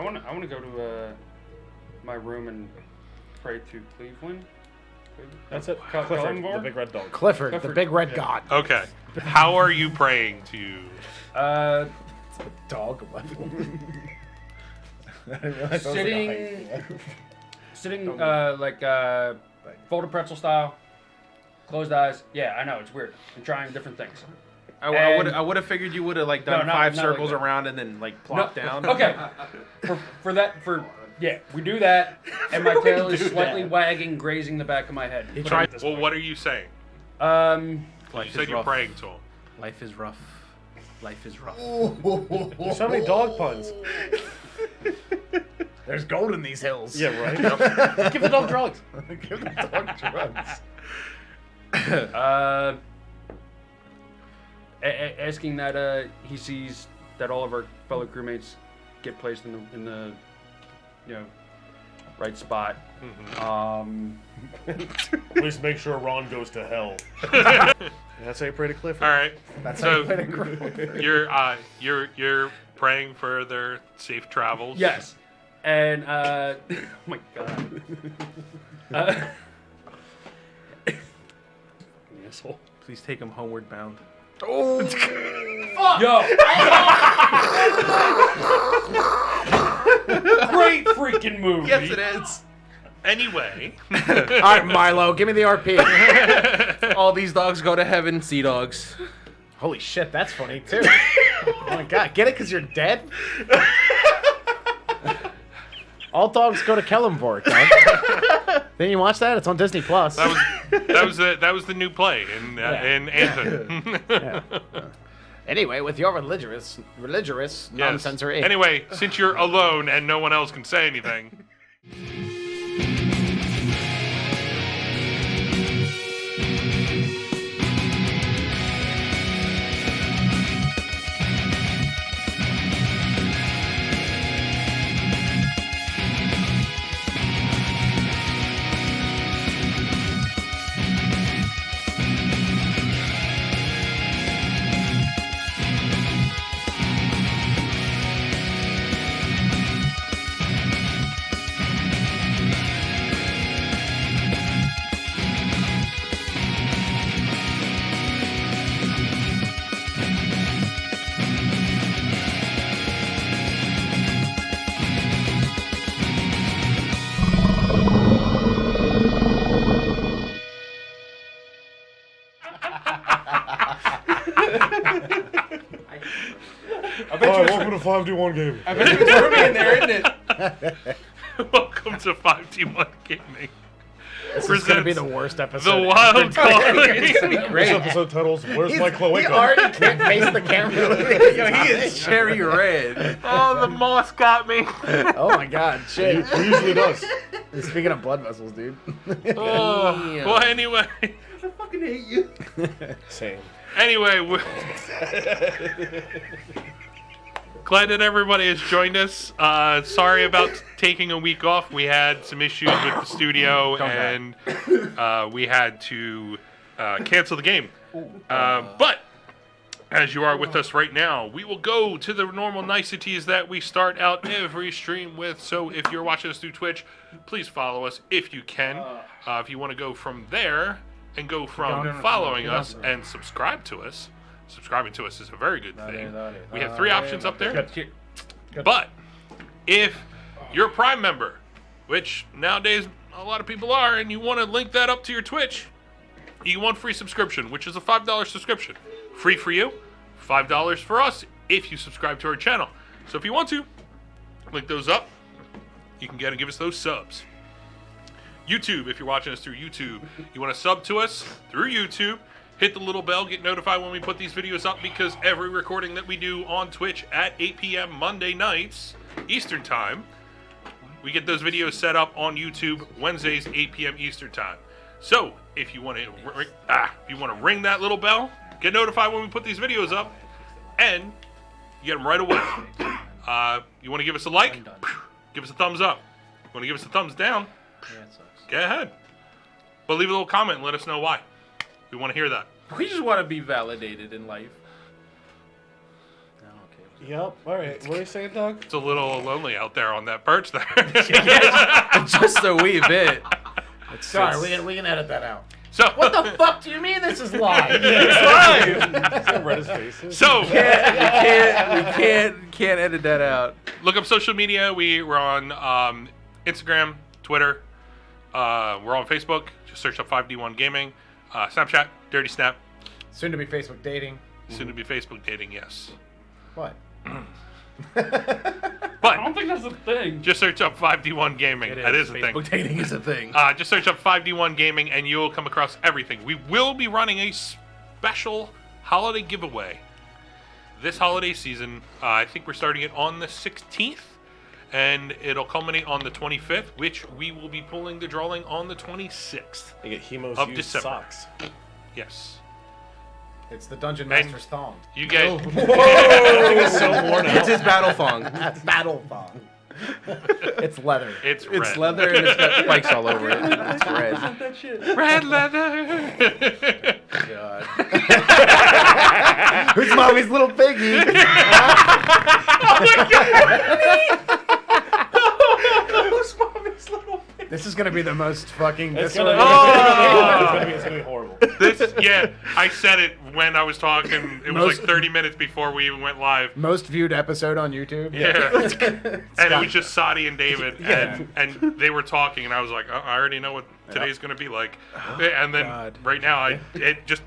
I want to go to my room and pray to Cleveland. That's it. Clifford, the big red dog. Clifford, the big red god. Okay. How are you praying to? Dog level. Sitting folded pretzel style, closed eyes. Yeah, I know it's weird. I'm trying different things. I would have figured you would have like done five circles like around and then like plopped down. Okay. We do that, and my tail is slightly wagging, grazing the back of my head. Well, what are you saying? Life You said is you're rough. praying to him. Life is rough. Life is rough. There's so many dog puns. There's gold in these hills. Yeah, right. Give the dog drugs. Give the dog drugs. Asking that he sees that all of our fellow crewmates get placed in the right spot. Please make sure Ron goes to hell. That's how you pray to Clifford. All right. That's So how you put it. you're praying for their safe travels. Yes. And oh my god. Asshole. Please take him homeward bound. Yo. Great freaking movie. Yes, it is. Anyway. All right, Milo, give me the RP. All these dogs go to heaven. Sea dogs. Holy shit, that's funny too. Oh my god, get it? Because you're dead? All dogs go to Kellenborg, dog. Didn't you watch that? It's on Disney Plus. That was the new play in Anthem. Yeah. Anyway, with your religious nonsense or Anyway, since you're alone and no one else can say anything. Welcome to 5D1 Gaming. I bet it's roomy in there, isn't it? Welcome to 5D1 Gaming. This is going to be the worst episode. The Wild Card. It's going to be This great. episode titles, Where's My He Cloaca? already can't face the camera. Yo, he is cherry red. Oh, the moss got me. Oh my god, shit. He usually does. Speaking of blood vessels, dude. Oh. Well, anyway. I fucking hate you. Same. Anyway, we're glad that everybody has joined us. Sorry about taking a week off. We had some issues with the studio, and we had to cancel the game. But as you are with us right now, we will go to the normal niceties that we start out every stream with. So if you're watching us through Twitch, please follow us if you can. If you want to go from there and go from following us and subscribe to us. Subscribing to us is a very good thing. We have 3 options up there. But if you're a Prime member, which nowadays a lot of people are, and you want to link that up to your Twitch, you want free subscription, which is a $5 subscription. Free for you, $5 for us if you subscribe to our channel. So if you want to, link those up. You can get and give us those subs. YouTube, if you're watching us through YouTube, you want to sub to us through YouTube, hit the little bell, get notified when we put these videos up, because every recording that we do on Twitch at 8 p.m. Monday nights, Eastern Time, we get those videos set up on YouTube Wednesdays, 8 p.m. Eastern Time. So, if you want to ring that little bell, get notified when we put these videos up, and you get them right away. You want to give us a like? Give us a thumbs up. You want to give us a thumbs down? Go ahead. But leave a little comment and let us know why. We want to hear that. We just want to be validated in life. Yep. All right. What are you saying, Doug? It's a little lonely out there on that perch there. Just a wee bit. Sorry, we can edit that out. So What the fuck do you mean this is live? Read his faces. So We can't edit that out. look up social media. We're on Instagram, Twitter. We're on Facebook. Just search up 5D1 Gaming. Snapchat, Dirty Snap. Soon to be Facebook dating. Soon to be Facebook dating, yes. What? I But don't think that's a thing. just search up 5D1 Gaming. That is a thing. Facebook dating is a thing. Just search up 5D1 Gaming and you'll come across everything. We will be running a special holiday giveaway this holiday season. I think we're starting it on the 16th and it'll culminate on the 25th, which we will be pulling the drawing on the 26th. You get Hemo's Of used December. socks. Yes. It's the Dungeon And- Master's thong. You get It's so worn It's out. his battle thong. That's battle thong. It's leather. it's red. It's leather and it's got spikes all over it. It's red. That shit. Red leather. God. Who's mommy's little piggy? This is gonna be the most fucking. It's visceral- gonna be horrible. I said it when I was talking. It was Most- like 30 minutes before we even went live. Most viewed episode on YouTube. Yeah. And it was just Sadi and David, and they were talking, and I was like, oh, I already know what today's going to be like. And then God. right now, it just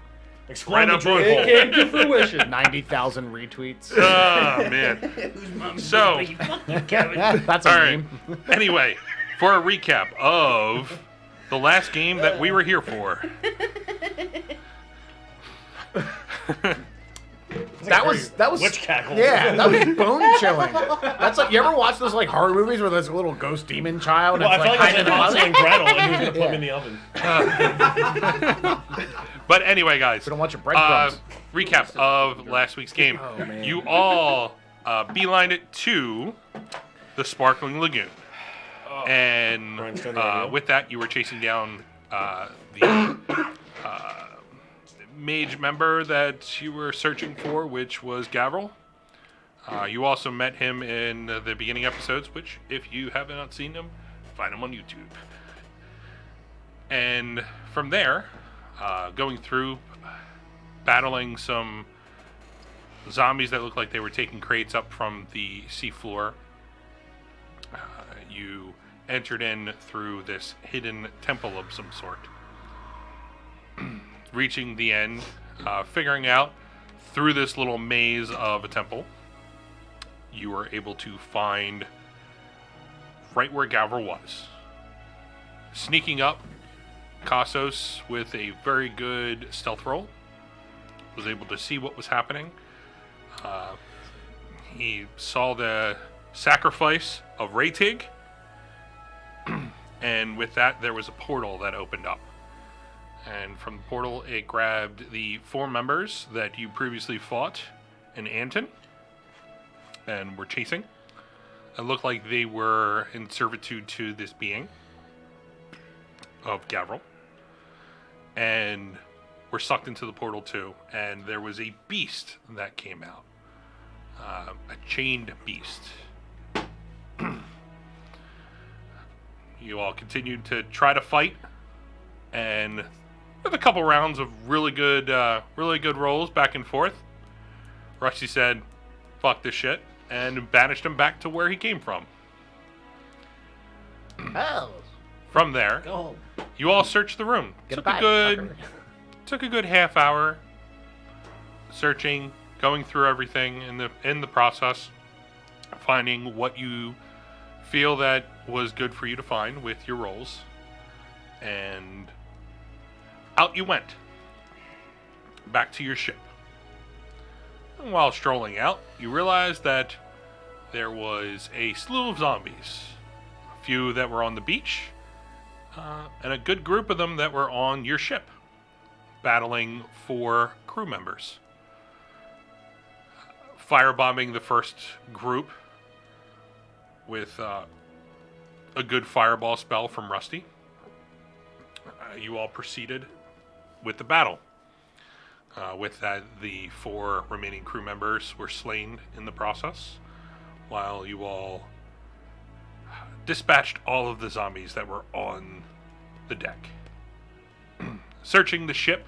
Explode right the up joint It hole. came to fruition. 90,000 retweets. oh man. So That's a all right. meme. Anyway, for a recap of the last game that we were here for. That was Witch cackle. yeah, that was bone chilling. That's like, you ever watch those like horror movies where there's a little ghost demon child? Well, I And feel it's like like I hiding said in the Hansel closet? and Gretel, and he was gonna put him in the oven. But anyway, guys. We don't want your breadcrumbs. Recap of last week's game. Oh, man. You all beelined it to the Sparkling Lagoon. And Grindstone radio. with that, you were chasing down the mage member that you were searching for, which was Gavril. You also met him in the beginning episodes, which, if you have not seen them, find them on YouTube. And from there, going through, battling some zombies that looked like they were taking crates up from the seafloor, you entered in through this hidden temple of some sort. Reaching the end, figuring out through this little maze of a temple, you were able to find right where Gavril was. Sneaking up, Kassos, with a very good stealth roll, was able to see what was happening. He saw the sacrifice of Raytig, and with that, there was a portal that opened up. And from the portal, it grabbed the 4 members that you previously fought in Anton and were chasing. It looked like they were in servitude to this being of Gavril, and were sucked into the portal too. And there was a beast that came out, a chained beast. You all continued to try to fight, and with a couple rounds of really good rolls back and forth, Rusty said, "Fuck this shit," and banished him back to where he came from. Oh, From there, go home. you all searched the room. Goodbye, Took a good half hour searching, going through everything in the process, finding what you feel that was good for you to find with your rolls, and out you went back to your ship. And while strolling out, you realized that there was a slew of zombies, a few that were on the beach, and a good group of them that were on your ship, battling for crew members. Firebombing the first group with a good fireball spell from Rusty. You all proceeded with the battle. With that, the 4 remaining crew members were slain in the process, while you all dispatched all of the zombies that were on the deck. Searching the ship,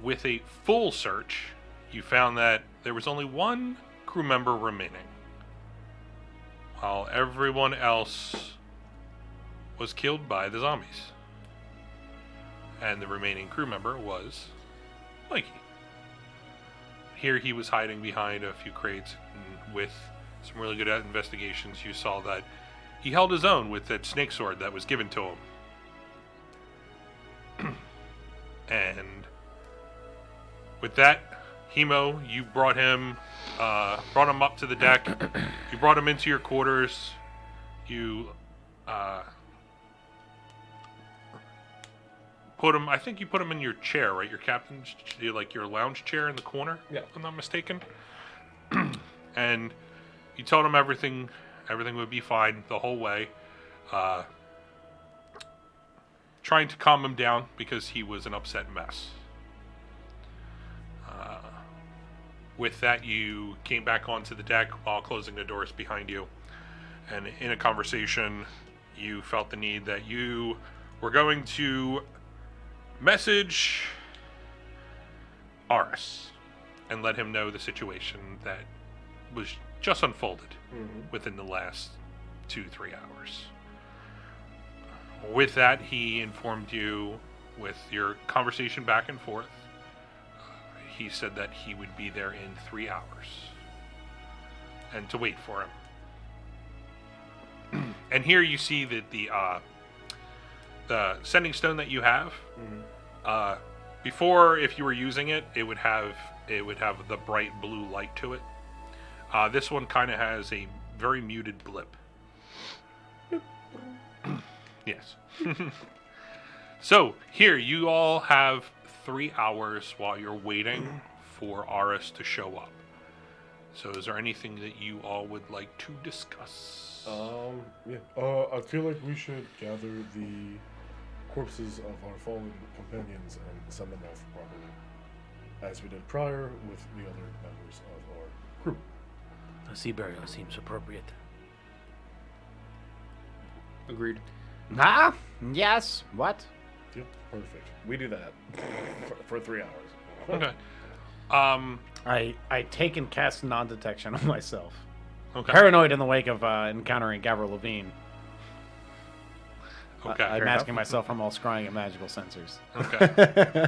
with a full search, you found that there was only 1 crew member remaining, while everyone else was killed by the zombies. And the remaining crew member was Mikey. Here he was hiding behind a few crates, and with some really good investigations, you saw that he held his own with that snake sword that was given to him. And with that, Hemo, you brought him up to the deck. You brought him into your quarters. You put him. I think you put him in your chair, right? Your captain's, like your lounge chair in the corner. Yeah. If I'm not mistaken. And you told him everything would be fine the whole way. Trying to calm him down because he was an upset mess. With that, you came back onto the deck while closing the doors behind you. And in a conversation, you felt the need that you were going to message Aris and let him know the situation that was just unfolded within the last 2-3 hours. With that, he informed you with your conversation back and forth. He said that he would be there in 3 hours and to wait for him. And here you see that the sending stone that you have, before, if you were using it, it would have the bright blue light to it. This one kind of has a very muted blip. Yes. So here you all have 3 hours while you're waiting for Aris to show up. So is there anything that you all would like to discuss? Yeah. I feel like we should gather the corpses of our fallen companions and send them off properly, as we did prior with the other members of our crew. A sea burial seems appropriate. Agreed. Ah, yes. What? Yep, perfect. We do that for 3 hours. Okay. I take and cast non-detection on myself. Okay. Paranoid in the wake of encountering Gavril Levine. Okay. I'm fair asking myself from all scrying and magical sensors. enough. Okay.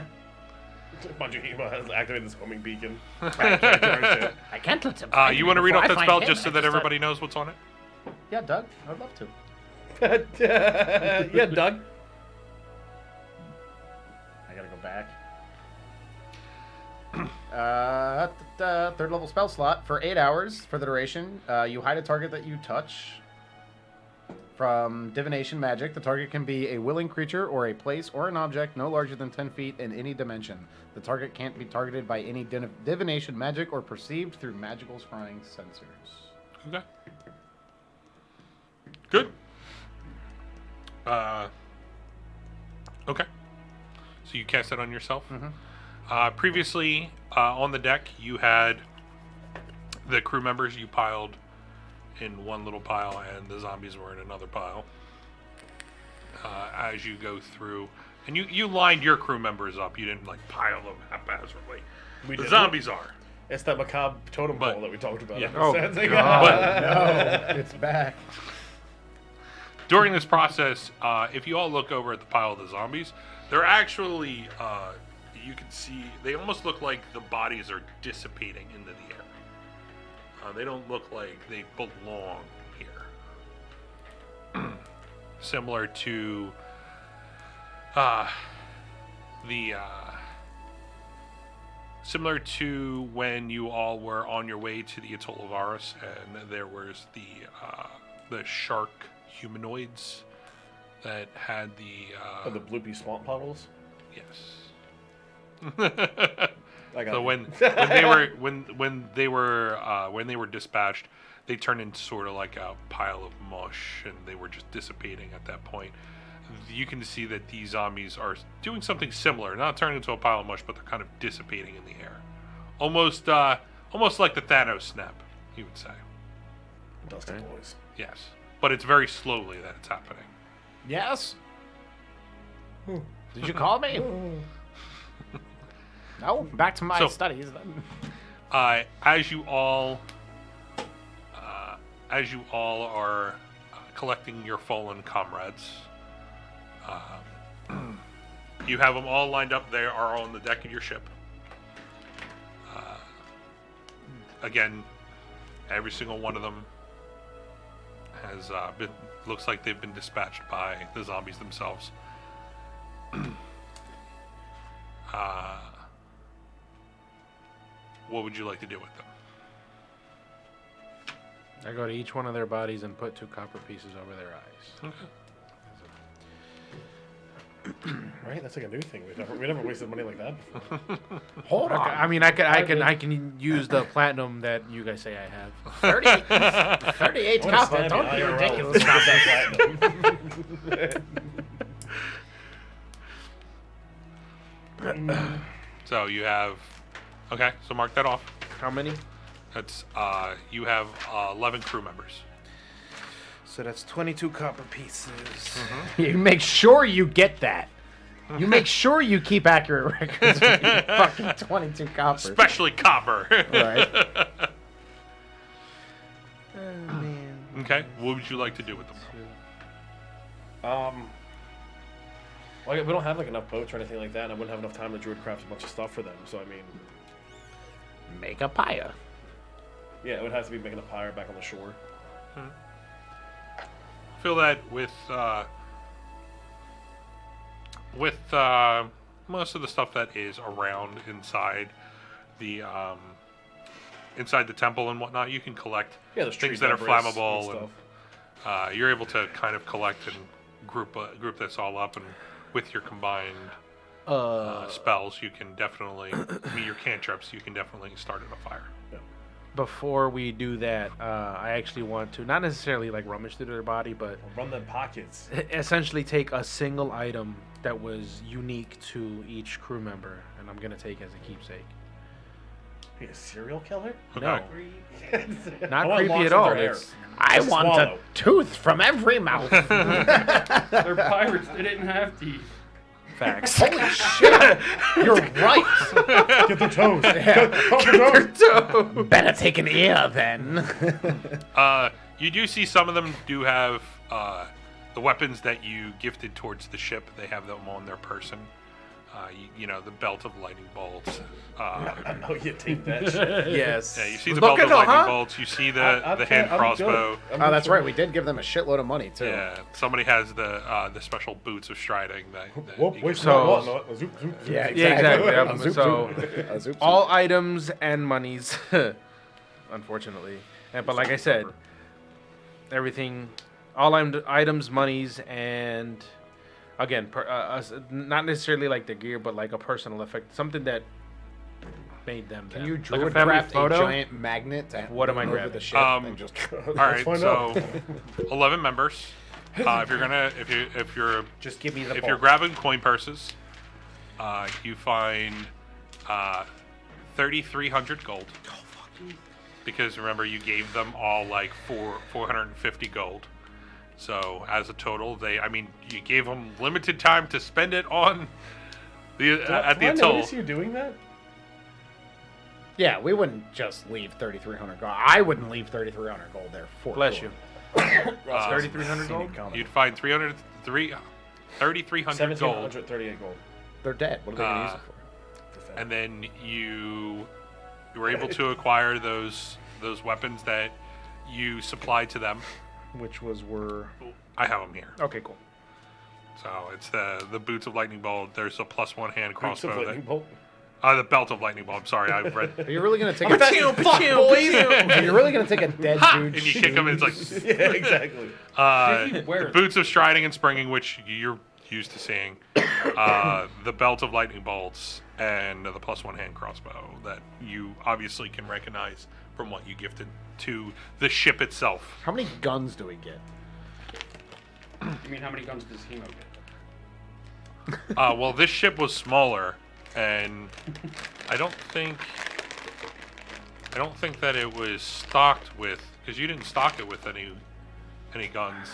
Majihima has activated this homing beacon. I can't let him find You me want to read before off I that find spell him. just so I that everybody knows what's on it? Yeah, Doug. I'd love to. Yeah, Doug. I gotta go back. Third level spell slot for 8 hours for the duration. You hide a target that you touch. From divination magic, the target can be a willing creature or a place or an object no larger than 10 feet in any dimension. The target can't be targeted by any divination magic or perceived through magical scrying sensors. Okay. Good. Okay. So you cast that on yourself? Previously, on the deck, you had the crew members you piled in one little pile, and the zombies were in another pile. As you go through, and you lined your crew members up. You didn't like pile them haphazardly. The zombies are. It's that macabre totem pole But- that we talked about. yeah. Oh, It's like- no, it's back. During this process, if you all look over at the pile of the zombies, they're actually, you can see, they almost look like the bodies are dissipating into the air. They don't look like they belong here. Similar to similar to when you all were on your way to the Atoll of Aris, and there was the shark humanoids that had the bloopy swamp puddles. yes. I got So it. when they were dispatched, they turned into sort of like a pile of mush, and they were just dissipating at that point. you can see that these zombies are doing something similar. Not turning into a pile of mush, but they're kind of dissipating in the air. Almost like the Thanos snap, you would say. Dusty boys. Yes. But it's very slowly that it's happening. Yes? Did you call me? No? Back to my studies then. As you all are collecting your fallen comrades, you have them all lined up. They are on the deck of your ship. Again, every single one of them has looks like they've been dispatched by the zombies themselves. What would you like to do with them? I go to each one of their bodies and put 2 copper pieces over their eyes. Okay. Right? That's like a new thing. We never wasted money like that before. Hold on. I mean, I can use the platinum that you guys say I have. 38 copper. Don't be ridiculous. So you have, okay, so mark that off. How many? That's, you have 11 crew members. So that's 22 copper pieces. You make sure you get that. You make sure you keep accurate records of your fucking 22 copper. Especially copper. Right. Oh, man. Okay, what would you like to do with them? Like, we don't have like enough boats or anything like that, and I wouldn't have enough time to druid craft a bunch of stuff for them. So I mean, Make a pyre. yeah, it would have to be making a pyre back on the shore. I feel that with most of the stuff that is around inside the temple and whatnot, you can collect Yeah, there's things tree that are debris and flammable, stuff. and you're able to kind of collect and group this all up, and with your combined spells, you can definitely your cantrips. You can definitely start a fire. Before we do that, I actually want to not necessarily like rummage through their body, but Run them pockets. essentially take a single item that was unique to each crew member, and I'm gonna take as a keepsake. Be a serial killer? Okay. No, I not want creepy locks at in all. their hair. It's, I Just want swallow. a tooth from every mouth. They're pirates. They didn't have teeth. facts. Holy shit! You're right. Get their toes. Get their toes. Better take an ear then. You do see some of them do have the weapons that you gifted towards the ship. They have them on their person. You know, the belt of lightning bolts. Oh, you take that shit. Yes. Yeah, you see the Look belt of at lightning huh? bolts. You see I'm the hand good. crossbow. Oh, that's right. We did give them a shitload of money too. Yeah, somebody has the special boots of striding. That Whoop, you wait, can- So- no, zoop, zoop, zoop. Yeah, exactly. A zoop, So- zoop. A zoop, zoop. all items and monies, unfortunately. But like I said, everything, all items, monies, and again, not necessarily like the gear, but like a personal effect, something that made them. Can them. you like a druid family craft photo? a giant magnet to What am I over grabbing? the ship and just All right, find so out. 11 members. If you're just give me the if you're bulk. grabbing coin purses, you find 3,300 gold. Because remember, you gave them all like 450 gold. So as a total, you gave them limited time to spend it on the at the Do I atoll. notice you doing that? Yeah, we wouldn't just leave 3,300 gold. I wouldn't leave 3,300 gold there for Bless sure. you. Ross, 3,300 seen it gold? coming. You'd find 3,300 gold, 1,738 gold. They're dead. What are they going to use it for? and then you were able to acquire those weapons that you supplied to them. Which were I have them here. okay, cool. So it's the boots of lightning bolt. There's a +1 hand Boots of crossbow. lightning bolt. The belt of lightning bolt. I'm sorry, I read. Are you really going to take You're really going to take a dead dude And you kick him, and it's like Yeah, exactly. the boots of striding and springing, which you're used to seeing. The belt of lightning bolts and the +1 hand crossbow that you obviously can recognize from what you gifted to the ship itself. How many guns do we get? You mean how many guns does Hemo get? Well, this ship was smaller, and I don't think that it was stocked with, because you didn't stock it with any guns.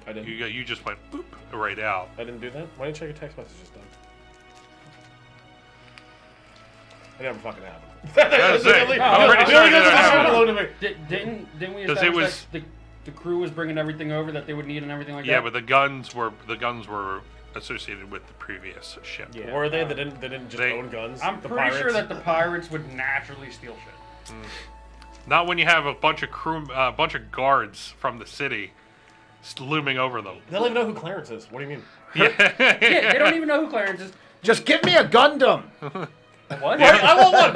I didn't. You just went boop right out. I didn't do that? Why didn't you check your text messages, Doug? It never fucking happened. That's it. I'm pretty sure that happened. Didn't we 'Cause it establish was- that the crew was bringing everything over that they would need and everything like Yeah, that? but the guns were associated with the previous ship. Yeah. Were they? They didn't just They- own guns? I'm The pretty sure pirates? that the pirates would naturally steal shit. Not when you have a bunch of guards from the city looming over them. They don't even know who Clarence is. What do you mean? Yeah, they don't even know who Clarence is. Just give me a Gundam. What? I want one!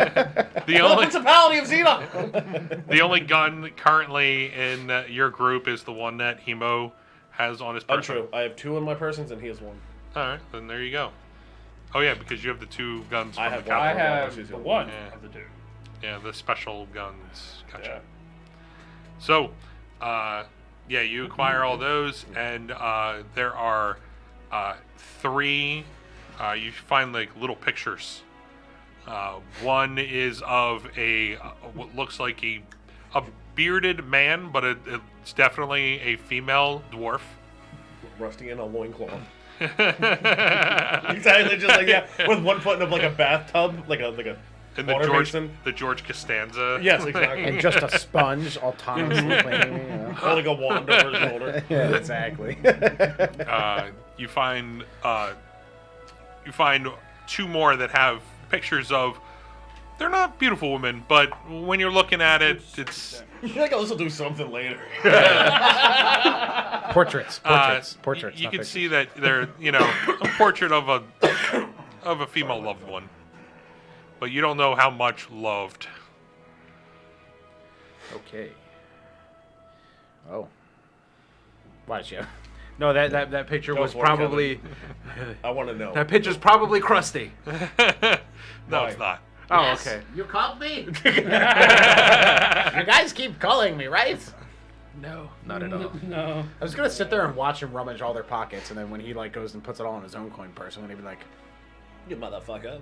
The only Principality of Xena! the only gun currently in your group is the one that Hemo has on his person. Untrue. I have 2 in my persons and he has 1. All right, then there you go. Oh yeah, because you have the 2 guns from I the have capital. I one. have the one Yeah. of the two. Yeah, the special guns. Gotcha. Yeah. So, yeah, you acquire all those, and there are 3. You find like little pictures. One is of what looks like a bearded man, but it's definitely a female dwarf. Rusting in a loincloth. Exactly, just like, yeah, with one foot in like a bathtub, like a And water basin. the George Costanza. Yes, exactly. And just a sponge autonomously cleaning. You know? Holding a wand over his shoulder. Yeah, exactly. You find 2 more that have pictures of. They're not beautiful women, but when you're looking at it, it's You feel like I'll also do something later. Portraits. Portraits. You not can pictures. see that they're a portrait of a female loved one, but you don't know how much loved. Okay. Oh. Watch you. No, that picture Go was for it, probably I want to know. that picture's probably crusty. No, Why? it's not. Oh, Yes. okay. You called me? You guys keep calling me, right? No, not at all. No. I was gonna sit there and watch him rummage all their pockets, and then when he like goes and puts it all in his own coin purse, I'm gonna be like, You motherfucker.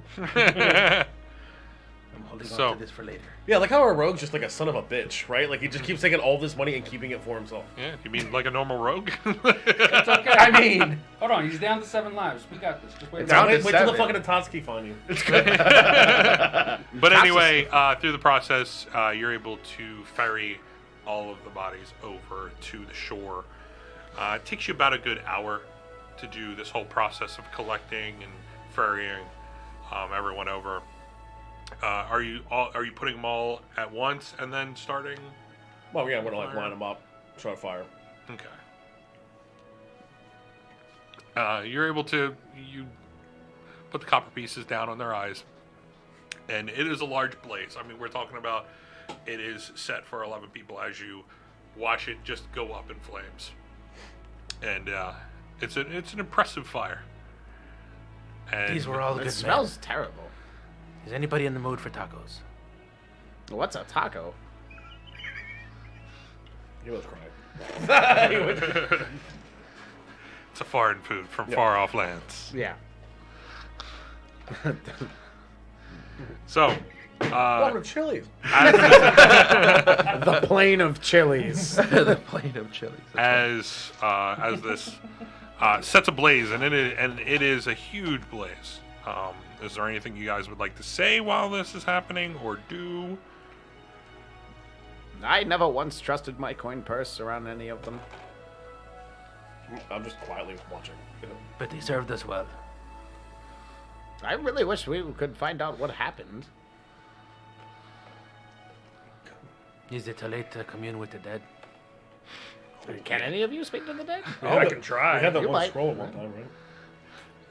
I'm holding So- on to this for later. Yeah, like how our rogue's just like a son of a bitch, right? Like he just keeps taking all this money and keeping it for himself. Yeah, you mean like a normal rogue? It's okay. I mean, Hold on, he's down to 7 lives. We got this. Just wait. Down to Wait till the 7. fucking Atotsuki find you. But anyway, through the process, you're able to ferry all of the bodies over to the shore. It takes you about a good hour to do this whole process of collecting and ferrying everyone over. Are you putting them all at once and then starting? Well, yeah, we're gonna like line them up, start a fire. Okay. You're able to put the copper pieces down on their eyes, and it is a large blaze. I mean, we're talking about it is set for 11 people as you watch it just go up in flames, and it's an impressive fire. And These were all it good men. smells terrible. Is anybody in the mood for tacos? What's a taco? He was crying. It's a foreign food from Yeah. far off lands. Yeah. So, Welcome to Chili's. The plane of chilies. The plate of chilies. as this sets ablaze, and it is a huge blaze. Is there anything you guys would like to say while this is happening, or do? I never once trusted my coin purse around any of them. I'm just quietly watching. You know? But they served us well. I really wish we could find out what happened. Is it too late to commune with the dead? Can any of you speak to the dead? I can try. We had that You one might. scroll at one time, right?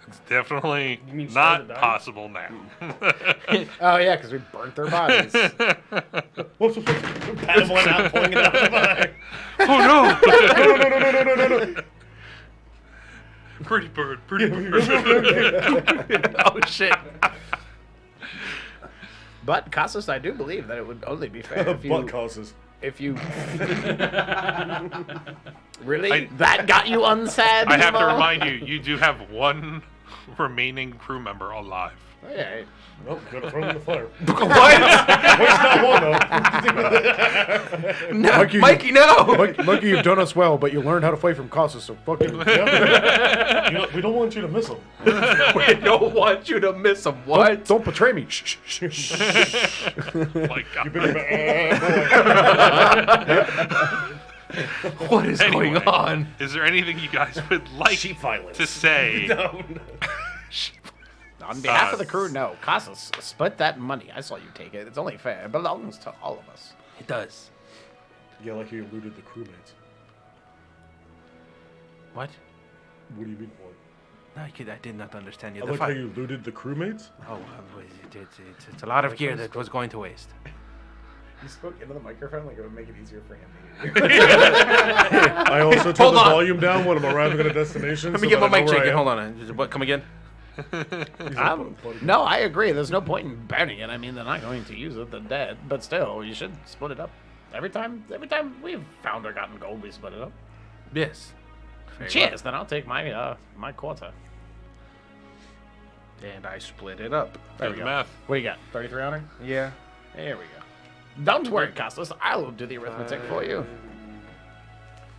It's definitely You mean not Slay the Dying? possible now. Oh yeah, because we burnt their bodies. Whoops, whoops, whoops. Pat one out, pulling it out of the bag. Oh no! No. Pretty bird, pretty bird. Oh shit! But Casas, I do believe that it would only be fair if Butt you, causes. if you really I- that got you unsad. I have to Nemo? remind you, you do have one remaining crew member alive. Hey. Nope, gotta throw him in the fire. What? Waste not one, though. No, Mikey, no. Monkey, you've done us well, but you learned how to fight from Casas, so fuck it. Yeah. We don't want you to miss him. We don't want you to miss him. What? Don't betray me. Shh, shh, shh. My God. You've been What is Anyway, going on? Is there anything you guys would like sheep violence. to say? No. On behalf of the crew, no. Casas, split that money. I saw you take it. It's only fair. It belongs to all of us. It does. Yeah, like you eluded the crewmates. What? What do you mean, what? No, I did not understand you. I The like how fi- you looted the crewmates. Oh, it's a lot of gear that was going to waste. You spoke into the microphone like it would make it easier for him to hear. I also turn Hold the on. volume down when I'm arriving at a destination. Let me so get my that I mic know where shaking. I am. Hold on. What? Come again? No, I agree. There's no point in burning it. I mean, they're not going to use it. They're dead. But still, you should split it up. Every time we've found or gotten gold, we split it up. Yes. Very Cheers. Then I'll take my my quarter. well. And I split it up. There Do we the go. math. What do you got? 3,300? Yeah. There we go. Don't worry, Costas. I will do the arithmetic for you.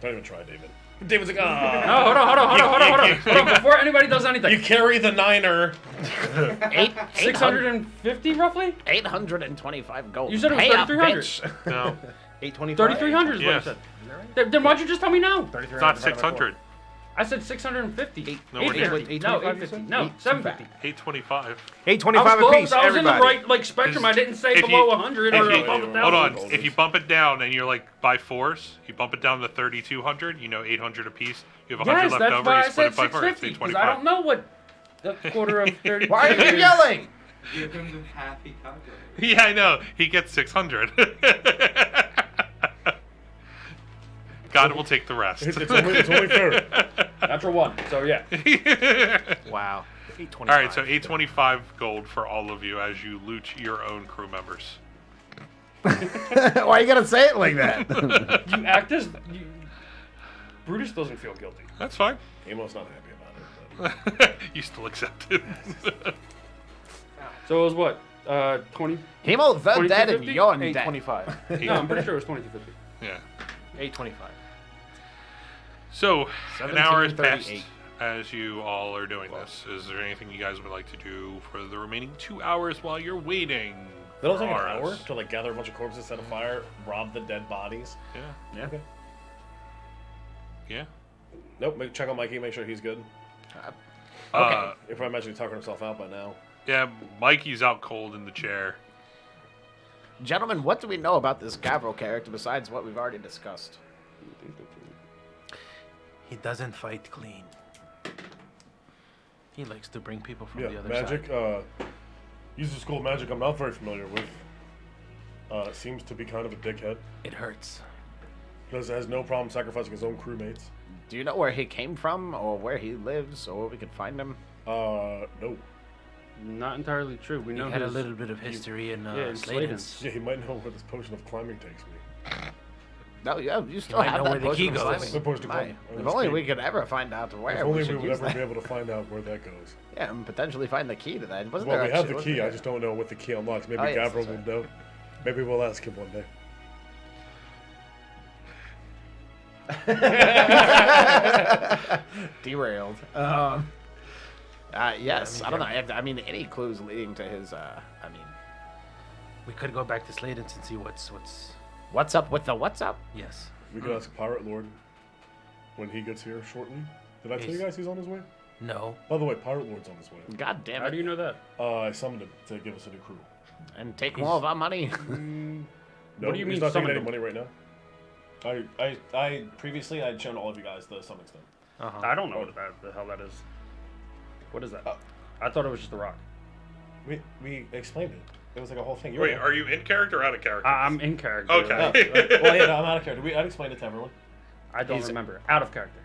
Don't even try, David. David's like, No, hold on. Before anybody does anything. You carry the niner. 650 roughly? 825 gold. You said it was Pay up, 3,300. bitch. No, 825. 3,300 is what I Yes. said. Then why'd you just tell me no? it's not 600. I said 650. No, we're 850. No, 825 you 850. said? No, 750. 825. I was 825 close. apiece. I was Everybody. in the right spectrum. I didn't say If below you- 100 if or you- above 1,000. Hold on. If you bump it down and you're like by fours, you bump it down to 3,200. 800 apiece. You have 100 Yes, left that's over. why You I split said it by fours. 650 It's because I don't 825. know what a quarter of 30. Why are you yelling? Give him the half he calculated. Yeah, I know. He gets 600. God will take the rest. It's only fair. Natural one. So yeah. Wow. 825. All right, so 825 gold for all of you as you loot your own crew members. Why you gotta say it like that? You act as Brutus doesn't feel guilty. That's fine. Amos not happy about it. But... You still accept it. So it was what? 20? Hemo, the dead and 2250? you're dead. 825. No, I'm pretty sure it was 2250. Yeah. 825. So, an hour has passed 1738. as you all are doing this. Is there anything you guys would like to do for the remaining 2 hours while you're waiting? That'll for take an Aras? hour to like gather a bunch of corpses, set a fire, rob the dead bodies. Yeah. Yeah. Okay. Yeah. Nope. Check on Mikey, make sure he's good. If I imagine he's talking himself out by now. Yeah, Mikey's out cold in the chair. Gentlemen, what do we know about this Gavril character besides what we've already discussed? He doesn't fight clean. He likes to bring people from Yeah, the other magic. side. Uses a school of magic I'm not very familiar with. Seems to be kind of a dickhead. It hurts. Has no problem sacrificing his own crewmates. Do you know where he came from, or where he lives, or where we could find him? No. Not entirely true. We know He had a his- little bit of history in in Sladens. Yeah, he might know where this potion of climbing takes me. No, yeah, you still might have know that where the potion key of goes. climbing. The potion of My, climbing. if only we could ever find out where If we only should we would use ever that. be able to find out where that goes. Yeah, and potentially find the key to that. Wasn't Well, there we have the actually- key. I just don't know what the key unlocks. Maybe Oh, yes, Gavril that's will right. know. Maybe we'll ask him one day. Derailed. Yes, I don't know. I mean, any clues leading to his. I mean, We could go back to Sladens and see what's. what's up with the what's up? Yes. We could ask Pirate Lord when he gets here shortly. Did I tell you He's- guys he's on his way? No. By the way, Pirate Lord's on his way. God damn How it! do you know that? I summoned him to give us a new crew. And take more of our money. No, What do you mean he's not taking summoned any him? money right now. I previously I'd shown all of you guys the summoning stone. Uh-huh. I don't know what the hell that is. What is that? I thought it was just a rock. We explained it. It was like a whole thing. Wait, are you in character or out of character? I'm in character. Okay. Well, yeah, no, I'm out of character. I'd explained it to everyone. I don't remember. Out of character.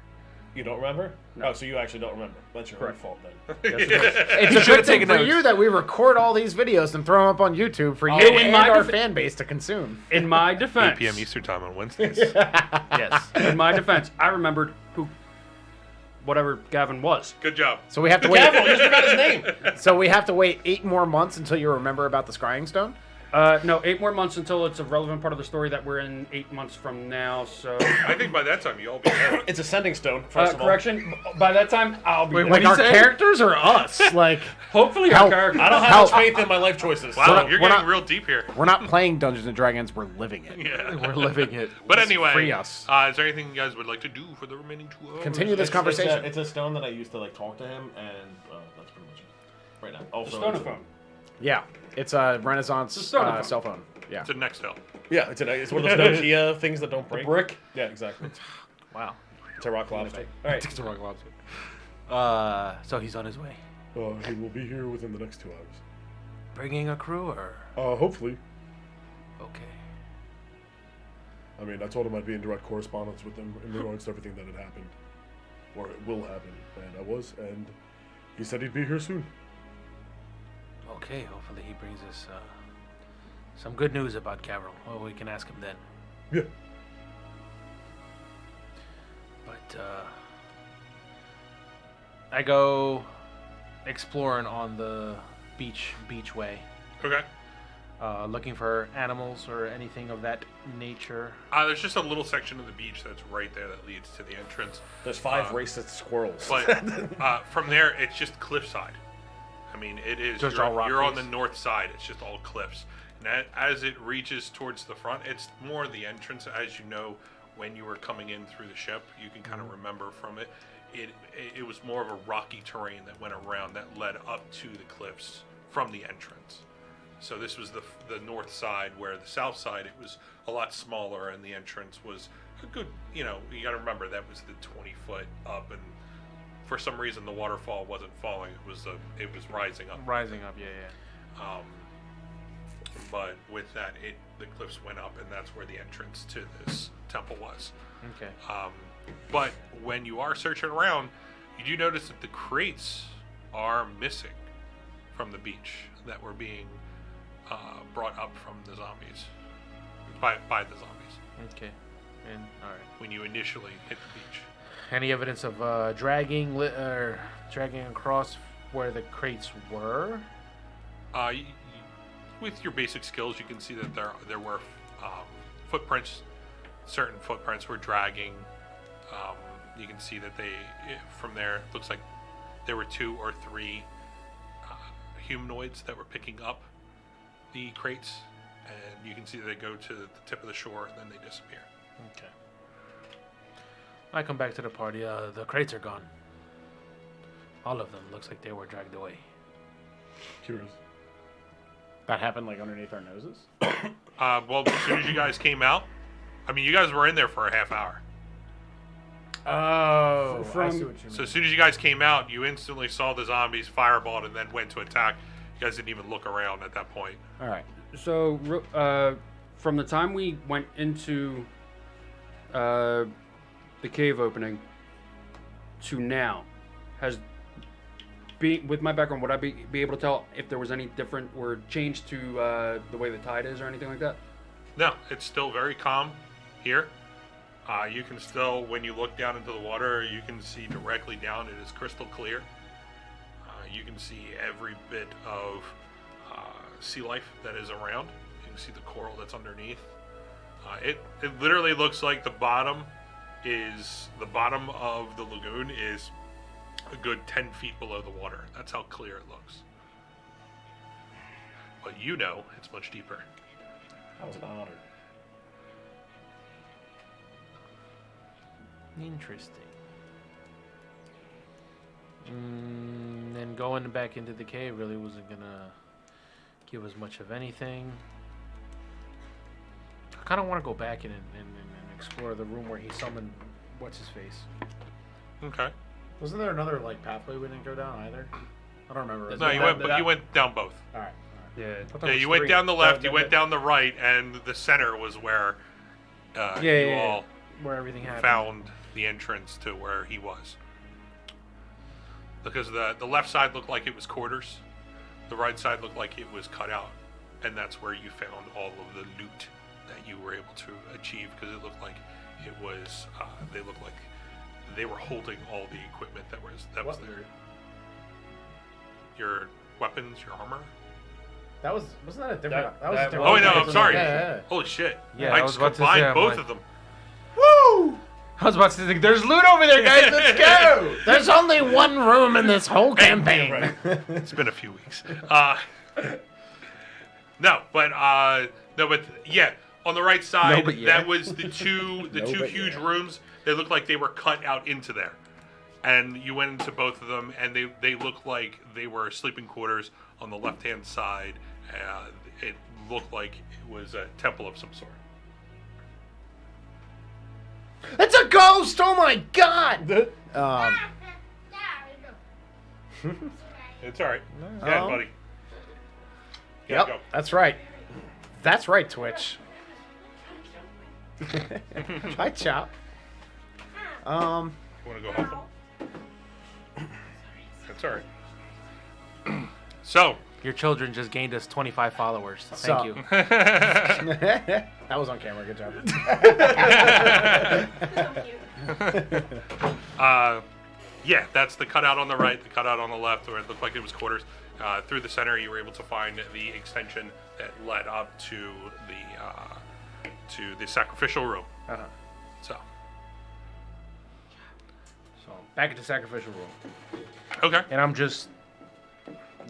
You don't remember? No. Oh, so you actually don't remember. That's your own Correct. fault then. Yes, it is. It's a should've good thing taken for notes. you that we record all these videos and throw them up on YouTube for you in and my our defe- fan base to consume. In my 8 defense. p.m. Eastern time on Wednesdays. Yes. In my defense, I remembered who whatever Gavin was. Good job. So we have to wait. Gavril, you just forgot his name. So we have to wait 8 more months until you remember about the scrying stone. No, 8 more months until it's a relevant part of the story that we're in 8 months from now. So, I think by that time you'll all be there. It's ascending stone. First of all. correction. By that time, I'll be. Like our characters or us? Like Hopefully, Help. our character. I don't have Help. much faith in my life choices. Wow, We're you're not- getting real deep here. we're not playing Dungeons and Dragons. We're living it. Yeah. We're living it. But Just anyway, free us. Is there anything you guys would like to do for the remaining 2 hours? Continue this conversation. It's a stone that I used to like talk to him, and that's pretty much it. Right now. Also, Stone phone. Yeah, it's a Renaissance It's a stone phone. cell phone. Yeah. It's a next hill. Yeah, it's one of those Nokia things that don't break. Brick. Yeah, exactly. Wow. It's a rock lobster. All right. It's a rock lobster. So he's on his way. He will be here within the next 2 hours. Bringing a crew or? Hopefully. Okay. I mean, I told him I'd be in direct correspondence with him in regards to everything that had happened, or it will happen, and I was, and he said he'd be here soon. Okay, hopefully he brings us some good news about Gavril. Well, we can ask him then. Yeah. But I go exploring on the beachway, Okay. looking for animals or anything of that nature. There's just a little section of the beach that's right there that leads to the entrance. There's 5 racist squirrels. But from there, it's just cliffside. I mean, it is. Just you're, all rock you're on the face? north side. It's just all cliffs. And as it reaches towards the front, it's more the entrance. As you know, when you were coming in through the ship, you can kind of remember from it. It was more of a rocky terrain that went around that led up to the cliffs from the entrance. So this was the north side, where the south side, it was a lot smaller, and the entrance was a good, you got to remember that was the 20-foot up, and for some reason the waterfall wasn't falling. It was rising up. Rising up, yeah. But with that, the cliffs went up, and that's where the entrance to this temple was. Okay. But when you are searching around, you do notice that the crates are missing from the beach that were being brought up from the zombies, by the zombies, Okay. And all right. when you initially hit the beach. Any evidence of dragging across where the crates were? With your basic skills, you can see that there were footprints. Certain footprints were dragging. You can see that from there, it looks like there were 2 or 3 humanoids that were picking up the crates, and you can see they go to the tip of the shore and then they disappear. Okay. I come back to the party. The crates are gone. All of them. Looks like they were dragged away. Curious. That happened like underneath our noses. Well, as soon as you guys came out, I mean, you guys were in there for a half hour. Oh, From- I see what you mean. So as soon as you guys came out, you instantly saw the zombies fireballed and then went to attack. You guys didn't even look around at that point. All right. So, from the time we went into the cave opening to now, with my background, would I be able to tell if there was any different or change to the way the tide is or anything like that? No, it's still very calm here. You can still, when you look down into the water, you can see directly down. It is crystal clear. You can see every bit of sea life that is around. You can see the coral that's underneath. It literally looks like the bottom of the lagoon is a good 10 feet below the water. That's how clear it looks. But it's much deeper. That was an honor. Interesting. And going back into the cave really wasn't gonna give us much of anything. I kind of want to go back in and explore the room where he summoned what's his face. Okay. Wasn't there another like pathway we didn't go down either? I don't remember. No, you went down both. All right. Yeah. Yeah, you went down the left, you went down the right, and the center was where you all Where everything happened. found the entrance to where he was. Because the left side looked like it was quarters, the right side looked like it was cut out, and that's where you found all of the loot that you were able to achieve. Because it looked like it was, they looked like they were holding all the equipment that was What? there. Your weapons, your armor. Wasn't that a different? That- was a that different. Oh, wait, no, I'm one. sorry. Yeah. Holy shit! Yeah, I I was just about to say, combined I'm both like- of them. Woo! I was about to say, there's loot over there, guys. Let's go. There's only one room in this whole campaign. It's been a few weeks. No, but yeah, on the right side, No, but yeah. that was the two No, but huge yeah. rooms. They looked like they were cut out into there, and you went into both of them, and they looked like they were sleeping quarters on the left hand side. It looked like it was a temple of some sort. It's a ghost! Oh my god! It's all right. Yeah, Um, buddy. Yep, Go. that's right. That's right, Twitch. Hi, Chop. You want to go help him? That's all right. So. Your children just gained us 25 followers. Thank So- you. That was on camera. Good job. Yeah, that's the cutout on the right, the cutout on the left, where it looked like it was quarters. Through the center, you were able to find the extension that led up to the sacrificial room. Uh-huh. So, So back at the sacrificial room, okay. and I'm just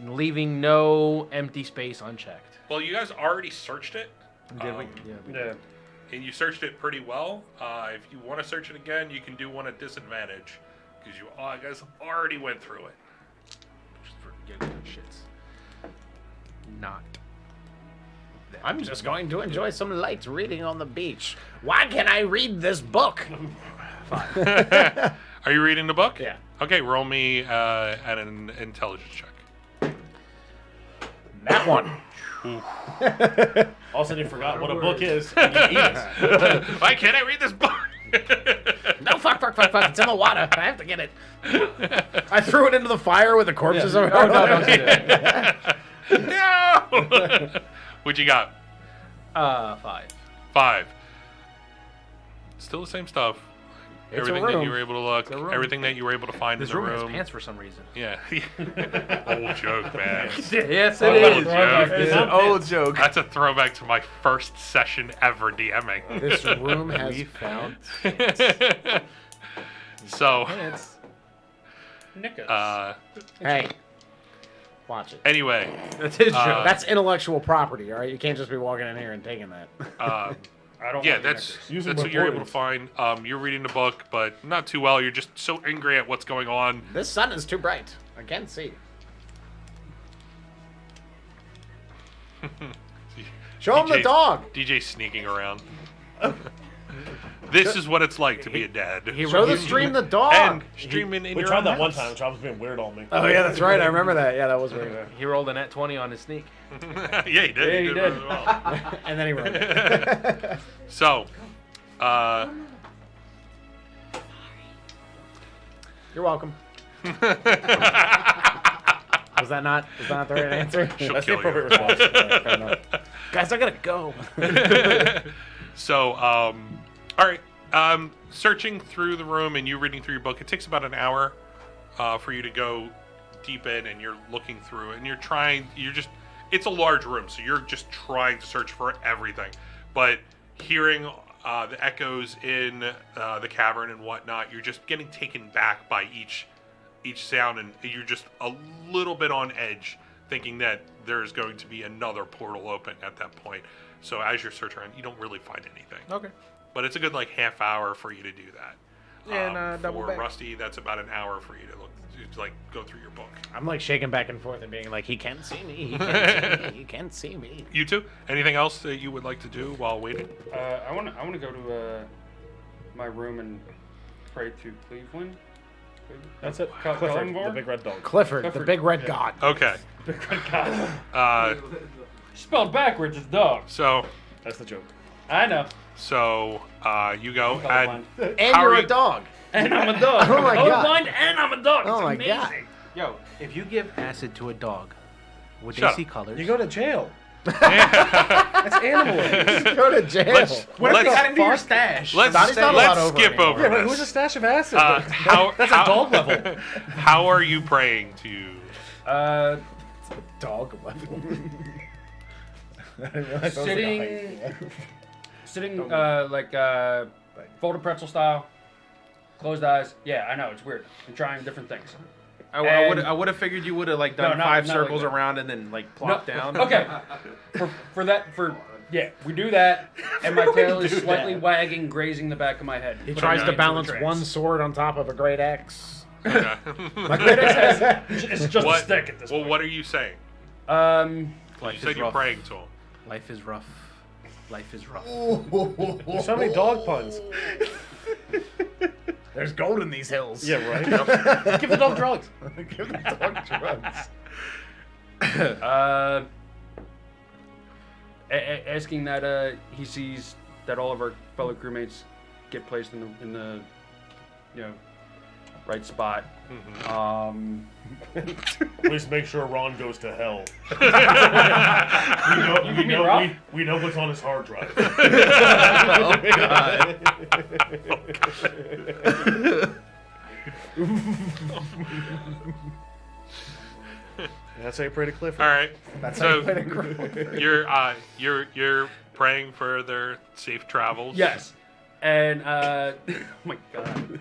leaving no empty space unchecked. Well, you guys already searched it, Did we? Yeah. Yeah. and you searched it pretty well. If you want to search it again, you can do one at disadvantage, because you guys already went through it. Just for getting good shits. Not. I'm just going to enjoy some light reading on the beach. Why can't I read this book? Are you reading the book? Yeah. Okay, roll me an intelligence check. That one. All of a sudden you forgot what a book is, and you eat it. Why can't I read this book? No, fuck. It's in the water. I have to get it. I threw it into the fire with the corpses over Oh, no, don't do that. No! What you got? 5. 5. Still the same stuff. It's Everything a that room. you were able to look, a room. everything that you were able to find This in the room has room. pants for some reason. Yeah. Old joke, man. Yes, it is. It's an old joke. That's a throwback to my first session ever DMing. This room has We found So, pants. Hey, watch it. anyway, That's his joke. That's intellectual property, all right? You can't just be walking in here and taking that. I don't. yeah, want the that's necklace. Using what my you're able to portals. find. You're reading the book, but not too well. You're just so angry at what's going on. This sun is too bright. I can't see. Show him the DJ's dog. DJ sneaking around. This is what it's like to be a dad. Show the stream the dog. And streaming in We your tried own that one house. time. Travis was being weird on me. Oh yeah, that's right. I remember that. Yeah, that was weird. He rolled a net 20 on his sneak. Yeah, he did. Yeah, he did did. really well. And then he wrote it. So, You're welcome. Was that not the right answer? she'll That's the kill you. appropriate response. Fair enough. Guys, I gotta go. So, all right. Searching through the room and you reading through your book, it takes about an hour for you to go deep in, and you're looking through, and it's a large room, so you're just trying to search for everything. But hearing the echoes in the cavern and whatnot, you're just getting taken back by each sound, and you're just a little bit on edge, thinking that there's going to be another portal open at that point. So as you're searching around, you don't really find anything. Okay. But it's a good half hour for you to do that. And double for back. Rusty, that's about an hour for you to go through your book. I'm shaking back and forth and being like, he can't see me. He can't see me. He can't see me. You two, anything else that you would like to do while waiting? I want to go to my room and pray to Cleveland. That's it. Cal- Clifford, Calvin? the big red dog. Clifford, the Clifford. big red god. Okay. God. Spelled backwards, it's dog. So That's the joke. I know. you go and Colorblind. And How you're are a you- dog. And I'm a dog. Oh my I'm God. blind and I'm a dog. Oh It's my amazing. God. Yo, if you give acid to a dog, would Shut they see up. colors? You go to jail. That's animal abuse. Go to jail. What if you Let's- got into your stash? Let's Donnie's not allowed let's over skip anymore. over Yeah, but this. who's a stash of acid? That's a dog level. How are you praying to? Dog level. Sitting like folded pretzel style, closed eyes. Yeah, I know it's weird. I'm trying different things. I would have figured you would have like done No, not- 5 not circles like that. around and then like plop down. Okay. Yeah, we do that, and my tail is slightly wagging, grazing the back of my head. He Putting tries me to into a balance trance. one sword on top of a great axe. Okay. My great axe has, it's just a stick at this Well, point. what are you saying? Um, You said you're praying to him. Life is rough. Life is rough. There's so many dog puns. There's gold in these hills. Yeah, right. Give the dog drugs. Give the dog drugs. asking that he sees that all of our fellow crewmates get placed in the right spot. Please make sure Ron goes to hell. We know what's on his hard drive. Oh god. That's how you pray to Clifford. All right. That's how you So play the crew. you're praying for their safe travels. Yes, and oh my god.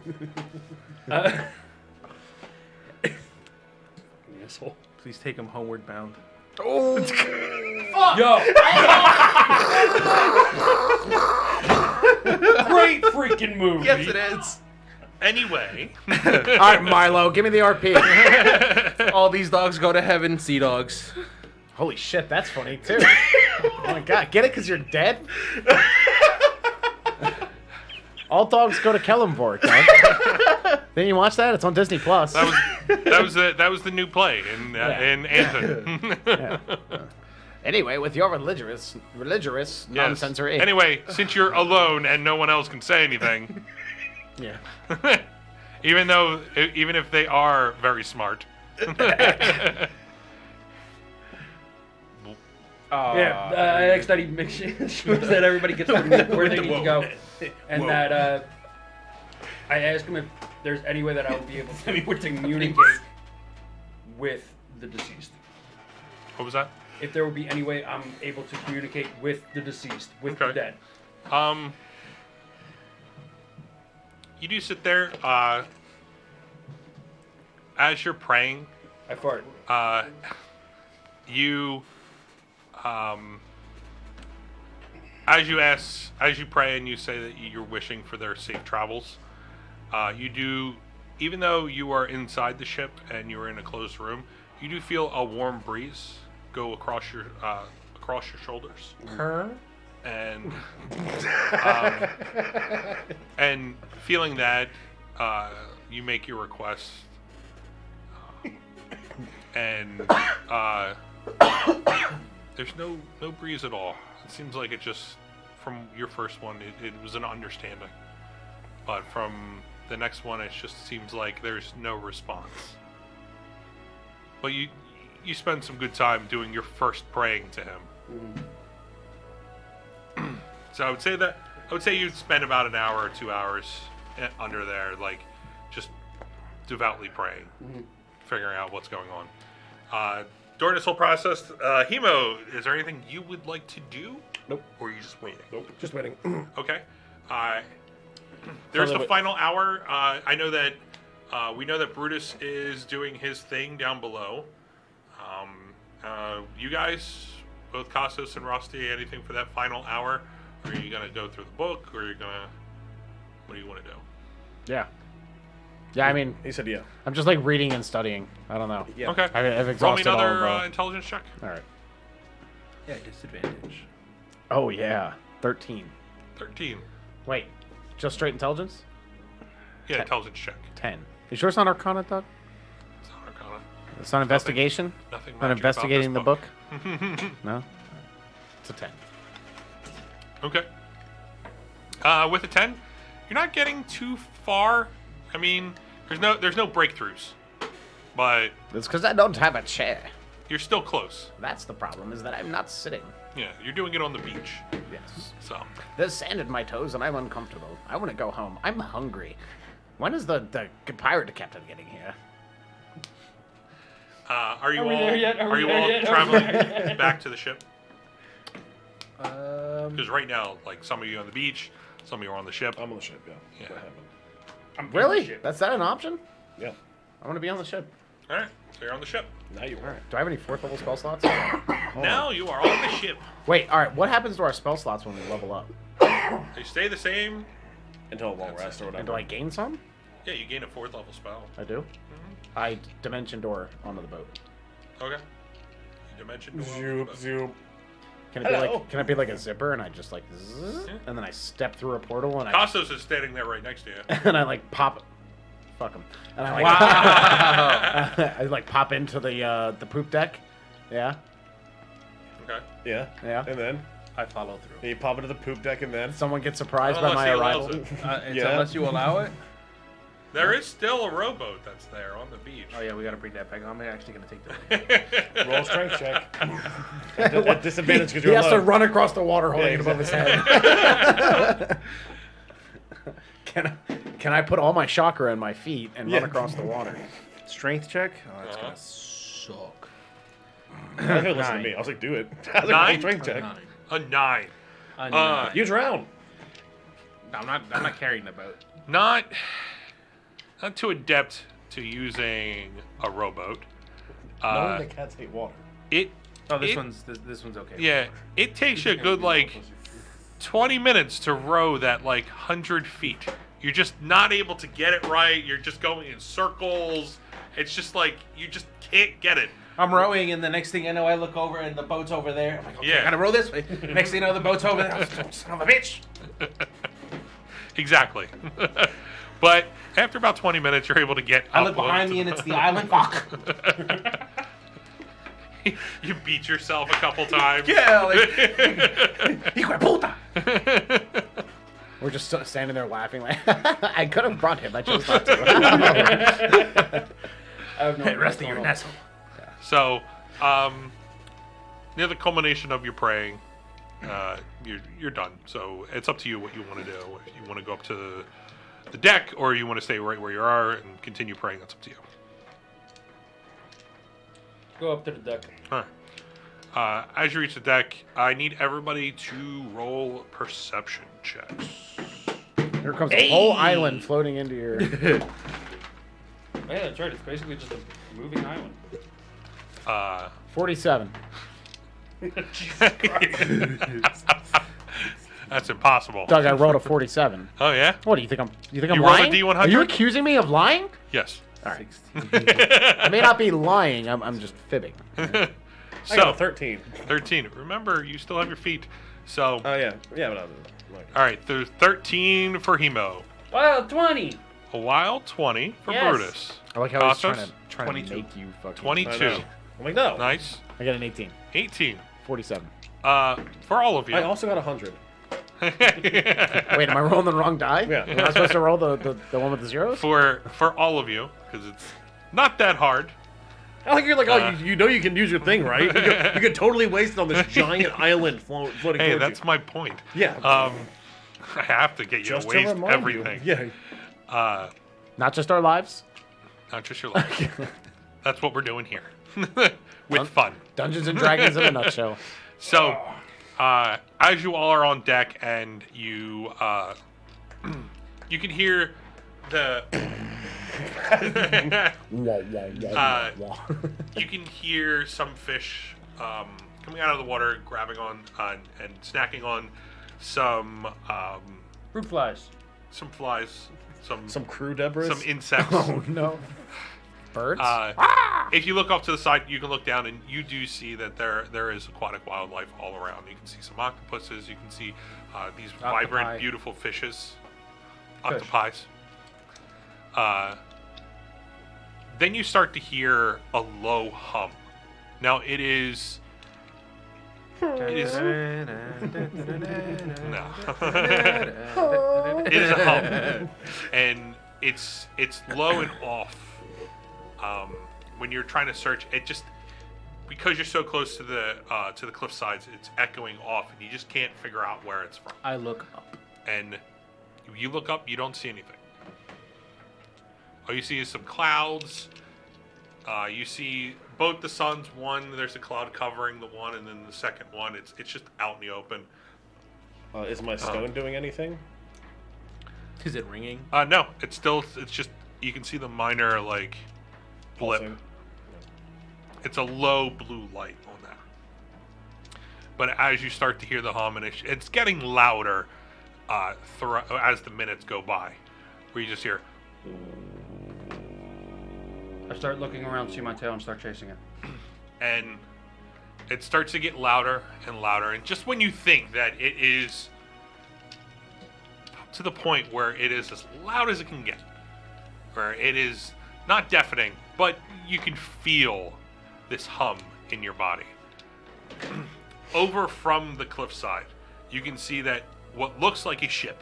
Asshole. Please take him homeward bound. Yo. Great freaking movie. Yes, it is. Anyway. All right, Milo, give me the RP. All these dogs go to heaven. Sea dogs. Holy shit, that's funny too. Oh my god, get it because you're dead? All dogs go to Kellenborg, dog. Didn't you watch that? It's on Disney Plus. That was the new play in Anton. Yeah. Anyway, with your religious Yes. non-censory. Anyway, since you're alone and no one else can say anything, Yeah. even if they are very smart. Yeah, I asked that he makes sure that everybody gets where they need to go, and that I asked him if there's any way that I would be able to communicate with the deceased. What was that? If there would be any way I'm able to communicate with the deceased, with the Okay. dead. You do sit there as you're praying. I fart. You as you pray and you say that you're wishing for their safe travels, you do, even though you are inside the ship and you're in a closed room, you do feel a warm breeze go across your shoulders. And and feeling that, you make your request, and there's no breeze at all. It seems like it just, from your first one, it was an understanding, but from the next one, it just seems like there's no response. But you spend some good time doing your first praying to him. So I would say you'd spend about an hour or 2 hours under there, like just devoutly praying, figuring out what's going on. During this whole process, Hemo, is there anything you would like to do? Nope. Or are you just waiting? Nope. Just waiting. Okay. There's the final hour. I know that we know that Brutus is doing his thing down below. You guys, both Costos and Rusty, anything for that final hour? Or are you gonna go through the book, or are you gonna? What do you want to do? Yeah. Yeah, I mean, He said yeah. I'm just like reading and studying. I don't know. Yeah. Okay. I've Roll me exhausted all another of intelligence check. all right. Yeah, disadvantage. Oh yeah, 13. 13. Wait, just straight intelligence? Yeah, intelligence check. 10. You sure it's not Arcana, Doug? It's not Arcana. It's not investigation? Nothing. Not magic about investigating the this book? No? It's a 10. Okay. With a 10, you're not getting too far. I mean, there's no breakthroughs, but It's because I don't have a chair. You're still close. That's the problem, is that I'm not sitting. Yeah, you're doing it on the beach. Yes. So, There's sand in my toes and I'm uncomfortable. I want to go home. I'm hungry. When is the pirate captain getting here? are you Are we all there yet? are Are we you there all yet? traveling back to the ship? Um, Because right now, like some of you on the beach, some of you are on the ship. I'm on the ship, yeah. Yeah. What happened? I'm Really? shit. That's that an option? Yeah. I want to be on the ship. All right, so you're on the ship. Now you are. Do I have any 4th level spell slots? Now you are on the ship. Wait, alright, what happens to our spell slots when we level up? They stay the same. Until a long rest or whatever. And do I gain some? Yeah, you gain a 4th level spell. I do? I dimension door onto the boat. Okay. You dimension door. Zoop, zoop. Can it be Hello. like a zipper and I just like zzz, and then I step through a portal and Costos is standing there right next to you. and I like pop fuck him. And I like wow. I like pop into the poop deck. Yeah. Okay. Yeah. Yeah. And then I follow through. you pop into the poop deck and then. Someone gets surprised by Unless my he allows arrival. it. It's Yeah. Unless you allow it. There is still a rowboat that's there on the beach. Oh yeah, we gotta bring that back. I'm actually gonna take that. Roll a strength check. At disadvantage because He you're has to alone. run across the water holding it above his head. Can I put all my chakra in my feet and run Yeah. across the water? Strength check. Oh, that's Uh-huh. gonna suck. I was gonna listen to me. I was like, do it. I was like, roll a 9? strength check. A 9. You drown. I'm not carrying the boat. Not too adept to using a rowboat. Knowing that cats hate water. It Oh, this It- one's okay. yeah, it takes you a good like 20 minutes to row that like 100 feet. You're just not able to get it right. You're just going in circles. It's just like you just can't get it. I'm rowing, and the next thing I know, I look over, and the boat's over there. I'm like, okay, Yeah. I gotta row this way. Next thing you know, the boat's over there. Oh, son of a bitch! Exactly. But after about 20 minutes, you're able to get I up look behind me, and it's the island. Fuck! You beat yourself a couple times. Yeah, like, hijo de puta! We're just standing there laughing. Like I could have brought him. I chose not to. I have no idea Rest what's of your going on. nestle. So, near the culmination of your praying, you're done. So it's up to you what you want to do. If you want to go up to the deck, or you want to stay right where you are and continue praying, that's up to you. Go up to the deck. All right. As you reach the deck, I need everybody to roll perception checks. Here comes a whole island floating into your. Yeah, that's right. It's basically just a moving island. 47. That's impossible. Doug, I rolled a 47. Oh yeah? What do you think I'm? You think You I'm rolled a lying? D100? Are you accusing me of lying? Yes. All right. I may not be lying. I'm just fibbing. I got So a 13. 13. Remember, you still have your feet. So, Oh, yeah. Yeah, but I was like, all right. There's 13 for Hemo. Wow, 20. A wild 20 for Yes. Brutus. I like how he's Costos? trying to 22. make you fucking. 22. I know. I'm like, no. Nice. I got an 18. 18. 47. For all of you. I also got 100. Wait, am I rolling the wrong die? Yeah. Am I supposed to roll the one with the zeros? for all of you, because it's not that hard. I like you're like, oh, you know you can use your thing, right? You could totally waste it on this giant island floating Hey, towards that's you. my point. Yeah. I have to get you Just to to waste remind everything. you. Yeah. Not just our lives. Not just your life. That's what we're doing here. With fun. Dungeons and Dragons in a nutshell. So, as you all are on deck and you you can hear the you can hear some fish coming out of the water, grabbing on and snacking on some Fruit flies. some flies, Some crew debris. some insects. Oh no. Birds? If you look off to the side, you can look down and you do see that there is aquatic wildlife all around. You can see some octopuses. You can see these vibrant, beautiful fishes, octopi. Then you start to hear a low hum. Now it is. It is no. It is a hum, and it's low and off. When you're trying to search, because you're so close to the cliff sides, it's echoing off, and you just can't figure out where it's from. I look up. And you look up, you don't see anything. All you see is some clouds. You see both the suns. One, there's a cloud covering the one, and then the second one, it's just out in the open. Is my stone doing anything? Is it ringing? No, it's just, you can see the minor, like, blip. Pulsing? It's a low blue light on that. But as you start to hear the hum, and it's getting louder as the minutes go by, where you just hear. I start looking around, see my tail, and start chasing it. And it starts to get louder and louder. And just when you think that it is to the point where it is as loud as it can get, where it is not deafening, but you can feel this hum in your body. Over from the cliffside, you can see that what looks like a ship,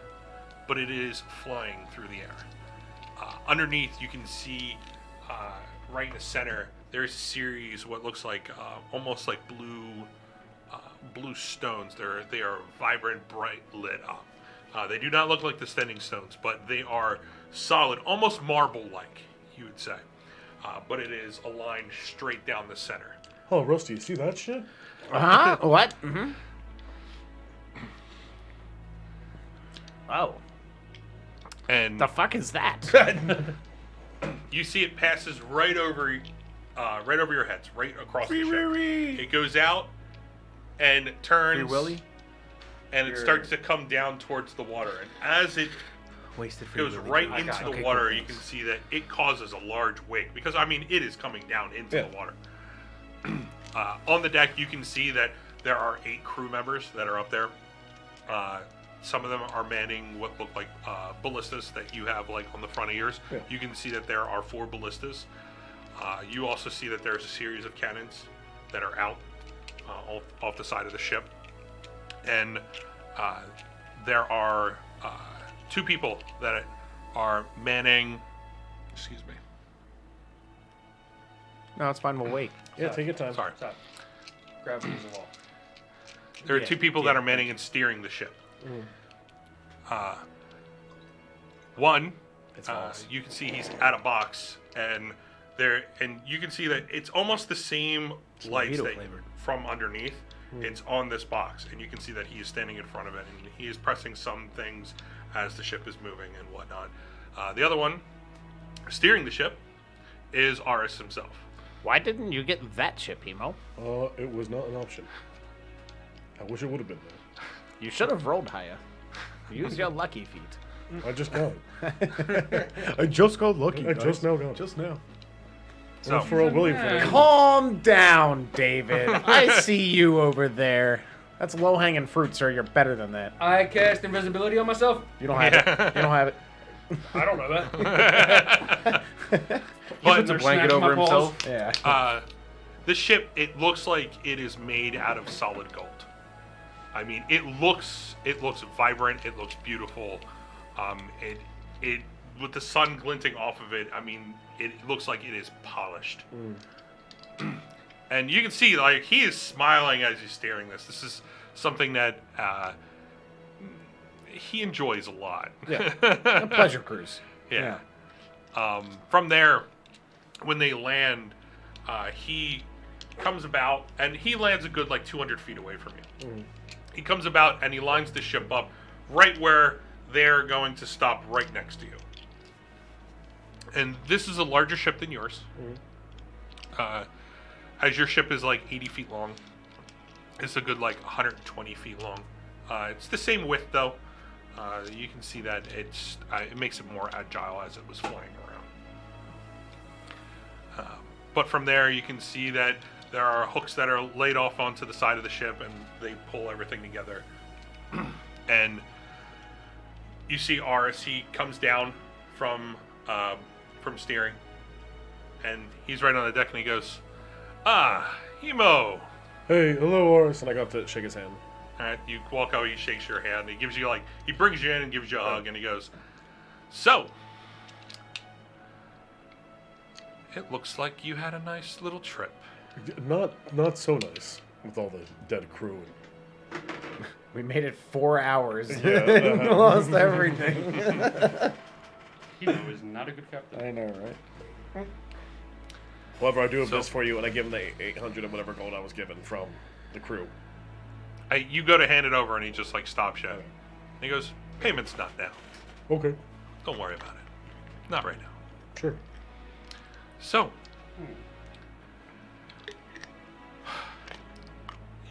but it is flying through the air. Underneath, you can see right in the center, there's a series what looks like almost like blue stones. They are vibrant, bright, lit up. They do not look like the standing stones, but they are solid, almost marble-like, you would say. But it is aligned straight down the center. Oh, Rusty, you see that shit? Huh? What? Mm-hmm. Oh. And The fuck is that? you see it passes right over your heads, right across the ship. It goes out and turns. Free Willy? And it starts to come down towards the water. And as it Wasted Free goes Willy. right into the water, you can see that it causes a large wake. Because, I mean, it is coming down into the water. On the deck, you can see that there are 8 crew members that are up there. Some of them are manning what look like ballistas that you have like on the front of yours. Yeah. You can see that there are 4 ballistas. You also see that there's a series of cannons that are out off the side of the ship. And there are 2 people that are manning. Excuse me. No, it's fine. We'll wait. Yeah, take your time. Sorry. Stop. Grab these of all. There are 2 people that are manning and steering the ship. One, It's false. you can see he's at a box, and you can see that it's almost the same lights mojito that flavored. from underneath. It's on this box, and you can see that he is standing in front of it, and he is pressing some things as the ship is moving and whatnot. The other one, steering the ship, is Aris himself. Why didn't you get that ship, Emo? It was not an option. I wish it would have been though. You should have rolled higher. Use your lucky feet. I just got it. I just got lucky. I just now got it. Just now. So, For a William for that. Calm down, David. I see you over there. That's low-hanging fruit, sir. You're better than that. I cast invisibility on myself. You don't have it. You don't have it. I don't know that. He puts a blanket over himself. Yeah. the ship, it looks like it is made out of solid gold. I mean, it looks vibrant. It looks beautiful. It with the sun glinting off of it. I mean, it looks like it is polished. And you can see, like, he is smiling as he's staring this. This is something that he enjoys a lot. Yeah. A pleasure cruise. Yeah. From there, when they land, he comes about, and he lands a good, like, 200 feet away from you. He comes about, and he lines the ship up right where they're going to stop right next to you. And this is a larger ship than yours. As your ship is, like, 80 feet long. It's a good, like, 120 feet long. It's the same width, though. You can see that it makes it more agile as it was flying around. But from there, you can see that there are hooks that are laid off onto the side of the ship, and they pull everything together. And you see Aris, he comes down from steering, and he's right on the deck, and he goes, "Ah, Emo." Hey, hello, Oris. And I got to shake his hand. All right, you walk over, he shakes your hand, he gives you, like, he brings you in and gives you a hug, and he goes, "So, it looks like you had a nice little trip." Not so nice with all the dead crew. We made it 4 hours. Yeah. Lost everything. He is not a good captain. I know, right? However, I do have this for you, and I give him the 800 and whatever gold I was given from the crew. You go to hand it over, and he just like stops you. He goes, "Payment's not now. Okay. Don't worry about it. Not right now." Sure. So,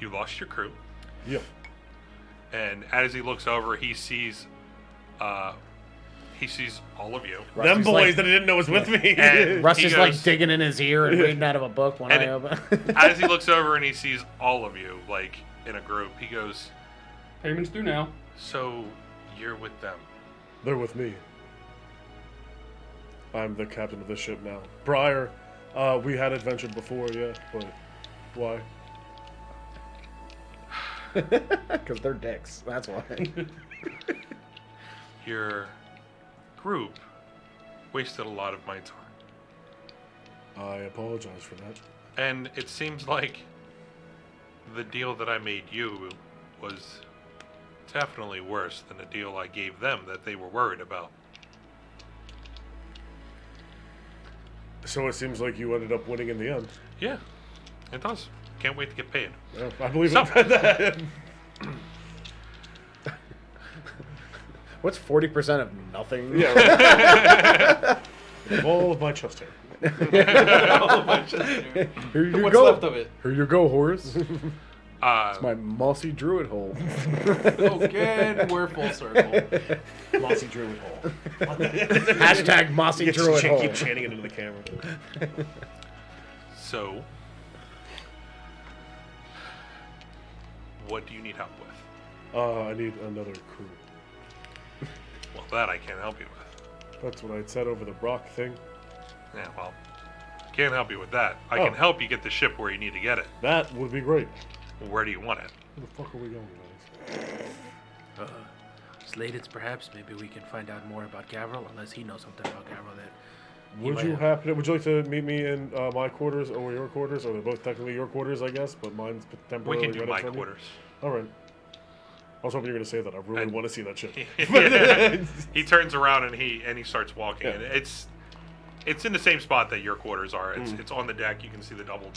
you lost your crew, Yeah. and as he looks over, he sees all of you. Them Rusty's boys like- that I didn't know was with me. And Rusty's he like goes- digging in his ear and reading out of a book when And I it- open. As he looks over and he sees all of you, like in a group, he goes, Payments due now. "So, you're with them?" They're with me. I'm the captain of this ship now. Prior, we had adventured before, yeah, but why? Because they're dicks. That's why. Your group wasted a lot of my time. I apologize for that. And it seems like the deal that I made you was definitely worse than the deal I gave them that they were worried about. So it seems like you ended up winning in the end. Yeah, it does. Can't wait to get paid. Yeah, I believe So- it. What's 40% of nothing? Yeah, right. All of my chest hair. Here you What's go. left of it? Here you go, Horace. Uh, My mossy druid hole. Again, we're full circle. Mossy druid hole. Hashtag mossy Keep druid hole. chanting it into the camera. so, what do you need help with? I need another crew. Well, that I can't help you with. That's what I'd said over the Brock thing. Yeah, well, can't help you with that. I Oh. can help you get the ship where you need to get it. That would be great. Where do you want it? Where the fuck are we going, guys? Slated, perhaps. Maybe we can find out more about Gavril, unless he knows something about Gavril that. Would might you have. happen? Would you like to meet me in my quarters or your quarters? Or they're both technically your quarters, I guess, but mine's We temporarily can do rented my from you? quarters. All right. I was hoping you were going to say that. I really And- want to see that shit. Yeah. He turns around and he starts walking, Yeah. and it's in the same spot that your quarters are. It's on the deck. You can see the double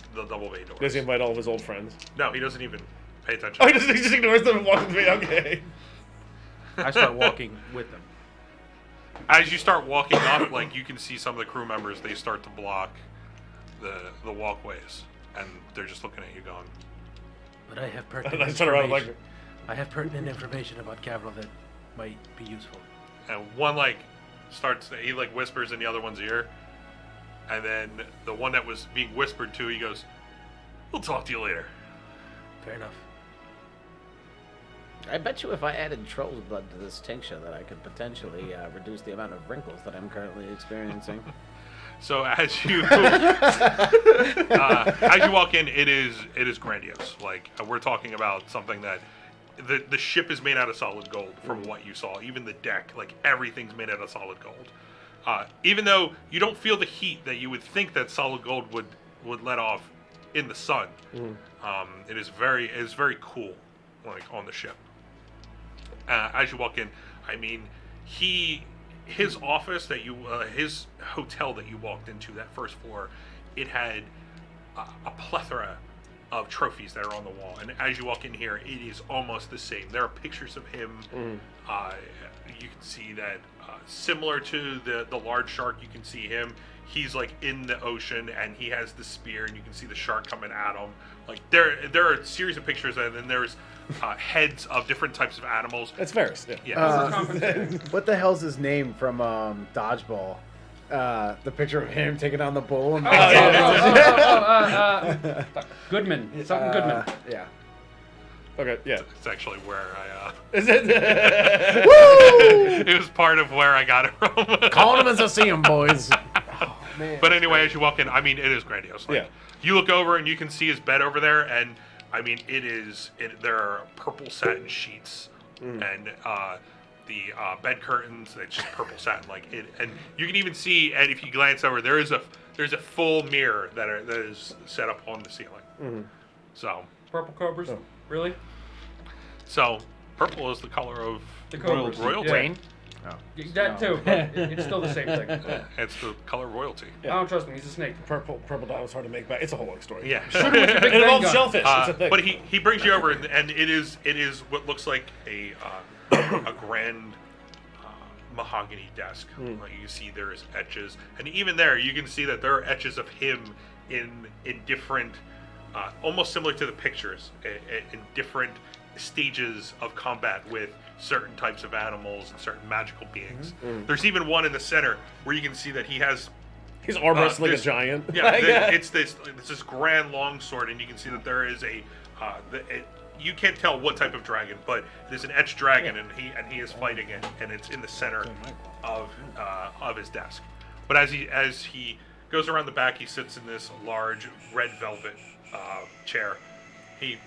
bay doors. Does he invite all of his old friends? No, he doesn't even pay attention. Oh, he just ignores them and walks with me. Okay. I start walking with them. As you start walking up, like you can see some of the crew members. They start to block the walkways, and they're just looking at you, going, But I have And pertinent I turn around and information. I have pertinent information about Gavril that might be useful. and one like starts. He like whispers in the other one's ear, and then the one that was being whispered to, he goes, "We'll talk to you later." Fair enough. I bet you if I added troll's blood to this tincture that I could potentially reduce the amount of wrinkles that I'm currently experiencing. So as you walk in, it is grandiose. Like we're talking about something that the ship is made out of solid gold. From what you saw, even the deck, like everything's made out of solid gold. Even though you don't feel the heat that you would think that solid gold would let off in the sun, it is very cool, like on the ship. As you walk in, I mean, his office that his hotel that you walked into, that first floor, it had a plethora of trophies that are on the wall. And as you walk in here, it is almost the same. There are pictures of him. You can see that similar to the large shark, you can see him. He's like in the ocean and he has the spear, and you can see the shark coming at him. Like there are a series of pictures, and then there's heads of different types of animals. It's Ferris. Yeah. Yeah. What the hell's his name from Dodgeball? The picture of him taking on the bull. And Goodman. Something Goodman. Yeah. Okay. Yeah. It's actually where I. Is it? It was part of where I got it from. Calling him as I see him, boys. But anyway, as you walk in, I mean, it is grandiose. Like, Yeah. You look over and you can see his bed over there, and I mean, there are purple satin sheets and the bed curtains. It's just purple satin, like it. And you can even see, and if you glance over, there is there's a full mirror that is set up on the ceiling. Mm-hmm. So Purple cobras? Oh. Really? purple is the color of The cobras. royalty. Yeah. Rain? That too, but it's still the same thing. It's the color of royalty. I don't trust him. He's a snake. Purple dye was hard to make back. It's a whole long story. Yeah. Shoot him with your big It gun involves gun. shellfish. It's a thing. But he brings you over, and it is what looks like a grand mahogany desk. Like you see there is etches, and even there you can see that there are etches of him in different, almost similar to the pictures, in different stages of combat with certain types of animals and certain magical beings. There's even one in the center where you can see that he has. He's arm wrestling a this- giant. Yeah, it's this grand long sword, and you can see that there is you can't tell what type of dragon, but it is an etched dragon, and he is fighting it, and it's in the center of his desk. But as he goes around the back, he sits in this large red velvet chair. He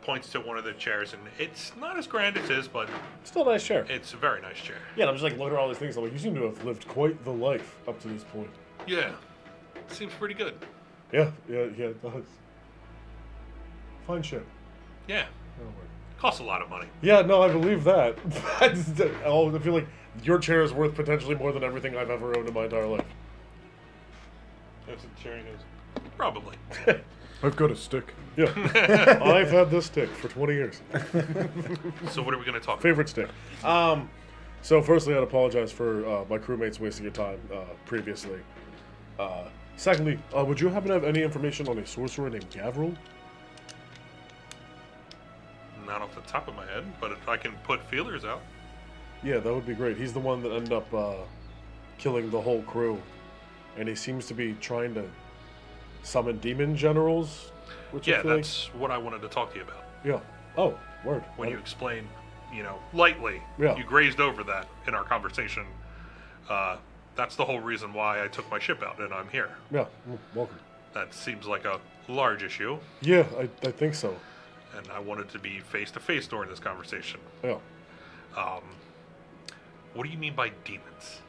points to one of the chairs, and it's not as grand as his, but Still a nice chair. it's a very nice chair. Yeah, and I'm just like looking at all these things. I'm like, you seem to have lived quite the life up to this point. Yeah, seems pretty good. Yeah, it does. Fine ship. Yeah, Oh, word. costs a lot of money. Yeah, no, I believe that. I feel like your chair is worth potentially more than everything I've ever owned in my entire life. That's what the chair is. Probably. I've got a stick. Yeah. I've had this stick for 20 years. So what are we going to talk about? Favorite stick. So firstly, I'd apologize for my crewmates wasting your time previously. Secondly, would you happen to have any information on a sorcerer named Gavril? Not off the top of my head, but if I can put feelers out. Yeah, that would be great. He's the one that ended up killing the whole crew. And he seems to be trying to summon demon generals. Which I Yeah, feel like- that's what I wanted to talk to you about. Yeah. Oh, word. When you explained, lightly, Yeah. you grazed over that in our conversation. That's the whole reason why I took my ship out and I'm here. Yeah, welcome. That seems like a large issue, Yeah, I think so. and I wanted to be face to face during this conversation. Yeah. What do you mean by demons?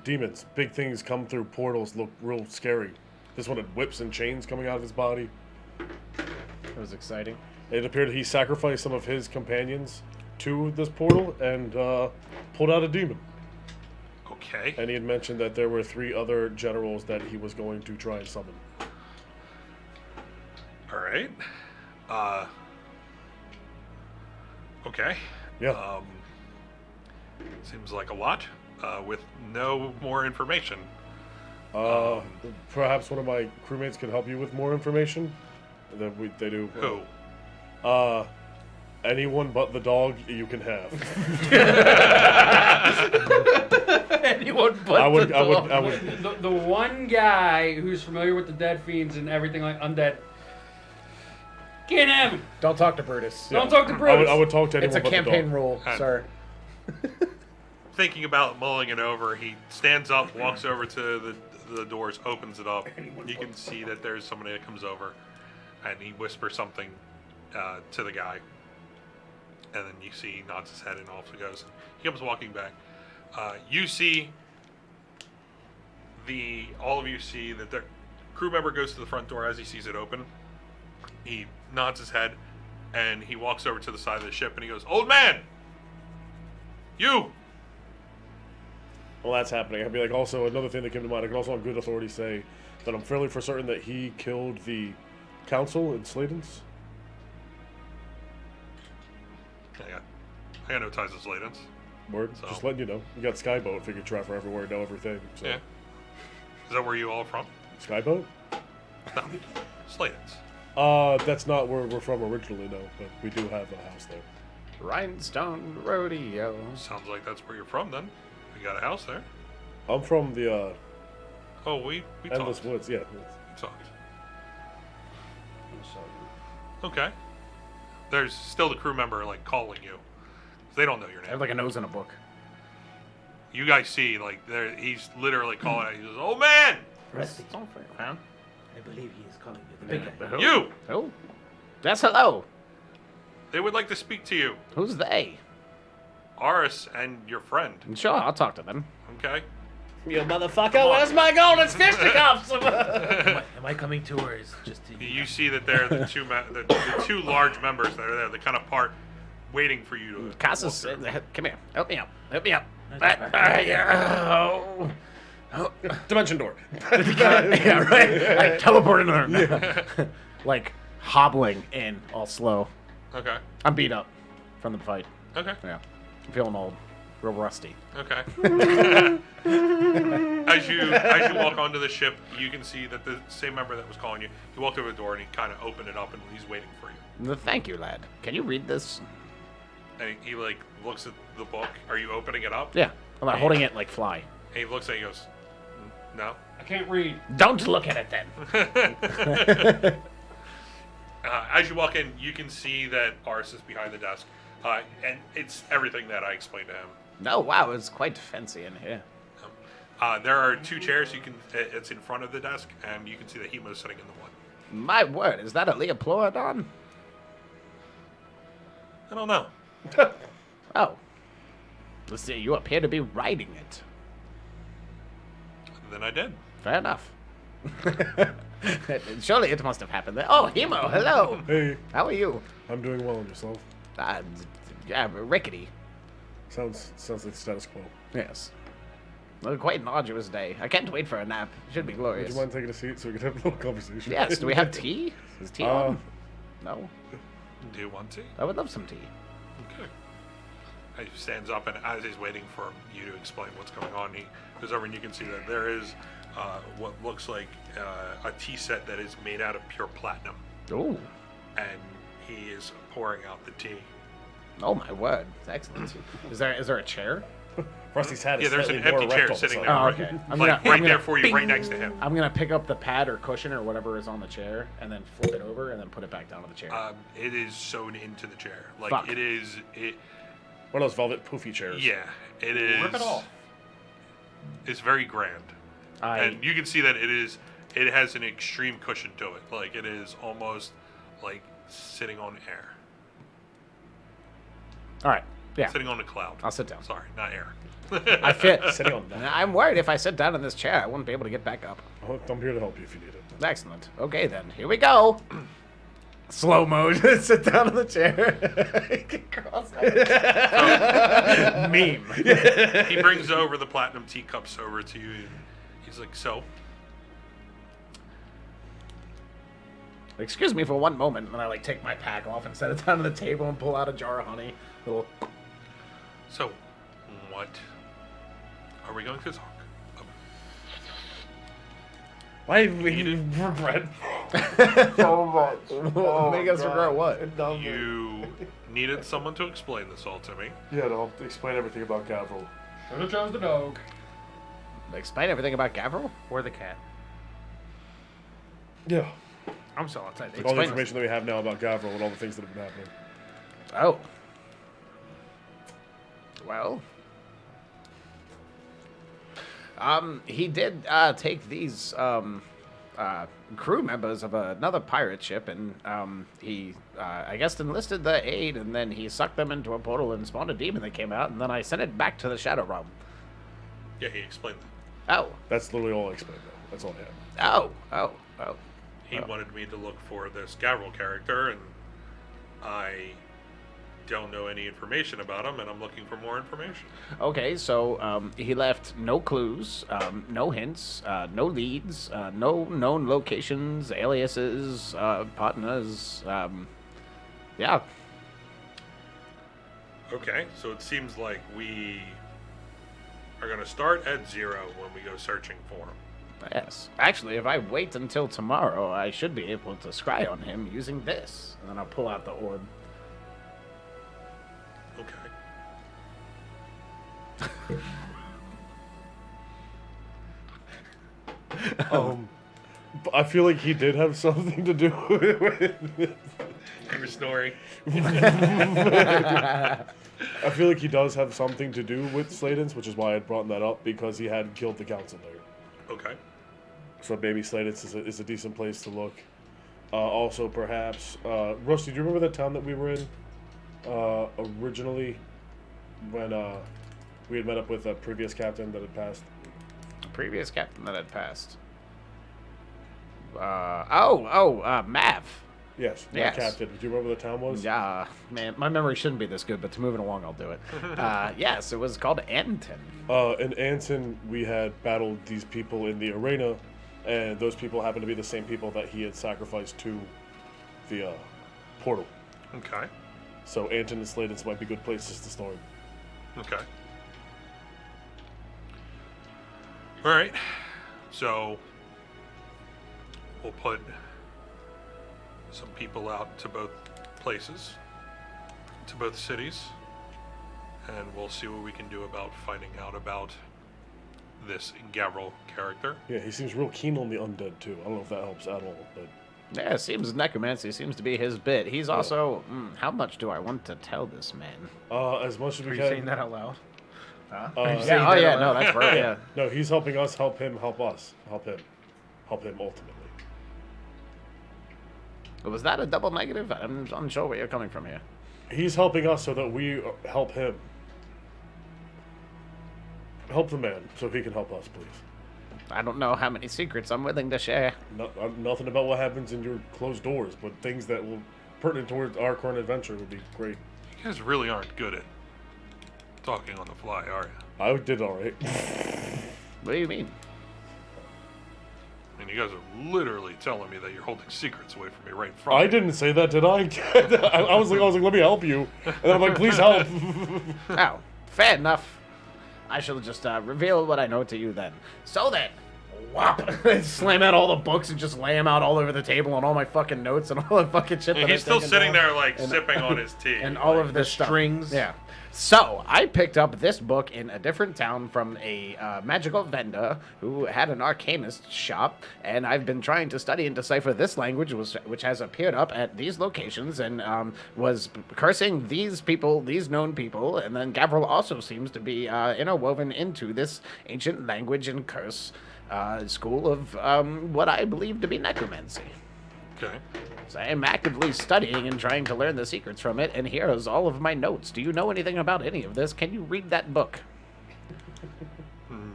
Demons. Big things come through portals, look real scary. This one had whips and chains coming out of his body. That was exciting. It appeared he sacrificed some of his companions to this portal and pulled out a demon. Okay. And he had mentioned that there were 3 other generals that he was going to try and summon. All right. Okay. Yeah. Seems like a lot, with no more information. Perhaps one of my crewmates could help you with more information. They do. Who? Anyone but the dog you can have. Anyone but I would. The one guy who's familiar with the dead fiends and everything like undead. Can't have him. Don't talk to Brutus. Don't talk to Brutus. I would talk to anyone It's a but campaign the dog. rule, sir. Thinking about mulling it over, he stands up, walks over to the doors, opens it up. You can see that there's somebody that comes over, and he whispers something to the guy. And then you see he nods his head and off he goes. He comes walking back. You see all of you see that the crew member goes to the front door as he sees it open. He nods his head, and he walks over to the side of the ship, and he goes, "Old man! You!" Well, that's happening. I'd be like, also, another thing that came to mind, I can also on good authority say that I'm fairly for certain that he killed the council in Sladen's. I got no ties to Sladen's. Word. So- Just letting you know. You got Skyboat, figure travel everywhere, know everything. So. Yeah. Is that where you all from? Skyboat? No. Sladen's. That's not where we're from originally, no, but we do have a house there. Rhinestone Rodeo. Sounds like that's where you're from then. You got a house there. I'm from the Oh, we Endless talked. Woods, yeah. We talked. Okay. There's still the crew member like calling you. They don't know your I name. have like a nose in a book. You guys see like he's literally calling out. He says, "Oh man, Rusty, Huh? I believe he is calling you the big guy. you! Oh. That's hello. They would like to speak to you, Who's they? Aris and your friend." Sure, I'll talk to them. Okay. You motherfucker, where's my gold? It's fisticuffs! Am I coming to, or is it just to You see that there are the two large members that are there. They kind of part, waiting for you to. Casas, walk through. come here. Help me out. Help me out. Dimension door. Yeah, right. I teleported her. Like hobbling in, all slow. Okay. I'm beat up from the fight. Okay. Yeah, I'm feeling old, real rusty. Okay. As you walk onto the ship, you can see that the same member that was calling you, he walked over the door and he kind of opened it up and he's waiting for you. Thank you, lad. Can you read this? And he like looks at the book. Are you opening it up? Yeah, I'm not holding it like fly. And he looks at it and goes, no. I can't read. Don't look at it then. As you walk in, you can see that Ars is behind the desk. And it's everything that I explained to him. No, wow, it's quite fancy in here. There are two chairs. It's in front of the desk, and you can see that Hemo's sitting in the one. My word, is that a Leopleurodon? I don't know. Oh. Let's see, you appear to be riding it. Then I did. Fair enough. Surely it must have happened there. Oh, Hemo, hello. Hey, How are you? I'm doing well, and yourself? Yeah, rickety. Sounds like status quo. Yes. Well, quite an arduous day. I can't wait for a nap. Should be Would glorious. you mind taking a seat so we can have a little conversation? Yes, do we have tea? Is tea on? No. Do you want to? I would love some tea. Okay. He stands up, and as he's waiting for you to explain what's going on, he goes over, and you can see that there is what looks like a tea set that is made out of pure platinum. Ooh. And he is pouring out the tea. Oh my word. That's excellent. Is there a chair? Rusty's hat is Yeah, there's an slightly more empty chair rectal, sitting so- there. Oh, right, okay. right there for you, right next to him. I'm gonna pick up the pad or cushion or whatever is on the chair and then flip it over and then put it back down on the chair. It is sewn into the chair. Like Fuck. it is. One of those velvet poofy chairs. Yeah, it is. Rip it off. It's very grand, and you can see that it is. It has an extreme cushion to it. Like it is almost like sitting on air. All right. Yeah. Sitting on a cloud. I'll sit down. Sorry, not air. I fit. Sitting on that. I'm worried if I sit down in this chair, I wouldn't be able to get back up. Oh, I'm here to help you if you need it. Excellent. Okay, then. Here we go. Slow mode. Sit down in the chair. Meme. He brings over the platinum teacups over to you, and he's like, "So, Excuse me for one moment, and I like take my pack off and set it down on the table and pull out a jar of honey. Little. so, what are we going to talk about?" Why we regret so much. Make us regret what? You needed someone to explain this all to me. Yeah, no, I'll explain everything about Gavril. Should have chose the dog. Explain everything about Gavril? or the cat? Yeah. I'm still outside. All the Explain information that we have now about Gavril and all the things that have been happening. Oh. Well. He did take these crew members of another pirate ship, and he, I guess, enlisted their aid, and then he sucked them into a portal and spawned a demon that came out, and then I sent it back to the Shadow Realm. Yeah, he explained that. Oh. That's literally all I explained, though. That's all I have. Oh. He wanted me to look for this Gavril character, and I don't know any information about him, and I'm looking for more information. Okay, so he left no clues, no hints, no leads, no known locations, aliases, partners. Yeah. Okay, so it seems like we are going to start at 0 when we go searching for him. Yes. Actually, if I wait until tomorrow, I should be able to scry on him using this. And then I'll pull out the orb. Okay. But I feel like he did have something to do with it. You were snoring. I feel like he does have something to do with Sladens, which is why I brought that up, because he had killed the council there. Okay. So maybe Sladens is a decent place to look. Also, perhaps... Rusty, do you remember that town that we were in originally when we had met up with a previous captain that had passed? previous captain that had passed? Mav. Yes, my Yes. captain. Do you remember what the town was? Yeah, man, my memory shouldn't be this good, but to moving along, I'll do it. Yes, it was called Anton. In Anton, we had battled these people in the arena, and those people happened to be the same people that he had sacrificed to the portal. Okay. So Anton and Sladens might be good places to start. Okay. All right. So we'll put some people out to both places, to both cities, and we'll see what we can do about finding out about this Gavril character. Yeah, he seems real keen on the undead too. I don't know if that helps at all, but Yeah, it seems necromancy seems to be his bit. He's also, how much do I want to tell this man? as much as Are we you can. saying that out loud? Yeah, saying oh that yeah, out no, loud? that's right, yeah. No, he's helping us help him help us. Help him ultimately. Was that a double negative? I'm unsure where you're coming from here. He's helping us so that we help him. Help the man so he can help us, please. I don't know how many secrets I'm willing to share. No, nothing about what happens in your closed doors, but things that will pertinent towards our current adventure would be great. You guys really aren't good at talking on the fly, are you? I did all right. What do you mean? I mean, you guys are literally telling me that you're holding secrets away from me right in front I of me. didn't say that, did I? I was like, let me help you, and then I'm like, please help. Oh, fair enough. I shall just reveal what I know to you then. So then, whop, slam out all the books and just lay them out all over the table and all my fucking notes and all the fucking shit. And that he's I've still taken sitting down. there, like, sipping on his tea. And all like, of this stuff. strings. Yeah. So I picked up this book in a different town from a magical vendor who had an arcanist shop, and I've been trying to study and decipher this language, which has appeared up at these locations, and was cursing these people, these known people, and then Gavril also seems to be interwoven into this ancient language and curse school of what I believe to be necromancy. Okay. So I am actively studying and trying to learn the secrets from it, and here is all of my notes. Do you know anything about any of this? Can you read that book?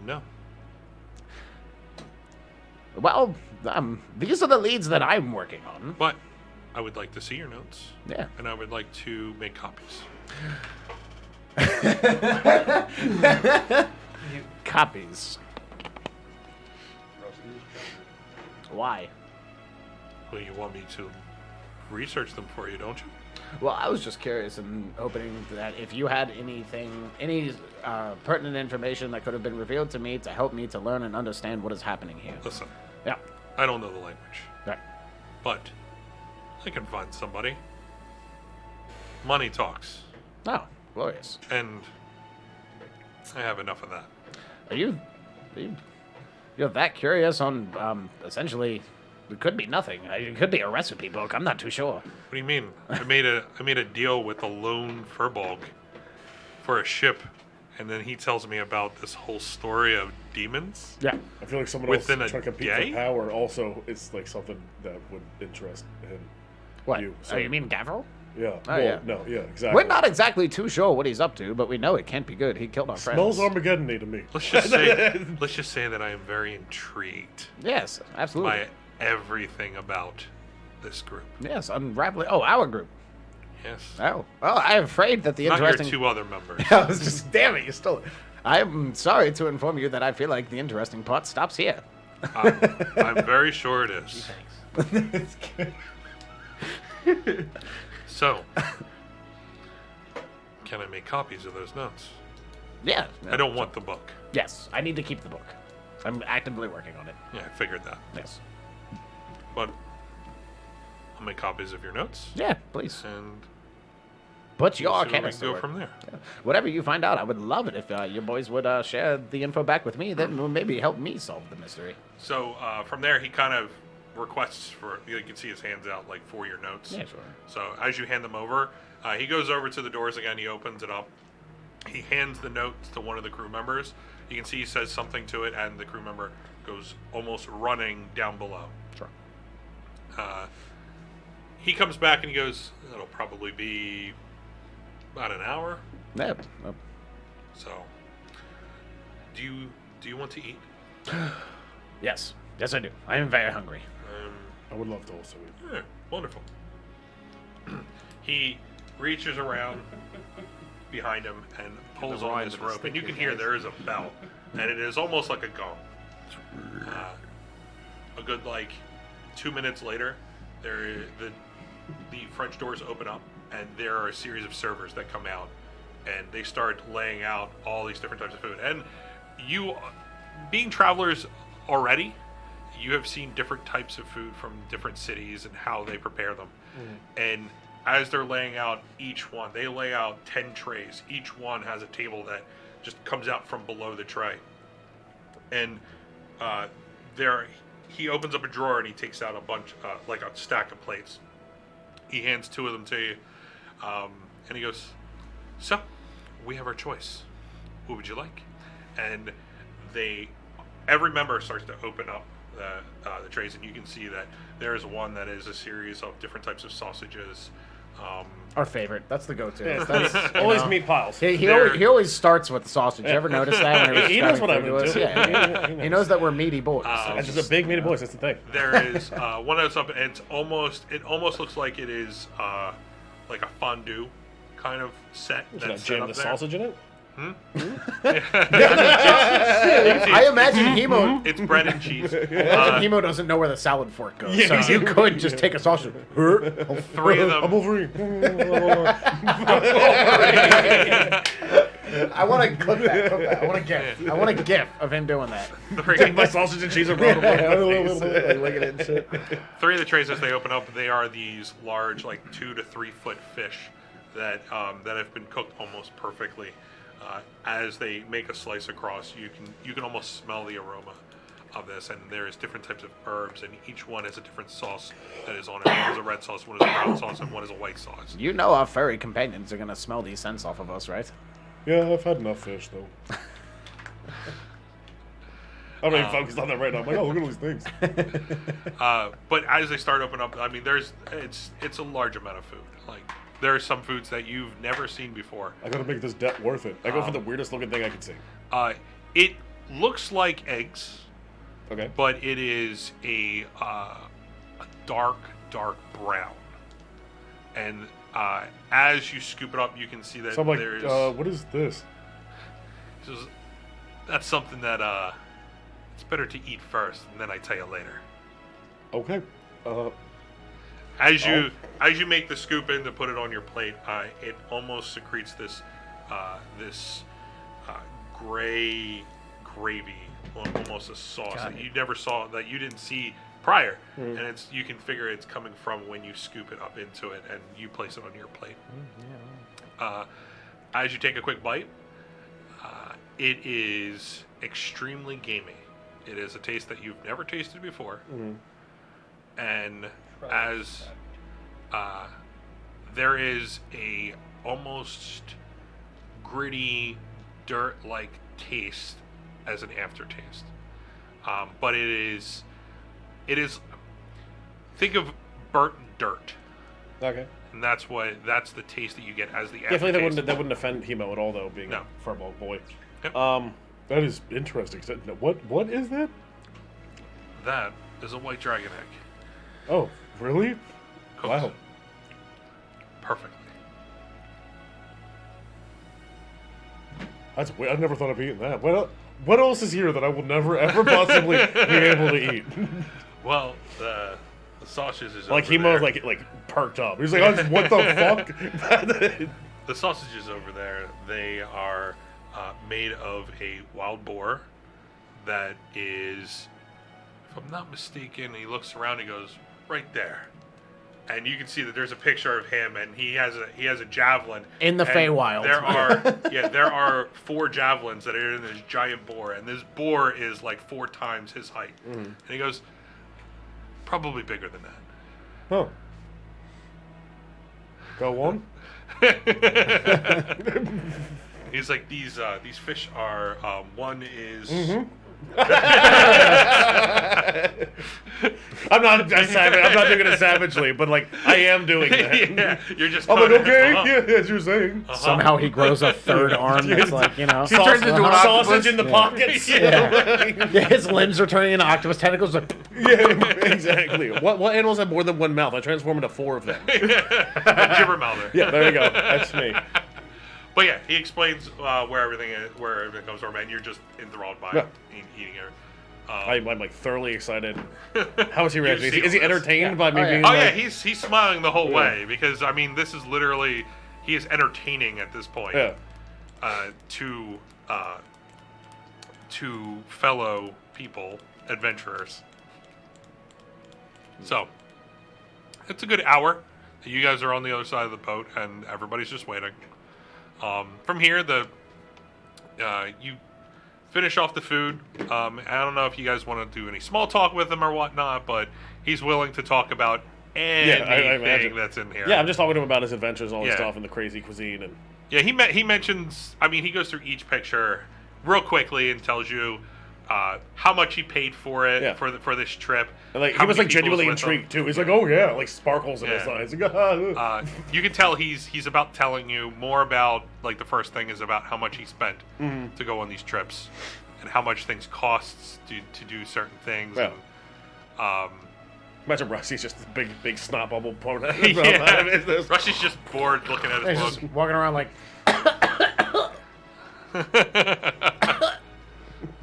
No. Well, these are the leads that I'm working on. But I would like to see your notes, Yeah. and I would like to make copies. Copies. Why? Well, you want me to research them for you, don't you? Well, I was just curious and hoping that if you had anything, any pertinent information that could have been revealed to me to help me to learn and understand what is happening here. Listen, Yeah. I don't know the language, Right. but I can find somebody. Money talks, Oh, glorious. and I have enough of that. You're that curious on essentially. It could be nothing. It could be a recipe book. I'm not too sure. What do you mean? I made a deal with a lone furbolg for a ship, and then he tells me about this whole story of demons. Yeah. I feel like someone Within else a trying to compete day? for power also is like something that would interest him. What? You, Oh, you mean Gavril? Yeah. Oh, well, yeah. No, yeah, exactly. We're not exactly too sure what he's up to, but we know it can't be good. He killed our friends. Smells Armageddon-y to me. Let's just say that I am very intrigued Yes, absolutely. by everything about this group. Yes, unraveling. Oh, our group. Yes. Oh, well, I'm afraid that the Not your interesting. two other members. I was just, damn it, you stole it. I'm sorry to inform you that I feel like the interesting part stops here. I'm very sure it is. So, can I make copies of those notes? Yeah. I don't want the book. Yes, I need to keep the book. I'm actively working on it. Yeah, I figured that. Yes. But I'll make copies of your notes, Yeah, please. and Put your we'll see where we canister. can go work. from there. Whatever you find out, I would love it if your boys would share the info back with me. Then will maybe help me solve the mystery. So from there, he kind of requests for, you can see his hands out like for your notes. Yeah, sure. So as you hand them over, he goes over to the doors again. He opens it up. He hands the notes to one of the crew members. You can see he says something to it, and the crew member goes almost running down below. Sure. He comes back and he goes, "It'll probably be about an hour." Yeah. So, do you want to eat? Yes. Yes, I do. I am very hungry. I would love to also eat. Yeah, wonderful. He reaches around behind him and pulls on this rope, and you can hear there is a bell, and it is almost like a gong. A good 2 minutes later, the French doors open up, and there are a series of servers that come out, and they start laying out all these different types of food. And you, being travelers already, you have seen different types of food from different cities and how they prepare them. And as they're laying out each one, they lay out 10 trays. Each one has a table that just comes out from below the tray. And he opens up a drawer and he takes out a bunch, like a stack of plates. He hands 2 of them to you. And he goes, "So, we have our choice. What would you like?" And every member starts to open up the trays, and you can see that there is one that is a series of different types of sausages. Our favorite. That's the go-to. Yeah, That's, always meat piles. He always starts with the sausage. You ever notice that? Whenever He knows what I'm describing food to us? into. Yeah. He knows that we're meaty boys. That's just a big meaty voice. That's the thing. There is one that's up, and it almost looks like it is like a fondue kind of set. Should I That's set jam up the there. sausage in it? I imagine Hemo. It's bread and cheese. Hemo doesn't know where the salad fork goes, so you could just take a sausage. 3 of them. I'm Wolverine. I want to clip that. I want a gif. I want a gif of him doing that. Take my sausage and cheese and roll it in my face. Licking it and shit. 3 of the trays, as they open up, they are these large, 2 to 3 foot fish that have been cooked almost perfectly. As they make a slice across, you can almost smell the aroma of this, and there's different types of herbs, and each one has a different sauce that is on it. One is a red sauce, one is a brown sauce, and one is a white sauce. You know our furry companions are gonna smell these scents off of us, right? Yeah, I've had enough fish though. I'm not even focused on that right now. I'm like, oh, look at all these things. But as they start opening up, I mean, it's a large amount of food. There are some foods that you've never seen before. I gotta make this debt worth it. I go for the weirdest looking thing I can see. It looks like eggs. Okay. But it is a dark brown. And as you scoop it up, you can see that So I'm like, there's... what is this? That's something that it's better to eat first, and then I tell you later. Okay. As you make the scoop in to put it on your plate, it almost secretes this gray gravy, almost a sauce that you never saw, that you didn't see prior, and you can figure it's coming from when you scoop it up into it and you place it on your plate. As you take a quick bite, it is extremely gamey. It is a taste that you've never tasted before, and as there is a almost gritty dirt-like taste as an aftertaste, but it is think of burnt dirt, Okay. and that's the taste that you get as the Definitely aftertaste. that wouldn't offend Hemo at all, though, being No. a furball boy. Yep. That is interesting. What is that? That is a white dragon egg. Oh, really? Cooked Wow. perfectly. That's weird. I never thought of eating that. What else is here that I will never ever possibly be able to eat? Well, the sausage is Like over Hemo, there. like perked up. He's like, oh, what the fuck? The sausages over there, they are made of a wild boar that is, if I'm not mistaken, he looks around and goes, right there. And you can see that there's a picture of him, and he has a javelin. In the and Feywild. There are 4 javelins that are in this giant boar, and this boar is like 4 times his height. And he goes, probably bigger than that. Huh. Go on. He's like, these fish are one is I'm I'm not doing it savagely, but like I am doing that. Yeah, you're just. I'm like, going, okay, uh-huh. yeah, as you're saying. Somehow he grows a third arm that's like, He turns into an Sausage octopus. in the pockets. Yeah, his limbs are turning into octopus tentacles. Like, Yeah, exactly. What animals have more than one mouth? I transform into 4 of them. Jibbermouther. Yeah, there you go. That's me. But yeah, he explains where everything comes from, and you're just enthralled by Yeah. eating her. I'm like thoroughly excited. How is he You've reacting? seen Is he this. entertained by me Oh, yeah. being Oh like, yeah, he's smiling the whole Yeah. way because I mean this is literally he is entertaining at this point yeah. To fellow people, adventurers. So it's a good hour. You guys are on the other side of the boat, and everybody's just waiting. From here, you finish off the food. I don't know if you guys want to do any small talk with him or whatnot, but he's willing to talk about anything I imagine. that's in here. Yeah, I'm just talking to him about his adventures and all his Yeah. stuff and the crazy cuisine and Yeah, he mentions. I mean, he goes through each picture real quickly and tells you how much he paid for it Yeah. for this trip. and like how he was many like people genuinely with him. intrigued too. He's like, oh yeah, like sparkles in his Yeah. eyes. Like, ah. You can tell he's about telling you more about like the first thing is about how much he spent Mm-hmm. to go on these trips and how much things costs to do certain things. Yeah. And, Imagine Rusty's just a big snot bubble pouring out of yeah, his mouth. Rusty's just bored looking at he's his just walking around like,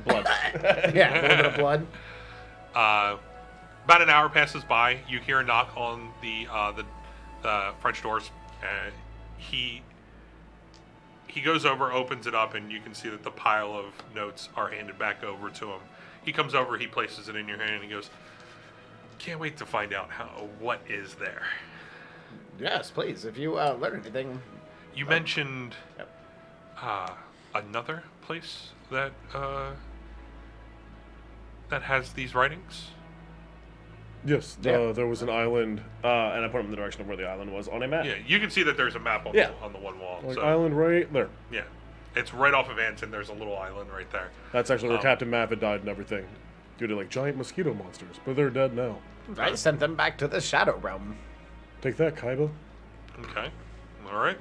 Blood. yeah, a little bit of blood. About an hour passes by. You hear a knock on the French doors. He goes over, opens it up, and you can see that the pile of notes are handed back over to him. He comes over, he places it in your hand, and he goes, "Can't wait to find out what is there." Yes, please. If you learn anything, You mentioned Yep. another place that has these writings. Yes, Yeah. there was an island, and I put him in the direction of where the island was on a map. Yeah, you can see that there's a map on Yeah. on the one wall. Like So island right there. yeah, it's right off of Anson. There's a little island right there. That's actually where Captain Mav had died and everything, due to like giant mosquito monsters. But they're dead now. I sent them back to the Shadow Realm. Take that, Kaiba. Okay, all right.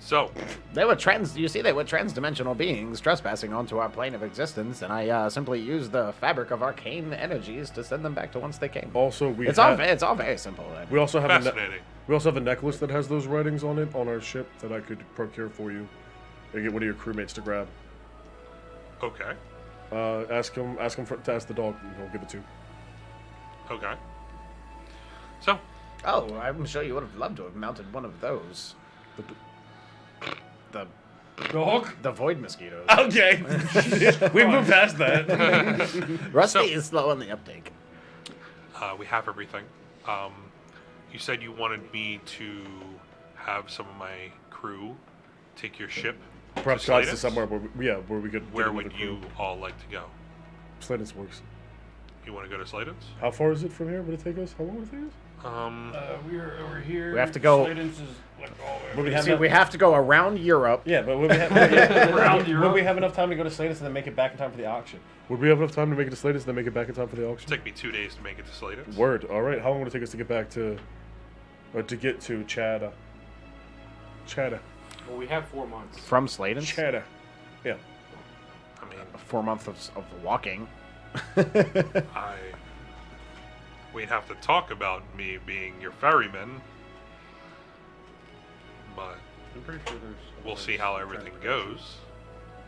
So They were trans-dimensional beings trespassing onto our plane of existence, and I simply used the fabric of arcane energies to send them back to whence they came. Also, we It's have, all very simple. we also have fascinating. we also have a necklace that has those writings on it on our ship that I could procure for you. And get one of your crewmates to grab. Okay. Ask him to ask the dog, and he'll give it to you. Okay. So Oh, I'm sure you would have loved to have mounted one of those. The Dog? the void mosquitoes. Okay. We moved past that. Rusty is slow on the uptake. we have everything. You said you wanted me to have some of my crew take your ship. Perhaps to guides to Sladen's? somewhere where we could. Where get would another crew. you all like to go? Sladen's works. You want to go to Sladen's? How far is it from here? Would it take us? How long would it take us? We're over here. We have to go- Sladen's is like all the way Would we over have See, enough- we have to go around Europe. Yeah, but would we have, Around would Europe. we have enough time to go to Slatus and then make it back in time for the auction? Would we have enough time to make it to Sladen's, then make it back in time for the auction? It'll take me 2 days to make it to Sladen's. Word. All right. How long would it take us to get back to, or to get to Chada? Chada. Well, we have 4 months. From Sladen? Chada. Yeah. I mean, 4 months of walking. we'd have to talk about me being your ferryman, but I'm pretty sure there's. we'll see how everything goes.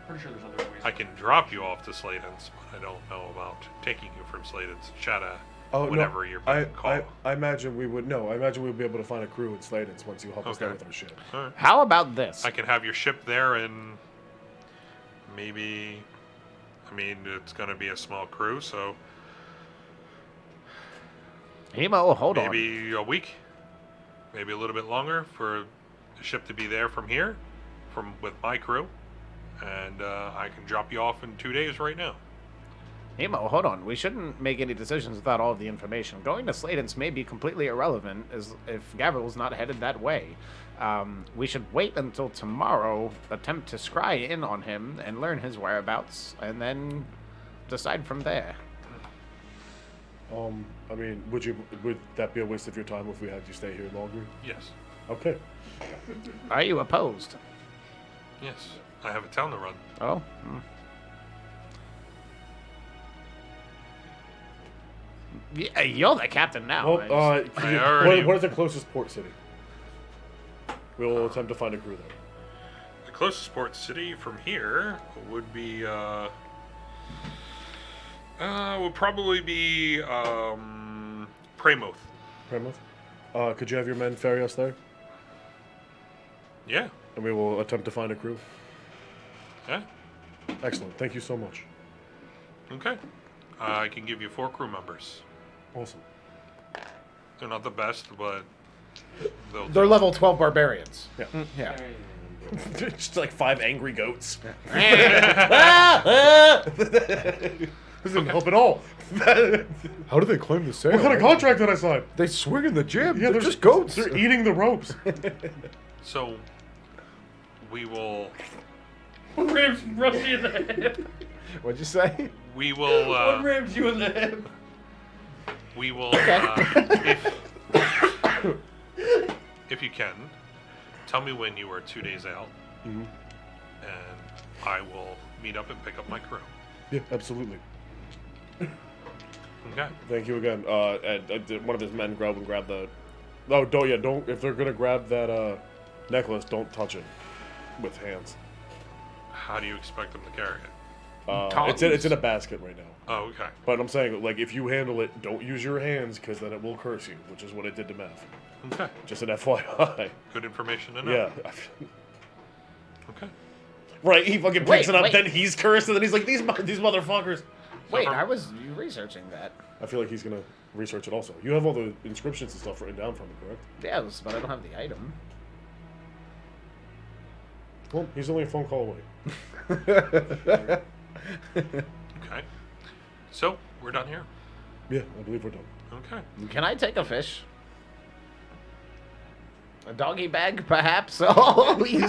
Pretty sure there's other ways. I can drop you off to Sladen's, but I don't know about taking you from Sladen's to Chada whenever you're being called. I imagine we would. No, I imagine we'd be able to find a crew in Sladen's once you help us there Okay. with our ship. All right. How about this? I can have your ship there and maybe, I mean, it's going to be a small crew, so Hemo, hold on. maybe a week, maybe a little bit longer for the ship to be there from here, with my crew, and I can drop you off in 2 days right now. Hemo, hold on. We shouldn't make any decisions without all of the information. Going to Sladen's may be completely irrelevant as if Gavril's not headed that way. We should wait until tomorrow, attempt to scry in on him and learn his whereabouts, and then decide from there. I mean, would that be a waste of your time if we had you stay here longer? Yes. Okay. Are you opposed? Yes. I have a town to run. Oh. Yeah, you're the captain now. Well, I already- what is the closest port city? We'll attempt to find a crew there. The closest port city from here would be, would probably be, Praymouth. Plymouth. Could you have your men ferry us there? Yeah. And we will attempt to find a crew. Yeah. Excellent. Thank you so much. Okay. I can give you 4 crew members. Awesome. They're not the best, but They're level 12 barbarians. Yeah. Yeah. Just like 5 angry goats. This didn't help at all. How do they claim the sale? What kind of contract did I sign? They swing in the gym. Yeah, they're just goats. They're eating the ropes. So we will What rams Rusty in the hip? What'd you say? we will What rams you in the hip? we will if you can tell me when you are 2 days out, and I will meet up and pick up my crew. Yeah, absolutely. Okay. Thank you again. And one of his men grab the. Oh, don't. If they're gonna grab that necklace, don't touch it with hands. How do you expect them to carry it? It's in a basket right now. Oh, okay. But I'm saying, like, if you handle it, don't use your hands, because then it will curse you, which is what it did to Mav. Okay. Just an FYI. Good information to know. Yeah. Okay. Right, he fucking picks it up, wait. then he's cursed, and then he's like, these motherfuckers. Wait, I was researching that. I feel like he's gonna research it also. You have all the inscriptions and stuff written down from him, correct? Yes, but I don't have the item. Well, he's only a phone call away. Okay. So we're done here. Yeah, I believe we're done. Okay. Can I take a fish? A doggy bag, perhaps? Oh, you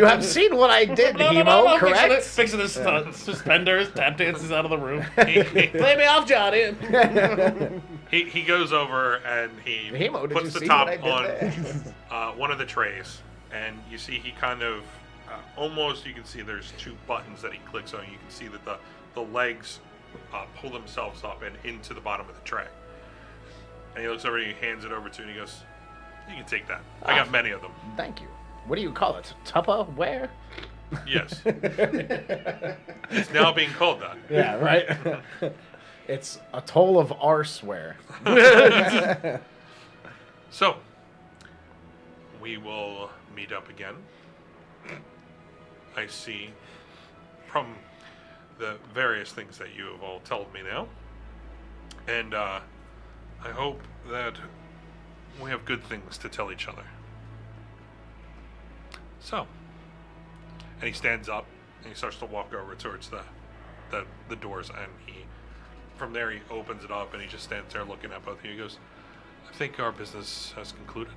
have seen what I did, Hemo, correct? Fixing his suspenders, tap dances out of the room. Play me off, Johnny. He goes over and he Hemo, did you puts the see top what I did on one of the trays, and you see he kind of almost, you can see there's 2 buttons that he clicks on. You can see that the legs pull themselves up and into the bottom of the tray. And he looks over and he hands it over to you and he goes, "You can take that. I got many of them." Thank you. What do you call it? Tupperware? Yes. It's now being called that. Yeah, right? It's a toll of arseware. So, we will meet up again. I see from the various things that you have all told me now. And I hope that we have good things to tell each other. So, and he stands up and he starts to walk over towards the doors, and from there he opens it up and he just stands there looking at both of you. He goes, "I think our business has concluded."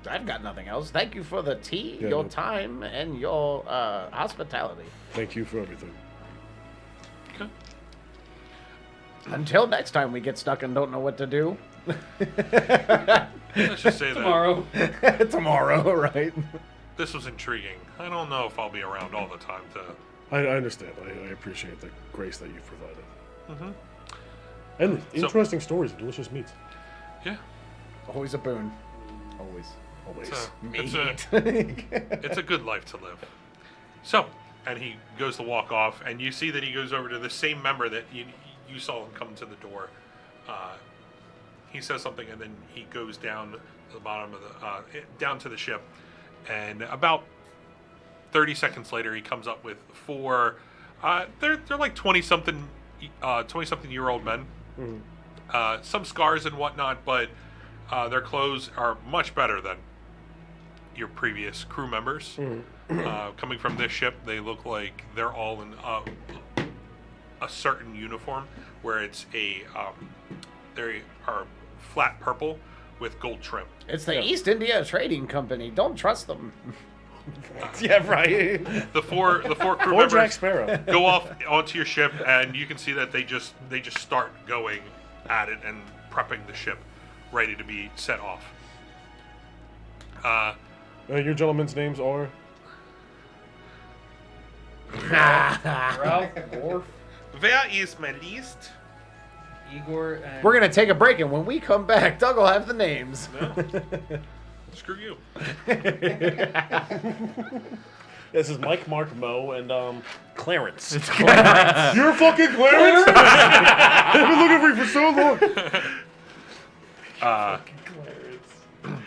I've got nothing else. Thank you for the tea, Yeah, your no. time, and your hospitality. Thank you for everything. Okay. Until next time we get stuck and don't know what to do. Let's just say that Tomorrow. Tomorrow, right? this was intriguing. I don't know if I'll be around all the time to. I understand. I appreciate the grace that you've provided. Mm-hmm. And interesting stories and delicious meats. Yeah. Always a boon. Always. Always. It's a good life to live. So, and he goes to walk off, and you see that he goes over to the same member that you saw him come to the door. He says something, and then he goes down to the bottom of the down to the ship, and about 30 seconds later, he comes up with 4. They're like 20-something year old men. Mm-hmm. Some scars and whatnot, but their clothes are much better than your previous crew members. Mm-hmm. Coming from this ship, they look like they're all in a certain uniform, where it's they are flat purple with gold trim. It's the East India Trading Company. Don't trust them. Yeah, right. The four crew Or Jack members Sparrow. go off onto your ship, and you can see that they just start going at it and prepping the ship, ready to be set off. Your gentlemen's names are? Ralph, Worf, Where is my list? Igor, and... We're going to take a break, and when we come back, Doug will have the names. No. Screw you. This is Mike, Mark, Mo, and Clarence. You're fucking Clarence? I've been looking for you for so long.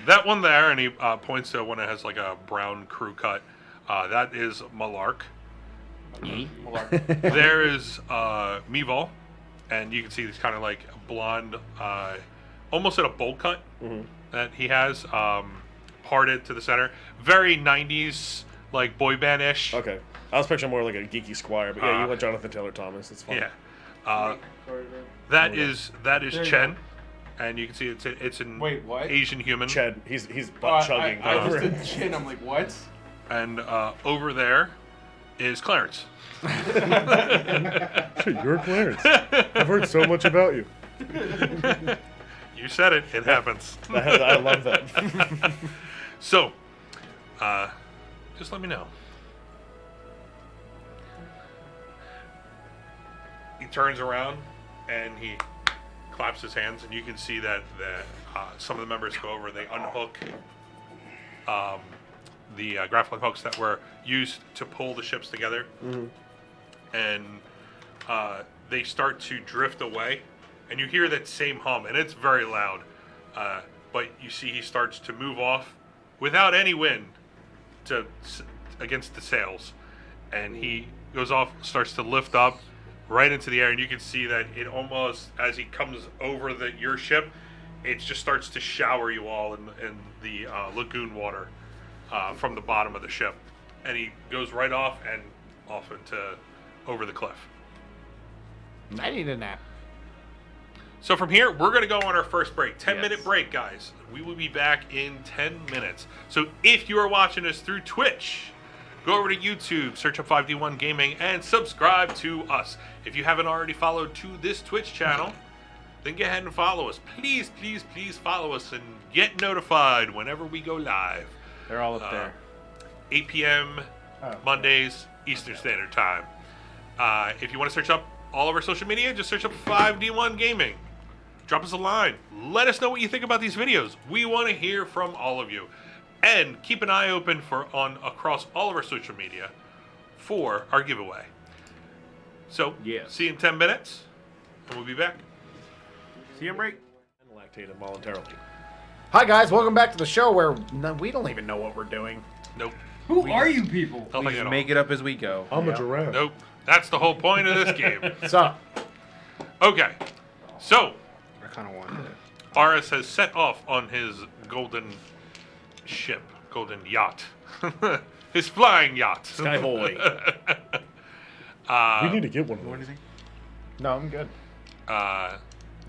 That one there, and he points to one that has like a brown crew cut. That is Malark. There is Meval, and you can see he's kind of like blonde, almost at a bowl cut that he has, parted to the center. Very 90s, like boy band-ish. Okay. I was picturing more like a geeky squire, but yeah, you went Jonathan Taylor Thomas. It's fine. Yeah. That is Chen, and you can see it's an Wait, what? Asian human. Ched, he's butt chugging. I over just it. did chin. I'm like, what? And over there is Clarence. Shit, you're Clarence. I've heard so much about you. You said it. It happens. I love that. So, just let me know. He turns around and he claps his hands, and you can see that some of the members go over. They unhook the grappling hooks that were used to pull the ships together, and they start to drift away. And you hear that same hum, and it's very loud. But you see he starts to move off without any wind against the sails, and he goes off, starts to lift up right into the air, and you can see that it almost, as he comes over your ship, it just starts to shower you all in the lagoon water from the bottom of the ship, and he goes right off and off over the cliff. I need a nap. So from here, we're going to go on our first break. 10-minute break, guys. We will be back in 10 minutes. So if you are watching us through Twitch, go over to YouTube, search up 5D1 Gaming, and subscribe to us. If you haven't already followed to this Twitch channel, then go ahead and follow us. Please, please, please follow us and get notified whenever we go live. They're all up there. 8 p.m. Mondays, Eastern Standard Time. If you want to search up all of our social media, just search up 5D1 Gaming. Drop us a line. Let us know what you think about these videos. We want to hear from all of you. And keep an eye open across all of our social media for our giveaway. So, see you in 10 minutes, and we'll be back. See you break. And lactate involuntarily. Hi, guys. Welcome back to the show where we don't even know what we're doing. Nope. Who are you people? Nothing We at just all. make it up as we go. I'm a giraffe. Nope. That's the whole point of this game. So, Okay. So, I kind of wanted it. Aris has set off on his golden ship, golden yacht. His flying yacht. Skyboy. We need to get one of those. no, I'm good.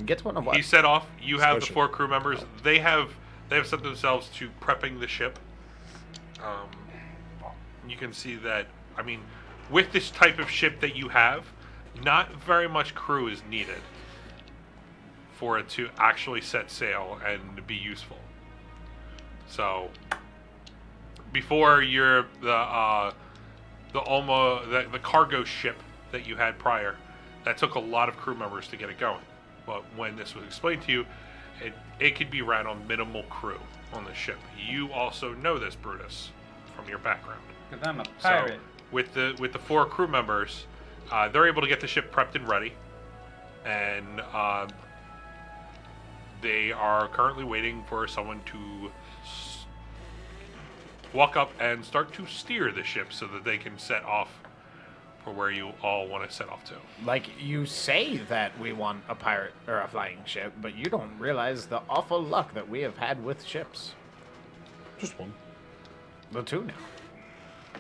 Get to one of He set off. You have the Discussion. 4 crew members. They have set themselves to prepping the ship. You can see that, I mean, with this type of ship that you have, not very much crew is needed for it to actually set sail and be useful. So, before the cargo ship that you had prior, that took a lot of crew members to get it going. But when this was explained to you, it could be ran on minimal crew on the ship. You also know this, Brutus, from your background. Because I'm a pirate. So, with the 4 crew members, they're able to get the ship prepped and ready, and they are currently waiting for someone to walk up and start to steer the ship so that they can set off for where you all want to set off to. Like, you say that we want a pirate or a flying ship, but you don't realize the awful luck that we have had with ships. Just one. The 2 now.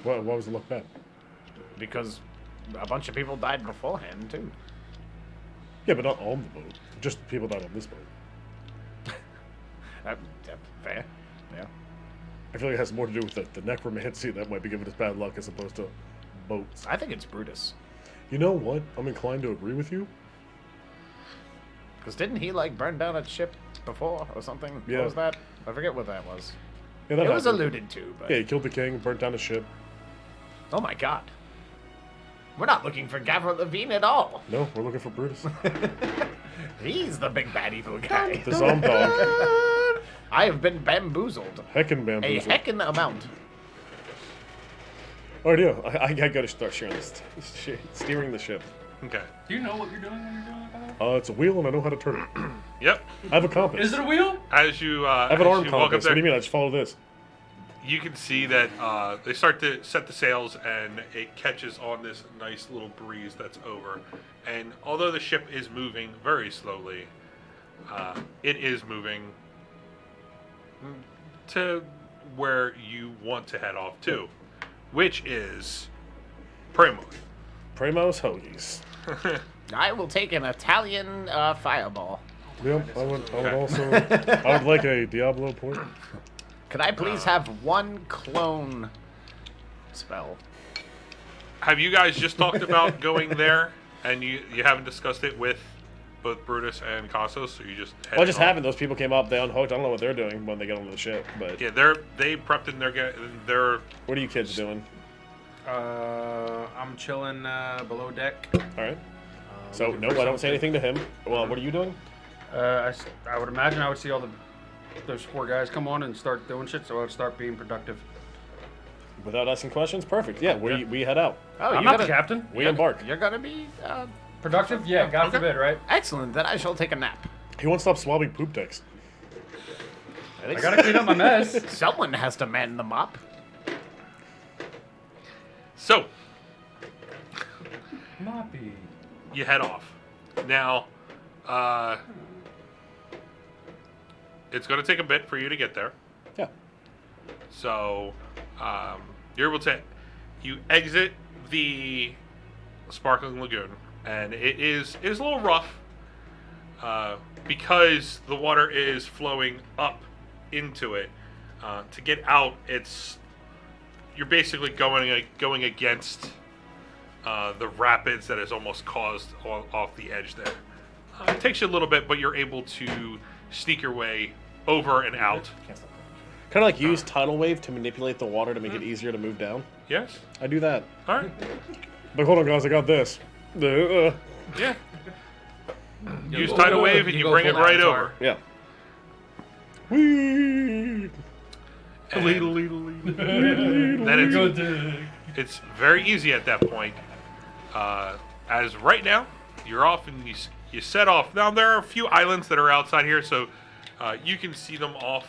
Why was the luck bad? Because a bunch of people died beforehand, too. Yeah, but not on the boat. Just people died on this boat. Fair. Yeah. I feel like it has more to do with the necromancy that might be giving us bad luck as opposed to boats. I think it's Brutus. You know what? I'm inclined to agree with you. Because didn't he, like, burn down a ship before or something? Yeah. What was that? I forget what that was. Yeah, that It was happened. alluded to, but... Yeah, he killed the king, burnt down a ship. Oh my god. We're not looking for Gavril Levine at all. No, we're looking for Brutus. He's the big bad evil guy. The Zom dog. I have been bamboozled. Heckin' A bamboozled. heckin' amount. Alright, yeah. I gotta start steering the ship. Okay. Do you know what you're doing when you're doing that? It's a wheel and I know how to turn it. Yep. I have a compass. Is it a wheel? As you I have an arm walk up compass. What there, do you mean? I just follow this. you can see that they start to set the sails, and it catches on this nice little breeze that's over. And although the ship is moving very slowly, it is moving to where you want to head off to, which is Primo. Primo's Hoagies. I will take an Italian fireball. Yep, I would also... I would like a Diablo point. Could I please have one clone spell? Have you guys just talked about going there, and you haven't discussed it with both Brutus and Cassos, or you just Well, I just headed haven't. Those people came up, they unhooked. I don't know what they're doing when they get onto the ship, but off? Yeah, they prepped and they're what are you kids doing? I'm chilling below deck. All right. So, no, I don't say anything to him. Well, what are you doing? I would imagine I would see all those four guys come on and start doing shit, so I would start being productive. Without asking questions? Perfect. Yeah, we head out. Oh, I'm not the captain. We embark. You're gonna be Productive? Yeah, God forbid, right? excellent. Then I shall take a nap. He won't stop swabbing poop decks. I think I gotta clean up my mess. someone has to man the mop. so Moppy. you head off. Now, it's going to take a bit for you to get there. Yeah. So, you're able to, you exit the Sparkling Lagoon, and it is a little rough because the water is flowing up into it. To get out, you're basically going against the rapids that has almost caused off the edge there. It takes you a little bit, but you're able to sneak your way over and out. Kind of like use tidal wave to manipulate the water to make it easier to move down. Yes? I do that. All right. But hold on, guys, I got this. Yeah. Use tidal wave and you bring it right over. Yeah. Whee! And then it's very easy at that point. As right now, you're off and you set off. Now there are a few islands that are outside here, so you can see them off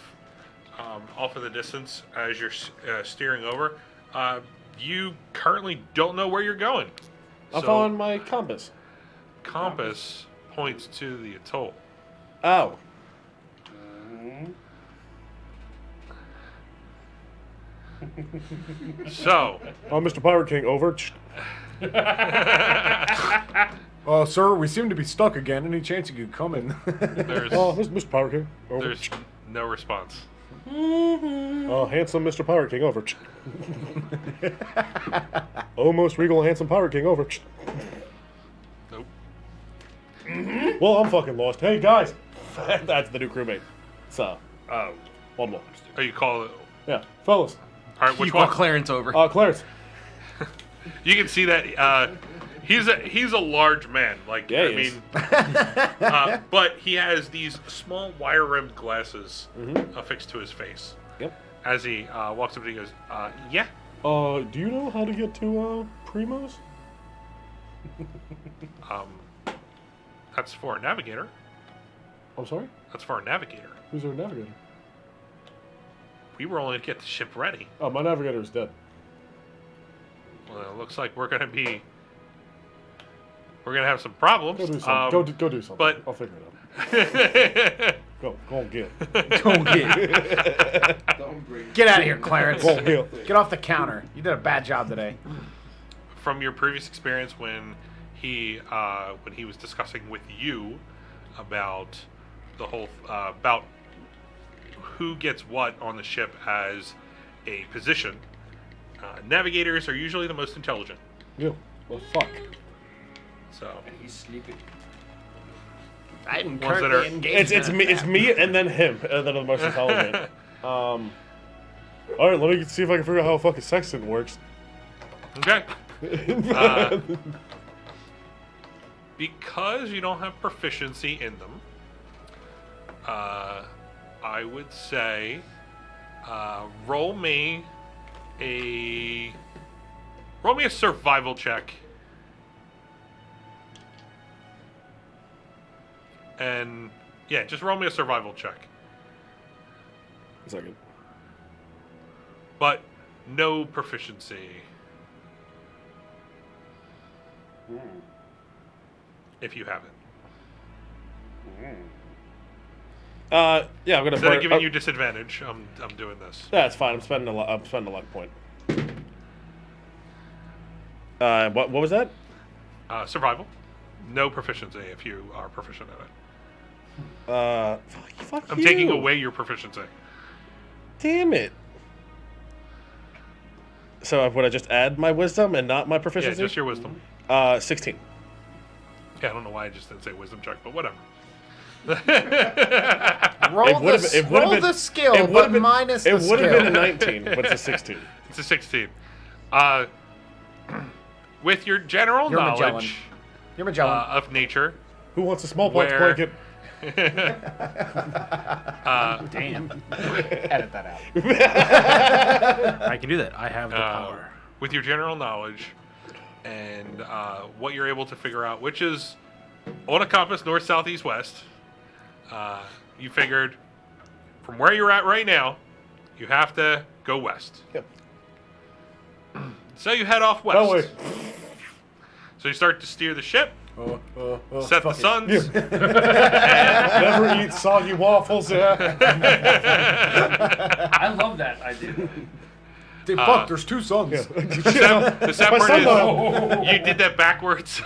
in the distance as you're steering over. You currently don't know where you're going. I'm So following my compass. compass points to the atoll. Oh. So, Mr. Pirate King, over. Sir, we seem to be stuck again. Any chance you could come in? there's Mr. Pirate King, over. there's no response. Handsome Mr. Pirate King, over. Almost regal, handsome Pirate King, over. Nope. Well, I'm fucking lost. Hey, guys. That's the new crewmate. So, one more. Oh, you call it. Yeah, fellas. All right, which You call one? Clarence over. Clarence. You can see that he's a large man. Like Yeah, I he is. mean, but he has these small wire rimmed glasses affixed to his face. Yep. As he walks up, and he goes, "Yeah." Do you know how to get to, Primo's? That's for a navigator. I'm sorry? That's for a navigator. Who's our navigator? We were only to get the ship ready. Oh, my navigator is dead. Well, it looks like we're gonna have some problems. Go do something. Go do something. but- I'll figure it out. Go on, get. Get out of here, Clarence. Go on, get. Get off the counter. You did a bad job today. From your previous experience when he was discussing with you about the whole about who gets what on the ship as a position. Navigators are usually the most intelligent. Yeah. Well, fuck. So And he's sleeping. I'm Ones that currently are- engaged. It's me and then him that are the most intelligent. All right, let me see if I can figure out how fucking sextant works. okay. Because you don't have proficiency in them, I would say roll me a survival check. And yeah, just roll me a survival check. A second. But no proficiency. If you have it. Yeah, I'm gonna. Instead of giving you disadvantage, I'm doing this. That's fine. I'm spending a luck point. What was that? Survival. No proficiency if you are proficient at it. Fuck I'm you. taking away your proficiency. Damn it. So would I just add my wisdom and not my Yeah, proficiency? just your wisdom. 16. Yeah, I don't know why I just didn't say wisdom check, but whatever. Roll the skill, but minus the It would have skill. been a 19, but it's a 16. It's a 16. With your general You're Magellan. knowledge You're Magellan. of nature, Who wants a smallpox Where- blanket? Damn. Edit that out. I can do that. I have the power. with your general knowledge and what you're able to figure out, which is on a compass north, south, east, west, you figured from where you're at right now, you have to go west. Yep. So you head off west. Oh, wait. So you start to steer the ship, set the suns, Never eat soggy waffles. I love that idea. Dude, fuck, there's two suns. the sad My part son is though. you did that backwards.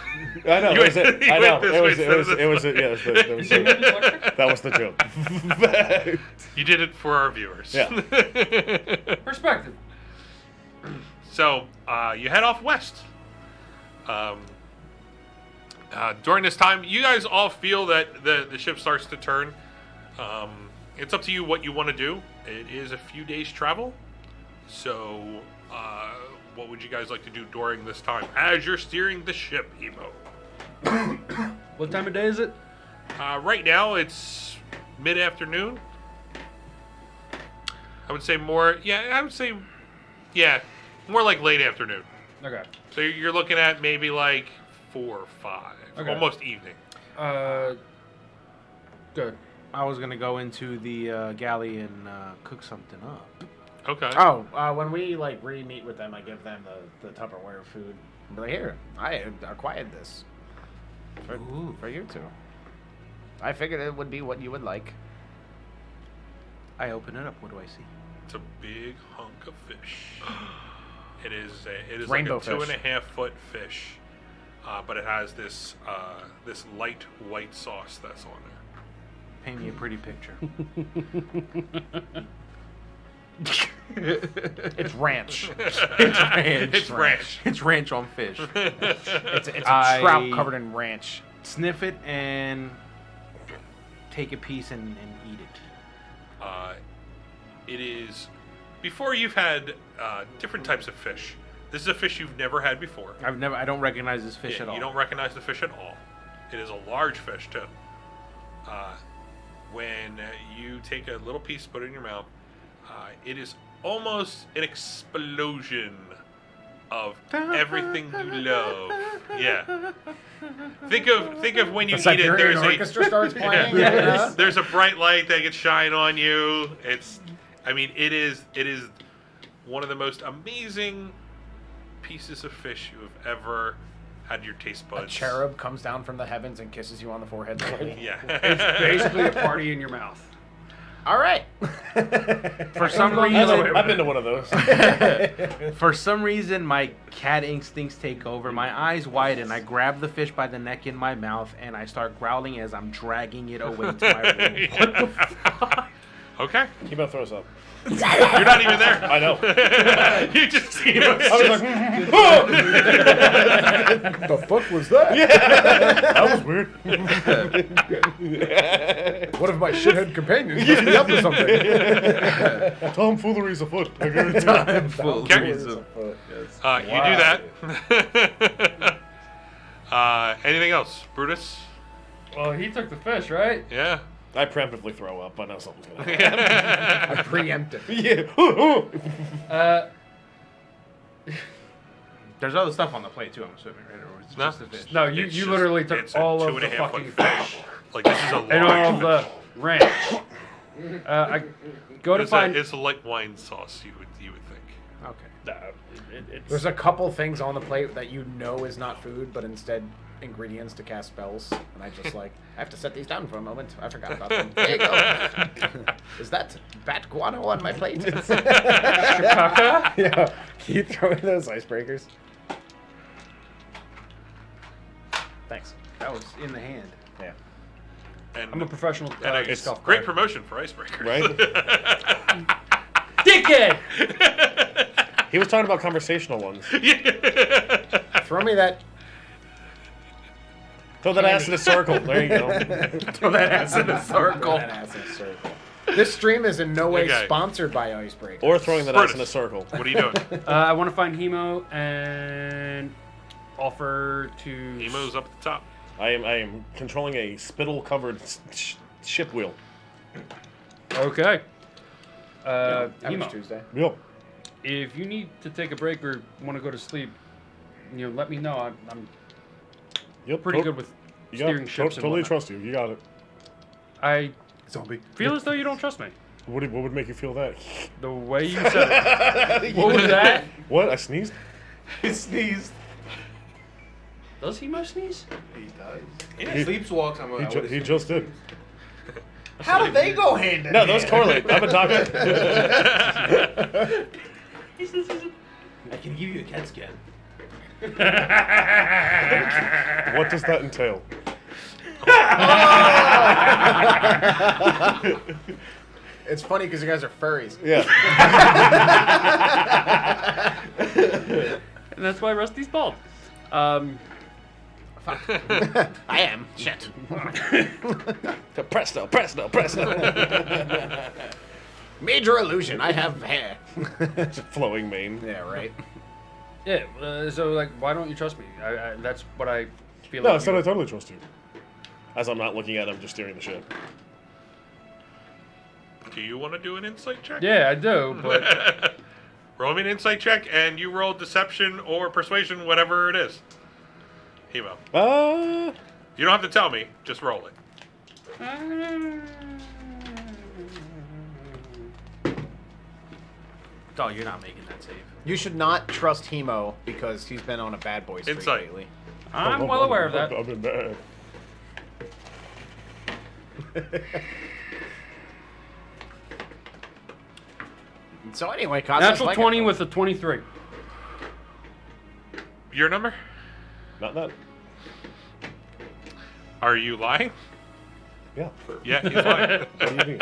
I know. You It was, went- you I went know. this way instead of this That was the joke. You did it for our viewers. Yeah. Perspective. So you head off west. During this time, you guys all feel that the ship starts to turn. It's up to you what you want to do. It is a few days travel. So what would you guys like to do during this time as you're steering the ship, Emo? What time of day is it? Right now, it's mid-afternoon. I would say more like late afternoon. Okay. So you're looking at maybe like 4 or 5, Okay. almost evening. Good. I was gonna go into the galley and cook something up. Okay. Oh, when we like re-meet with them, I give them the Tupperware food. I'm like, here, I acquired this for you two. I figured it would be what you would like. I open it up. What do I see? It's a big hunk of fish. It is Rainbow like a fish. 2.5 foot fish, but it has this this light white sauce that's on there. Paint me a pretty picture. It's ranch. It's ranch. It's ranch on fish. It's a I- trout covered in ranch. Sniff it and take a piece and eat it. It is before you've had different types of fish. This is a fish you've never had before. I don't recognize this fish Yeah, at all. You don't recognize the fish at all. It is a large fish too. When you take a little piece, put it in your mouth, it is almost an explosion of everything you love. Yeah. Think of when you The eat it. Siberian There's orchestra starts playing. yeah. There's a bright light that can shine on you. It is one of the most amazing pieces of fish you have ever had your taste A buds. cherub comes down from the heavens and kisses you on the forehead. Yeah. Basically a party in your mouth. All right. For some reason, I've been to one of those. for some reason, my cat instincts take over. My eyes widen. I grab the fish by the neck in my mouth and I start growling as I'm dragging it away to my room. What the fuck? Okay. He about throws up. You're not even there. I know. You just see him. I was like, The fuck was that? that was weird. One of my shithead companions must be up to something. Tomfoolery's afoot. I guarantee. You do that. Anything else, Brutus? Well, he took the fish, right? Yeah. I preemptively throw up. I know something's gonna happen. I preempted. Yeah. There's other stuff on the plate too, I'm assuming, right? Or it's No. just the fish? No, you It's you just- literally took it's a all of 2.5 the fucking foot fish Like this is a and all of large. the ranch. I go to find. It's a light wine sauce. You would think. Okay. It's, There's a couple things on the plate that you know is not food, but instead ingredients to cast spells. And I just like, I have to set these down for a moment. I forgot about them. There you go. Is that bat guano on my plate? Shikaka? Yeah. Can you throw in those icebreakers? Thanks. That was in the hand. Yeah. And, I'm a professional. and it's scuff great player. promotion for icebreakers. Right? Dickhead! He was talking about conversational ones. Throw me that. Throw that ass in a circle. There you go. Throw that ass in a circle. That ass in a circle. This stream is in no way Okay. sponsored by Icebreaker. Or throwing that ass in a Brutus. circle. What are you doing? I want to find Hemo and offer to. Emo's up at the top. I am controlling a spittle-covered ship wheel. Okay. Average Hemo, Tuesday. Yep. if you need to take a break or want to go to sleep, let me know. I'm Yep. pretty good with steering ships and Totally whatnot. trust you. You got it. I Zombie. feel as though you don't trust me. What would make you feel that? The way you said it. What was that? What? I sneezed? He sneezed. Does Hemo sneeze? He does. He- He sleepwalks. He just did. How did they go hand in No, those correlate. I'm a doctor. I can give you a CAT scan. What does that entail? It's funny because you guys are furries. Yeah. And that's why Rusty's bald. I am. Shit. Presto. Major illusion. I have hair. Flowing mane. Yeah, right. Yeah, so, why don't you trust me? That's what I feel No, I like. said I totally trust you. As I'm not looking at him, just steering the ship. Do you want to do an insight check? Yeah, I do, but Roll me an insight check, and you roll deception or persuasion, whatever it is. Hemo. You don't have to tell me. Just roll it. Dog, you're not making that save. You should not trust Hemo because he's been on a bad boy streak Insight. lately. I'm well aware of that. I've been bad. So anyway, Cosmos Natural like 20 it. with a 23. Your number? Not that. Are you lying? Yeah. Yeah, he's lying. What do you mean?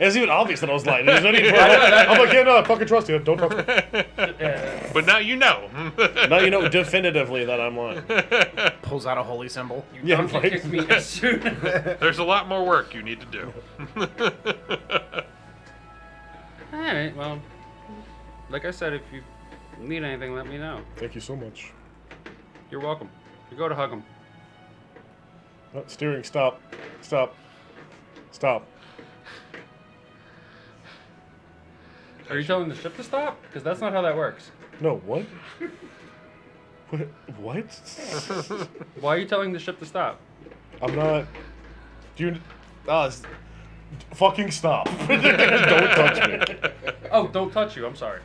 It's even obvious that I was lying. There's no need for I'm like, yeah, no, I fucking trust you. Don't talk to me. But now you know. Now you know definitively that I'm lying. Pulls out a holy symbol. Yeah, Don't right. kick me as soon. There's a lot more work you need to do. Alright, well, like I said, if you need anything, let me know. Thank you so much. You're welcome. You go to hug him. Steering, stop. Stop. Stop. Are you telling the ship to stop? Because that's not how that works. No, what? What? Why are you telling the ship to stop? I'm not. Do you. Fucking stop. Don't touch me. Oh, don't touch you. I'm sorry.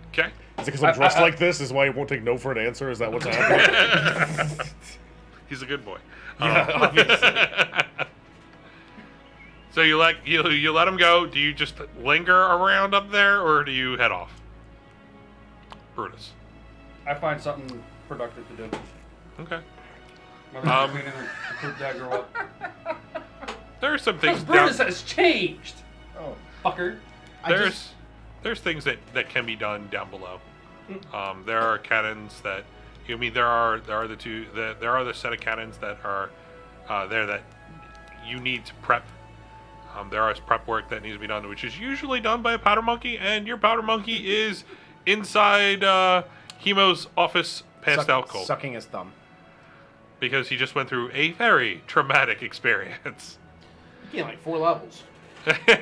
Okay. Is it because I'm dressed like this? Is why you won't take no for an answer? Is that what's happening? He's a good boy. Yeah, obviously. So you let him go. Do you just linger around up there, or do you head off? Brutus. I find something productive to do. Okay. Cleaning the poop dagger up. There are some things. Brutus has changed. Oh, Fucker. There's things that can be done down below. There are cannons that there are the set of cannons that are there that you need to prep. There is prep work that needs to be done, which is usually done by a powder monkey, and your powder monkey is inside Hemo's office, passed out cold, sucking his thumb. because he just went through a very traumatic experience. You get like 4 levels.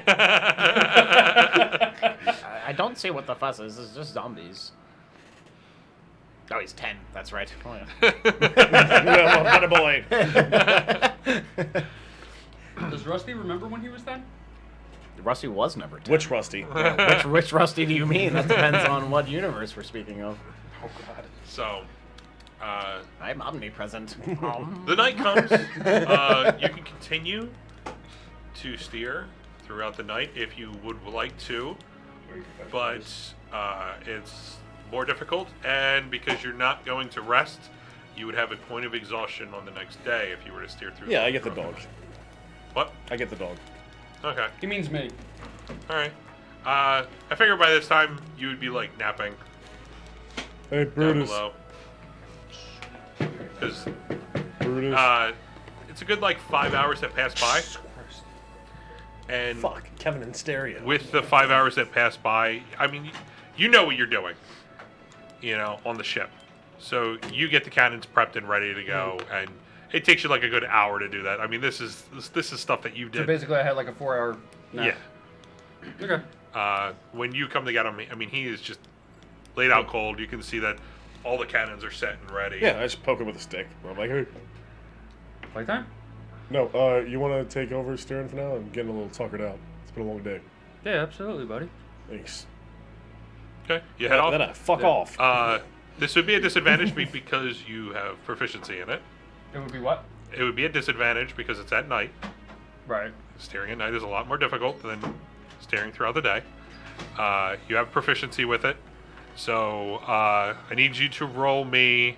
I don't see what the fuss is. It's just zombies. Oh, he's 10. That's right. Oh, yeah. boy. Does Rusty remember when he was 10? Rusty was never 10. Which Rusty? Which Rusty do you mean? That depends on what universe we're speaking of. Oh god. So, I'm omnipresent. the night comes. You can continue to steer throughout the night if you would like to, but it's more difficult, and because you're not going to rest, you would have a point of exhaustion on the next day if you were to steer through. Yeah, I get the dog. What? I get the dog. Okay. He means me. All right. I figure by this time you would be like napping Hey, down Brutus. below. Because Brutus. it's a good like 5 hours that pass by. And Fuck, Kevin in stereo. with the 5 hours that pass by, I mean, you know what you're doing, on the ship. So you get the cannons prepped and ready to go, and it takes you like a good hour to do that. I mean, this is stuff that you So did. basically, I had like a 4-hour nap. Yeah. Okay. When you come to get him, I mean, he is just laid out cold. You can see that all the cannons are set and ready. Yeah, I just poke him with a stick. I'm like, hey. Playtime? No, you want to take over steering for now? I'm getting a little tuckered out. It's been a long day. Yeah, absolutely, buddy. Thanks. Okay. You head off. Then fuck off. This would be a disadvantage because you have proficiency in it. It would be what? It would be a disadvantage because it's at night. Right. Steering at night is a lot more difficult than steering throughout the day. You have proficiency with it. So I need you to roll me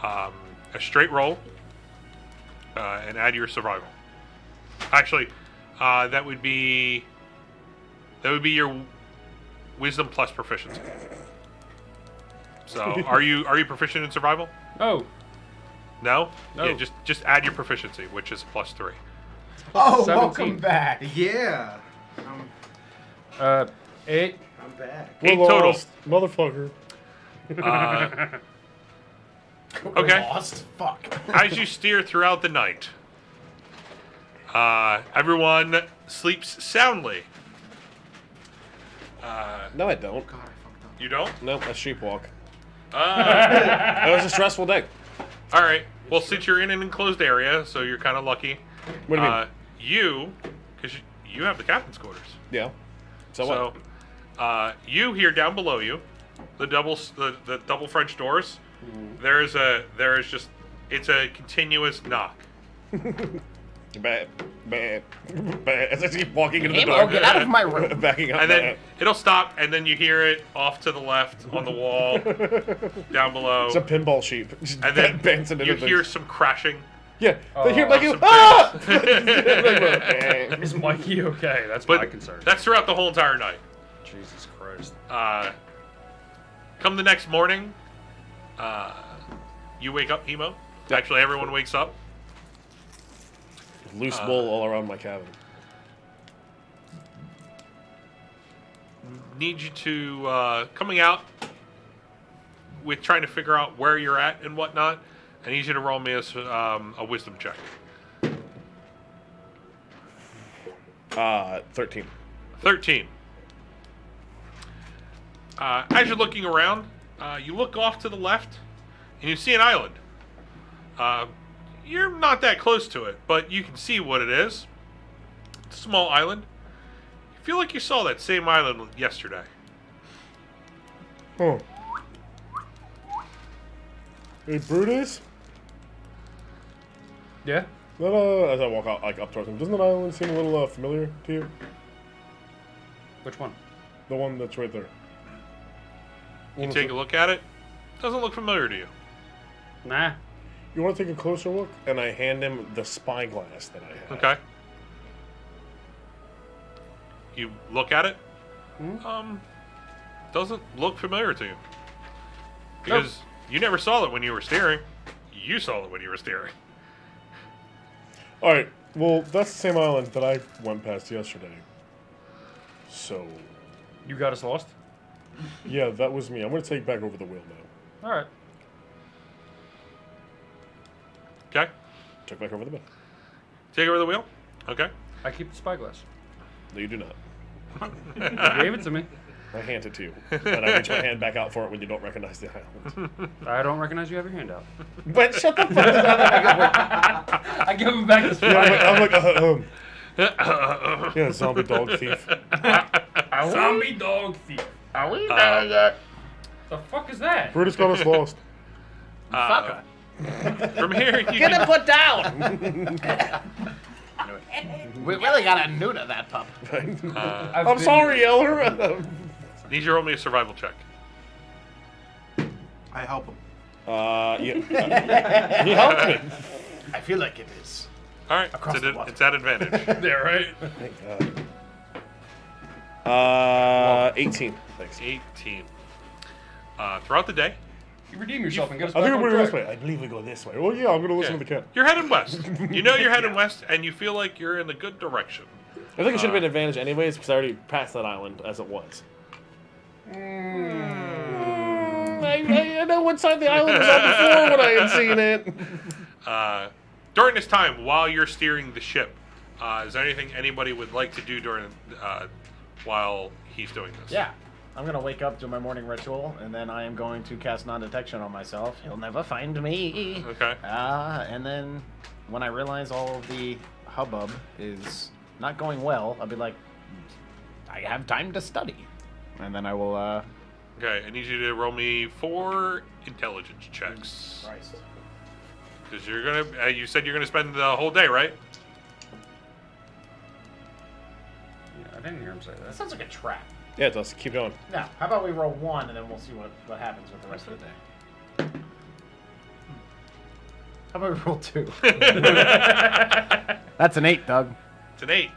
a straight roll and add your survival. Actually, that would be your wisdom plus proficiency. So are you proficient in survival? Oh. No? No. Yeah, just add your proficiency, which is +3. Oh, 17. welcome back. Yeah. 8. I'm back. 8 total. Motherfucker. Okay. Lost. Fuck. As you steer throughout the night, everyone sleeps soundly. No, I don't. God, I fucked up. You don't? No, I sleepwalk. That was a stressful day. All right. Well, since you're in an enclosed area, so you're kind of lucky. What do you mean? Because you have the captain's quarters. Yeah. So what? So, you hear down below you, the double French doors. It's a continuous knock. Bad. As I keep walking into the Hamo, door. get out of my room. Backing up. And then it'll stop, and then you hear it off to the left on the wall, down below. It's a pinball sheep. Just And then bouncing into you things. hear some crashing. Yeah. They hear like you. some Ah! Is Mikey okay? That's But my concern. that's throughout the whole entire night. Jesus Christ. Come the next morning, you wake up, Hemo. Actually, everyone wakes up. Loose wool all around my cabin. Need you to coming out with trying to figure out where you're at and whatnot. I need you to roll me a wisdom check. 13. 13. As you're looking around, you look off to the left, and you see an island. You're not that close to it, but you can see what it is. It's a small island. You feel like you saw that same island yesterday. Huh. Hey, Brutus? Yeah? As I walk out, like, up towards him, doesn't that island seem a little familiar to you? Which one? The one that's right there. You take a look at it. Doesn't look familiar to you. Nah. You want to take a closer look? And I hand him the spyglass that I have. Okay. You look at it. Hmm? Doesn't look familiar to you. Because you never saw it when you were steering. You saw it when you were steering. All right. Well, that's the same island that I went past yesterday. So, You got us lost? yeah, that was me. I'm going to take back over the wheel now. Alright. Okay. Take back over the wheel. Take over the wheel. Okay. I keep the spyglass. No, you do not. You gave it to me. I hand it to you, and I reach my hand back out for it when you don't recognize the island. I don't recognize you have your hand out. But shut the fuck up! I give him back the I'm spyglass. like, yeah, zombie dog thief. Zombie dog thief. Are we there yet? The fuck is that? Brutus got us lost. Fucker. From here, you Get can, him put down! We really gotta neuter that pup. I'm sorry, Yeller. need you to roll me a survival check. I help him. Yeah. He helped me. I feel like it is. All right. Across the water. It's at advantage. There, right? Thank God. 18. Thanks. 18. Throughout the day, You redeem yourself and get us I back think on we're going this track. way. I believe we go this way. Well, yeah, I'm going to listen to the cat. you're heading west. You know you're heading west, and you feel like you're in the good direction. I think it should have been an advantage anyways, because I already passed that island as it was. I know what side the island was on before when I had seen it. During this time, while you're steering the ship, is there anything anybody would like to do during while he's doing this? Yeah. I'm going to wake up, do my morning ritual, and then I am going to cast non-detection on myself. He'll never find me. Okay. And then when I realize all of the hubbub is not going well, I'll be like, I have time to study. And then I will, Okay, I need you to roll me 4 intelligence checks. Christ. Because you're gonna, you said you're gonna spend the whole day, right? Yeah, I didn't hear him say That that. sounds like a trap. Yeah, it does. Keep going. Now, how about we roll 1 and then we'll see what happens with the rest of the day. How about we roll 2? That's an 8, Doug. It's an 8.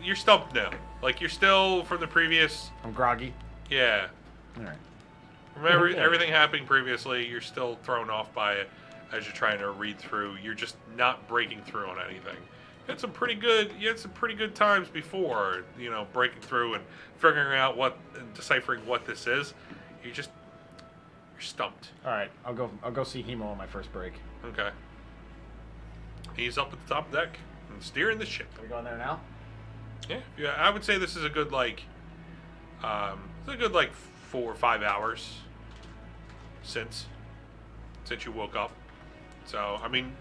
You're stumped now. Like you're still from the previous. I'm groggy. Yeah. All right. Remember everything happening previously. You're still thrown off by it as you're trying to read through. You're just not breaking through on anything. You had some pretty good times before, breaking through and figuring out and deciphering what this is. You're stumped. All right. I'll go see Hemo on my first break. Okay. He's up at the top deck and steering the ship. Are we going there now? Yeah. I would say this is a good 4 or 5 hours since you woke up. So I mean,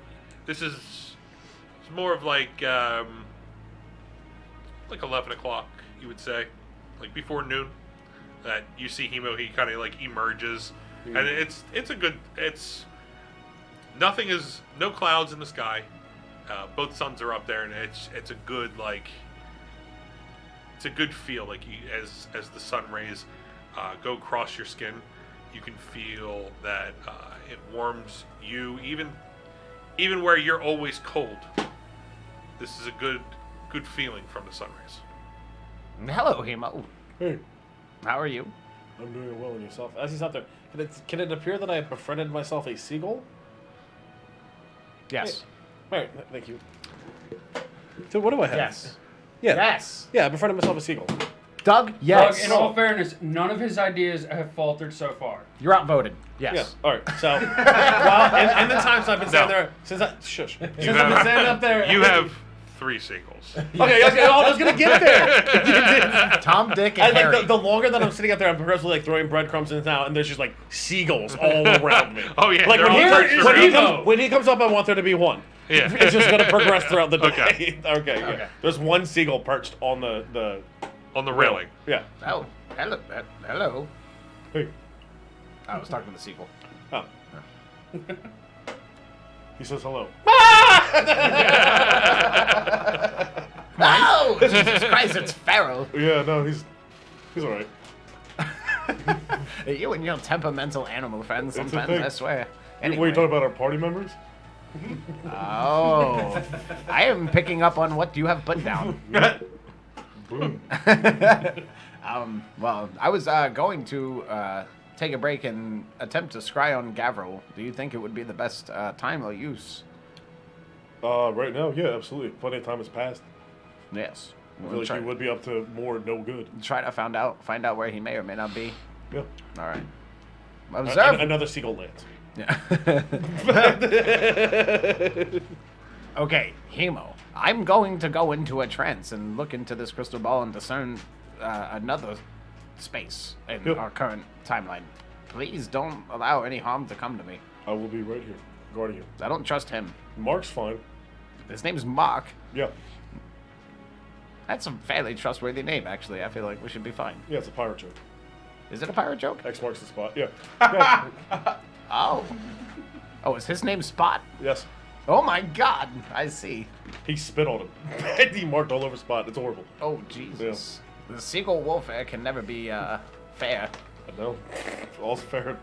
this is more of like 11 o'clock, you would say, like before noon. That you see Hemo, he kind of like emerges, and it's no clouds in the sky. Both suns are up there, and it's a good it's a good feel, like as the sun rays go across your skin, you can feel that it warms you, even where you're always cold. This is a good feeling from the sun rays. Hello, Hemo. Hey, How are you? I'm doing well, and yourself? As he's out there, can it appear that I have befriended myself a seagull? Yes. All right, thank you. So what do I have? Yes. Yeah. Yes. Yeah, I befriended myself a seagull. Doug? Yes. Doug, in all fairness, none of his ideas have faltered so far. You're outvoted. Yes. Yeah. All right. So, well, in the times I've been standing there, since I've been standing up there. You have 3 seagulls. Okay. I was gonna get there. Tom, Dick, and And Harry. the longer that I'm sitting up there, I'm progressively throwing breadcrumbs in and out, and there's just seagulls all around me. Oh yeah. Like they're all perched around. when he comes up, I want there to be one. Yeah. It's just gonna progress throughout the day. Okay. Okay. Yeah. There's one seagull perched on the On the railing. Yeah. Oh, hello. Hey. I was talking to the sequel. Oh. He says hello. Oh, Jesus Christ, it's Pharaoh. Yeah. No, he's all right. You and your temperamental animal friends It's a sometimes, thing. I swear. What are you talking about? Our party members? Oh, I am picking up on what you have put down. Boom. Well, I was going to take a break and attempt to scry on Gavril. Do you think it would be the best time or use? Right now, yeah, absolutely. Plenty of time has passed. Yes. I feel like he would be up to more no good. Try to find out where he may or may not be. Yeah. All right. Observe. Another seagull lands. Yeah. Okay, Hemo. I'm going to go into a trance and look into this crystal ball and discern another space in Yep. our current timeline. Please don't allow any harm to come to me. I will be right here, guarding you. I don't trust him. Mark's fine. His name's Mark. Yeah. That's a fairly trustworthy name, actually. I feel like we should be fine. Yeah, it's a pirate joke. Is it a pirate joke? X marks the spot. Yeah. Yeah. Oh. Oh, is his name Spot? Yes. Oh my god, I see. He spit on him. And he marked all over Spot. It's horrible. Oh, Jesus. The seagull warfare can never be fair. I know. All's fair.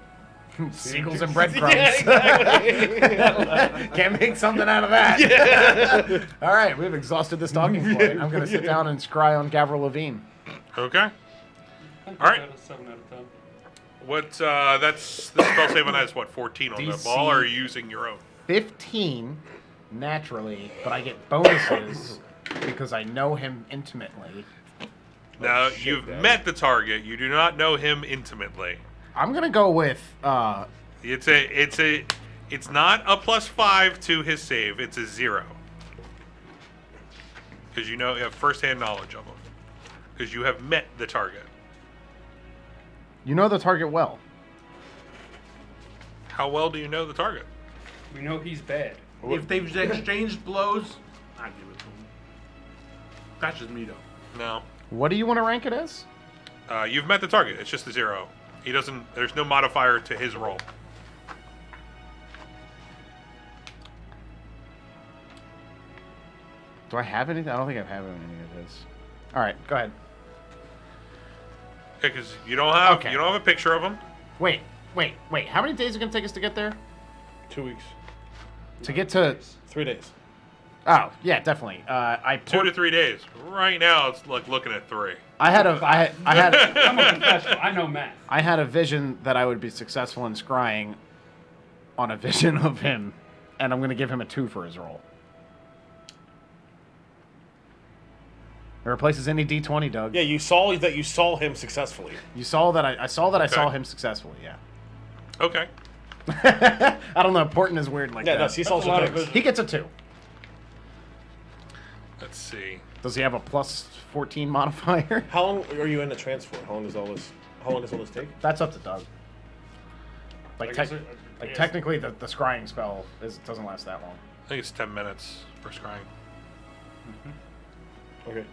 Seagulls and breadcrumbs. Yeah, exactly. Can't make something out of that. Yeah. All right, we've exhausted this talking point. I'm going to sit down and scry on Gavril Levine. Okay. All right. 7 out of 10. What? That's the spell save on that is what 14 on the DC. ball, or are you using your own? 15 naturally, but I get bonuses because I know him intimately. Now shit, you've Daddy. met the target. You do not know him intimately. I'm going to go with It's not a +5 to his save. It's a 0. Because you have first-hand knowledge of him. Because you have met the target. you know the target well. How well do you know the target? We know he's bad. If they've exchanged blows, I give it to them. That's just me, though. No. What do you want to rank it as? You've met the target. It's just a 0. He doesn't. There's no modifier to his roll. Do I have anything? I don't think I have anything of this. All right, go ahead. Because you don't have Okay. you don't have a picture of him. Wait. How many days is it going to take us to get there? 2 weeks. To get to... 3 days. Oh, yeah, definitely. I 2 to 3 days. Right now, it's like looking at 3. I had I'm a professional. I know math. I had a vision that I would be successful in scrying on a vision of him, and I'm going to give him a 2 for his roll. It replaces any D20, Doug. Yeah, you saw him successfully. You saw that I saw that I saw Okay. him successfully, yeah. Okay. I don't know, important is weird like Yeah, that. no, he saw That's a lot of some things. vision. He gets a 2. Let's see. Does he have a plus 14 modifier? How long are you in the trance for? How long does all this take? That's up to Doug. Like, Like I said, yes. technically, the scrying spell doesn't last that long. I think it's 10 minutes for scrying. Okay.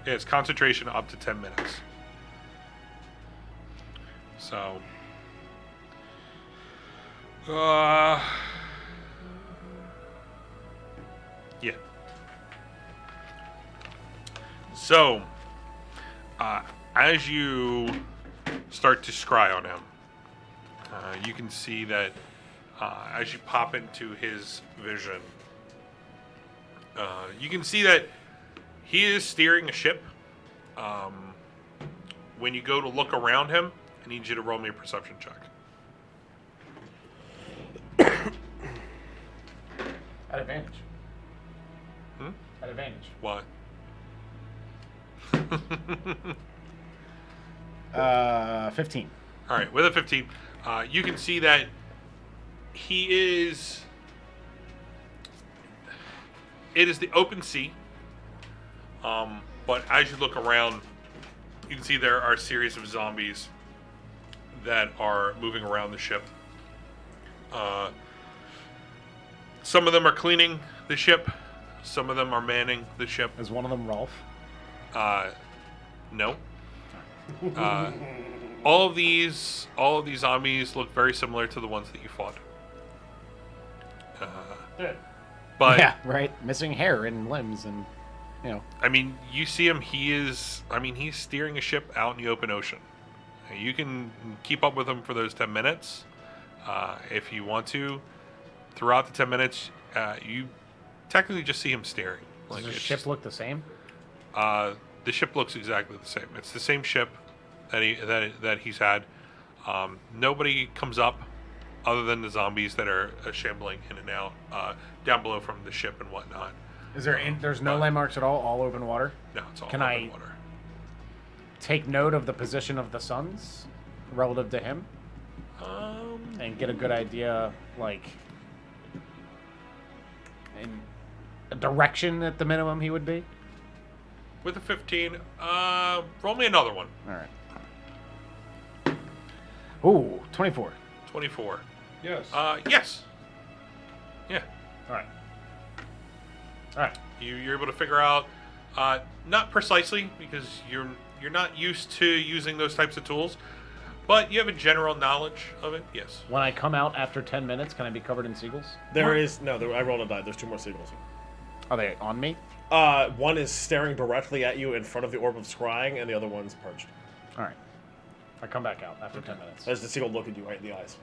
Yeah, it's concentration up to 10 minutes. So, yeah. So, as you start to scry on him, you can see that as you pop into his vision, you can see that he is steering a ship. When you go to look around him, I need you to roll me a perception check. At advantage. Hmm? At advantage. Why? 15. All right, with a 15, you can see that he is. It is the open sea. But as you look around, you can see there are a series of zombies that are moving around the ship. Some of them are cleaning the ship. Some of them are manning the ship. Is one of them Rolf? No. All of these zombies look very similar to the ones that you fought. Dead. But Yeah, right. Missing hair and limbs and, you know. I mean, you see him. He's steering a ship out in the open ocean. You can keep up with him for those 10 minutes if you want to. Throughout the 10 minutes, you technically just see him staring. Does the it's ship just- look the same? The ship looks exactly the same. It's the same ship that he's had. Nobody comes up other than the zombies that are shambling in and out down below from the ship and whatnot. Is there? There's no landmarks at all open water. No, it's all Can open I- water. Take note of the position of the suns relative to him, and get a good idea, like, in a direction at the minimum he would be. With a 15, roll me another one. All right. Ooh, 24. 24. Yes. Yes. Yeah. All right. All right. You're able to figure out, not precisely because you're not used to using those types of tools, but you have a general knowledge of it. Yes. When I come out after 10 minutes, can I be covered in seagulls? There is no. I rolled a die. There's 2 more seagulls. Are they on me? One is staring directly at you in front of the orb of scrying, and the other one's perched. All right. I come back out after 10 minutes. As the seagull look at you right in the eyes.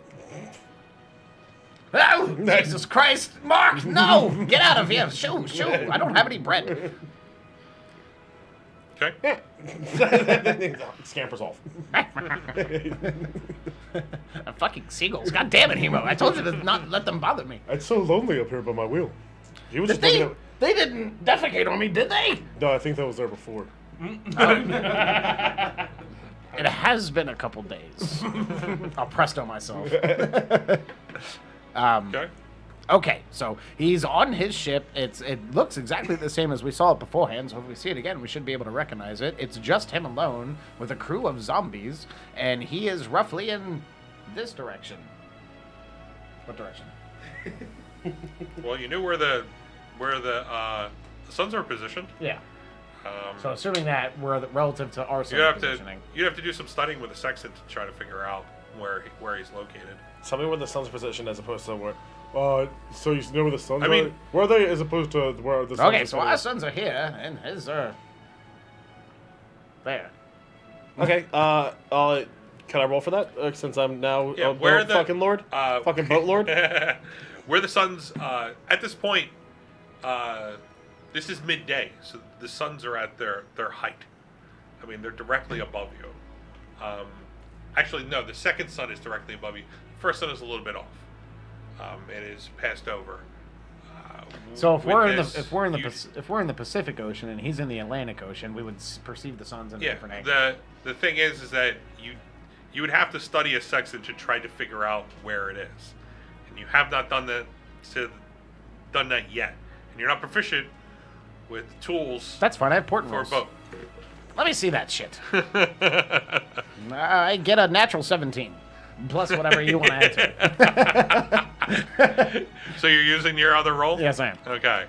Oh, Jesus Christ! Mark, no! Get out of here! Shoo, shoo! I don't have any bread. Okay. Scampers off. Fucking seagulls! God damn it, Hemo! I told you to not let them bother me. It's so lonely up here by my wheel. He was Did just looking they? They didn't defecate on me, did they? at. No, I think that was there before. It has been a couple days. I'll presto myself. Okay. Okay, so he's on his ship. It looks exactly the same as we saw it beforehand, so if we see it again, we should be able to recognize it. It's just him alone with a crew of zombies, and he is roughly in this direction. What direction? Well, you knew where the suns are positioned. Yeah. So assuming that we're relative to our sun You have to positioning. you'd have to do some studying with the sextant to try to figure out where he's located. Tell me where the sun's positioned as opposed to where. So you know where the suns I mean- are? Where are they as opposed to where the suns Okay, are? so our suns are here, and his are there. Okay, can I roll for that? Since I'm now Yeah, a where boat the- fucking lord? Fucking boat lord? Where the suns at this point, this is midday, so the suns are at their height. I mean, they're directly above you. Actually, no, the second sun is directly above you. The first sun is a little bit off. It is passed over. So if with we're in this, the you- if we're in the Pacific Ocean and he's in the Atlantic Ocean, we would perceive the suns in a yeah, different angle. the thing is that you would have to study a sextant to try to figure out where it is, and you have not done that yet, and you're not proficient with tools That's fine. I have port for a rules. boat. Let me see that shit. I get a natural 17 plus whatever you want to add to it. So you're using your other roll? Yes, I am. Okay.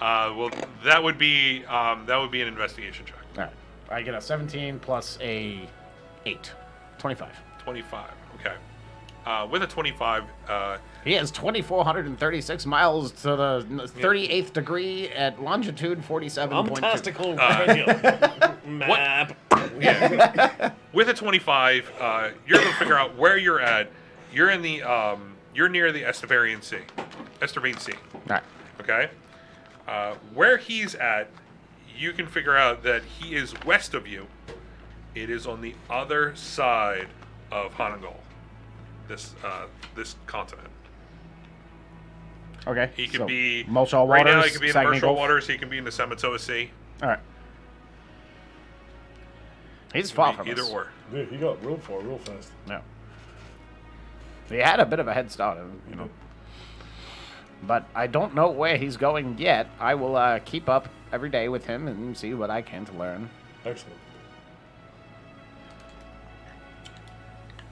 Well, that would be an investigation check. All right. I get a 17 plus a 8. 25. 25. Okay. With a 25, He has 2,436 miles to the 38th degree at longitude 47.2. Tastical map. with a 25, you're able to figure out where you're at. You're in the you're near the Estavarian Sea. Estavarian Sea. All right. Okay. Where he's at, you can figure out that he is west of you. It is on the other side of Hanagol. This continent. Okay. He could so be Mulchal right waters. now. He could be in the Saguenay Marshall Gulf. waters. He can be in the Samatoa Sea. All right. He's far from Either us. or. Dude, he got real far, real fast. No. He had a bit of a head start, you know. But I don't know where he's going yet. I will keep up every day with him and see what I can to learn. Excellent.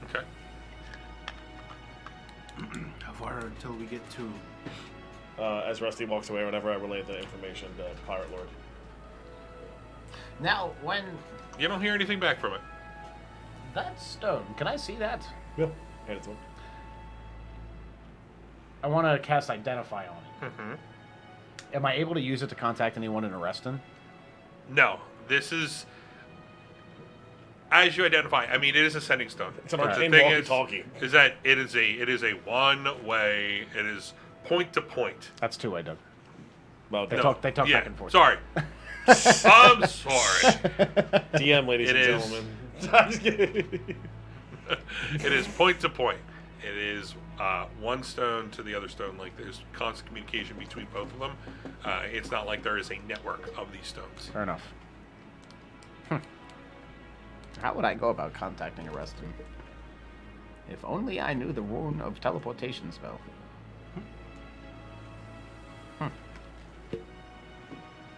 Okay. How far until we get to? As Rusty walks away, whenever I relay the information to Pirate Lord. Now, when You don't hear anything back from it. that stone, can I see that? Yeah. Hand it to him. I want to cast Identify on it. Mm-hmm. Am I able to use it to contact anyone in Arreston? No, this is as you identify. I mean, it is a sending stone. It's an But arcane the thing walkie-talkie. is that it is a one way. It is point to point. That's 2 I dug. Well, They no. talk Yeah, back and forth. sorry. I'm sorry. DM, ladies It and is. gentlemen. I'm just kidding. It is point to point. It is one stone to the other stone. Like there's constant communication between both of them. It's not like there is a network of these stones. Fair enough. How would I go about contacting Arrestin? If only I knew the rune of teleportation spell.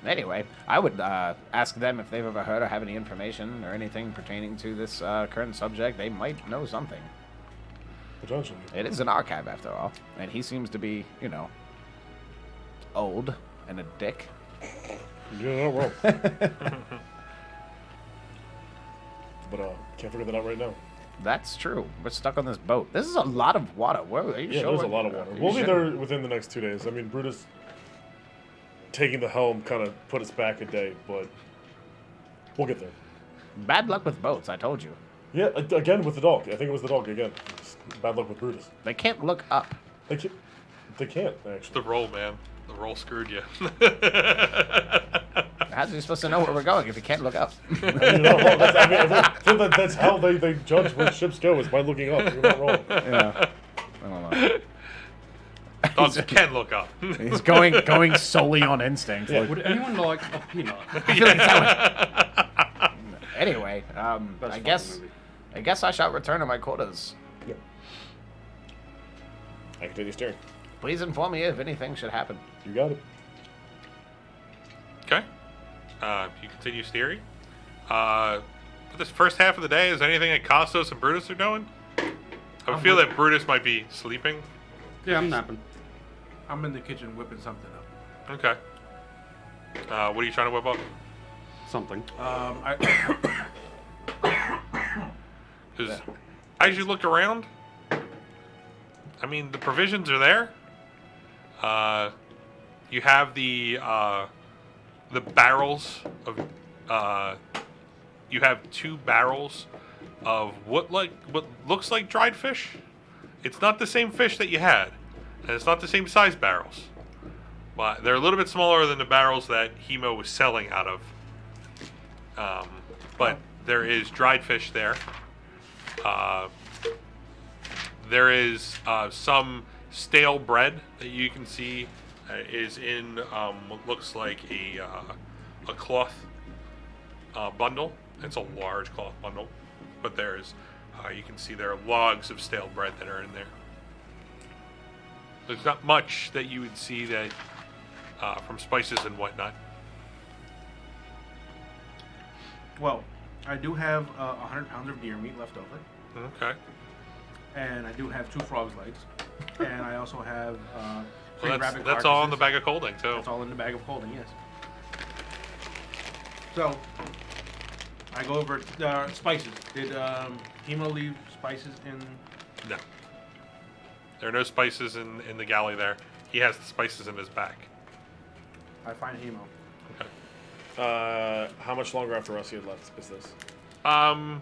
Anyway, I would ask them if they've ever heard or have any information or anything pertaining to this current subject. They might know something. Potentially. It is an archive, after all. And he seems to be, old and a dick. You're not wrong. But can't figure that out right now. That's true. We're stuck on this boat. This is a lot of water. Where are you Yeah, sure? there's a lot of water. We'll be there within the next 2 days. I mean, Brutus taking the helm kind of put us back a day, but we'll get there. Bad luck with boats, I told you. Yeah, again with the dog. I think it was the dog again. Just bad luck with Brutus. They can't look up. They can't The actually. roll, man. The roll screwed you. How's he supposed to know where we're going if he can't look up? I mean, you're not wrong. That's how they judge where ships go, is by looking up. You're not wrong. Yeah. I don't know. Dogs can look up. He's going solely on instinct. Yeah. Like, Would anyone like a peanut? I feel like that one. Anyway, Best I fucking guess movie. I shall return to my quarters. I continue steering. Please inform me if anything should happen. You got it. Okay. You continue steering. For this first half of the day, is there anything that Costos and Brutus are doing? I would feel that Brutus might be sleeping. Yeah, I'm napping. I'm in the kitchen whipping something up. Okay. What are you trying to whip up? Something. Because as you look around, I mean, the provisions are there. You have the barrels of. You have 2 barrels of what looks like dried fish. It's not the same fish that you had, and it's not the same size barrels. But they're a little bit smaller than the barrels that Hemo was selling out of. But there is dried fish there. There is some stale bread that you can see is in what looks like a cloth bundle. It's a large cloth bundle, but there's you can see there are logs of stale bread that are in there. There's not much that you would see that from spices and whatnot. Well, I do have 100 pounds of deer meat left over, Okay. and I do have 2 frogs' legs, and I also have 3 Well, rabbit that's all in the carcasses. bag of holding too. That's all in the bag of holding, yes. So, I go over spices. Did Hemo leave spices in? No. There are no spices in the galley there. He has the spices in his bag. I find Hemo. Okay. How much longer after Rusty had left is this? I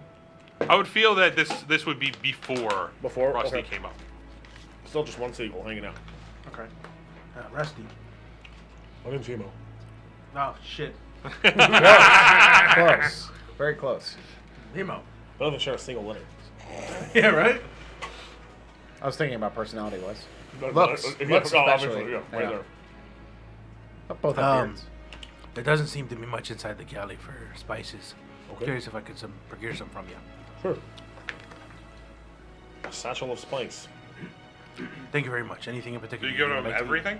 would feel that this would be before Rusty Okay. came up. Still just one seagull hanging out. Okay. Rusty. My name's Hemo. Oh, shit. Close. Very close. Hemo. Better than share a single letter. Yeah, right? I was thinking about personality-wise. Looks. Looks especially. obviously, yeah, right there. But both have beards. There doesn't seem to be much inside the galley for spices. Okay. Curious if I could procure some from you. Sure. A satchel of spice. Thank you very much. Anything in Do particular? you give would him like to- everything?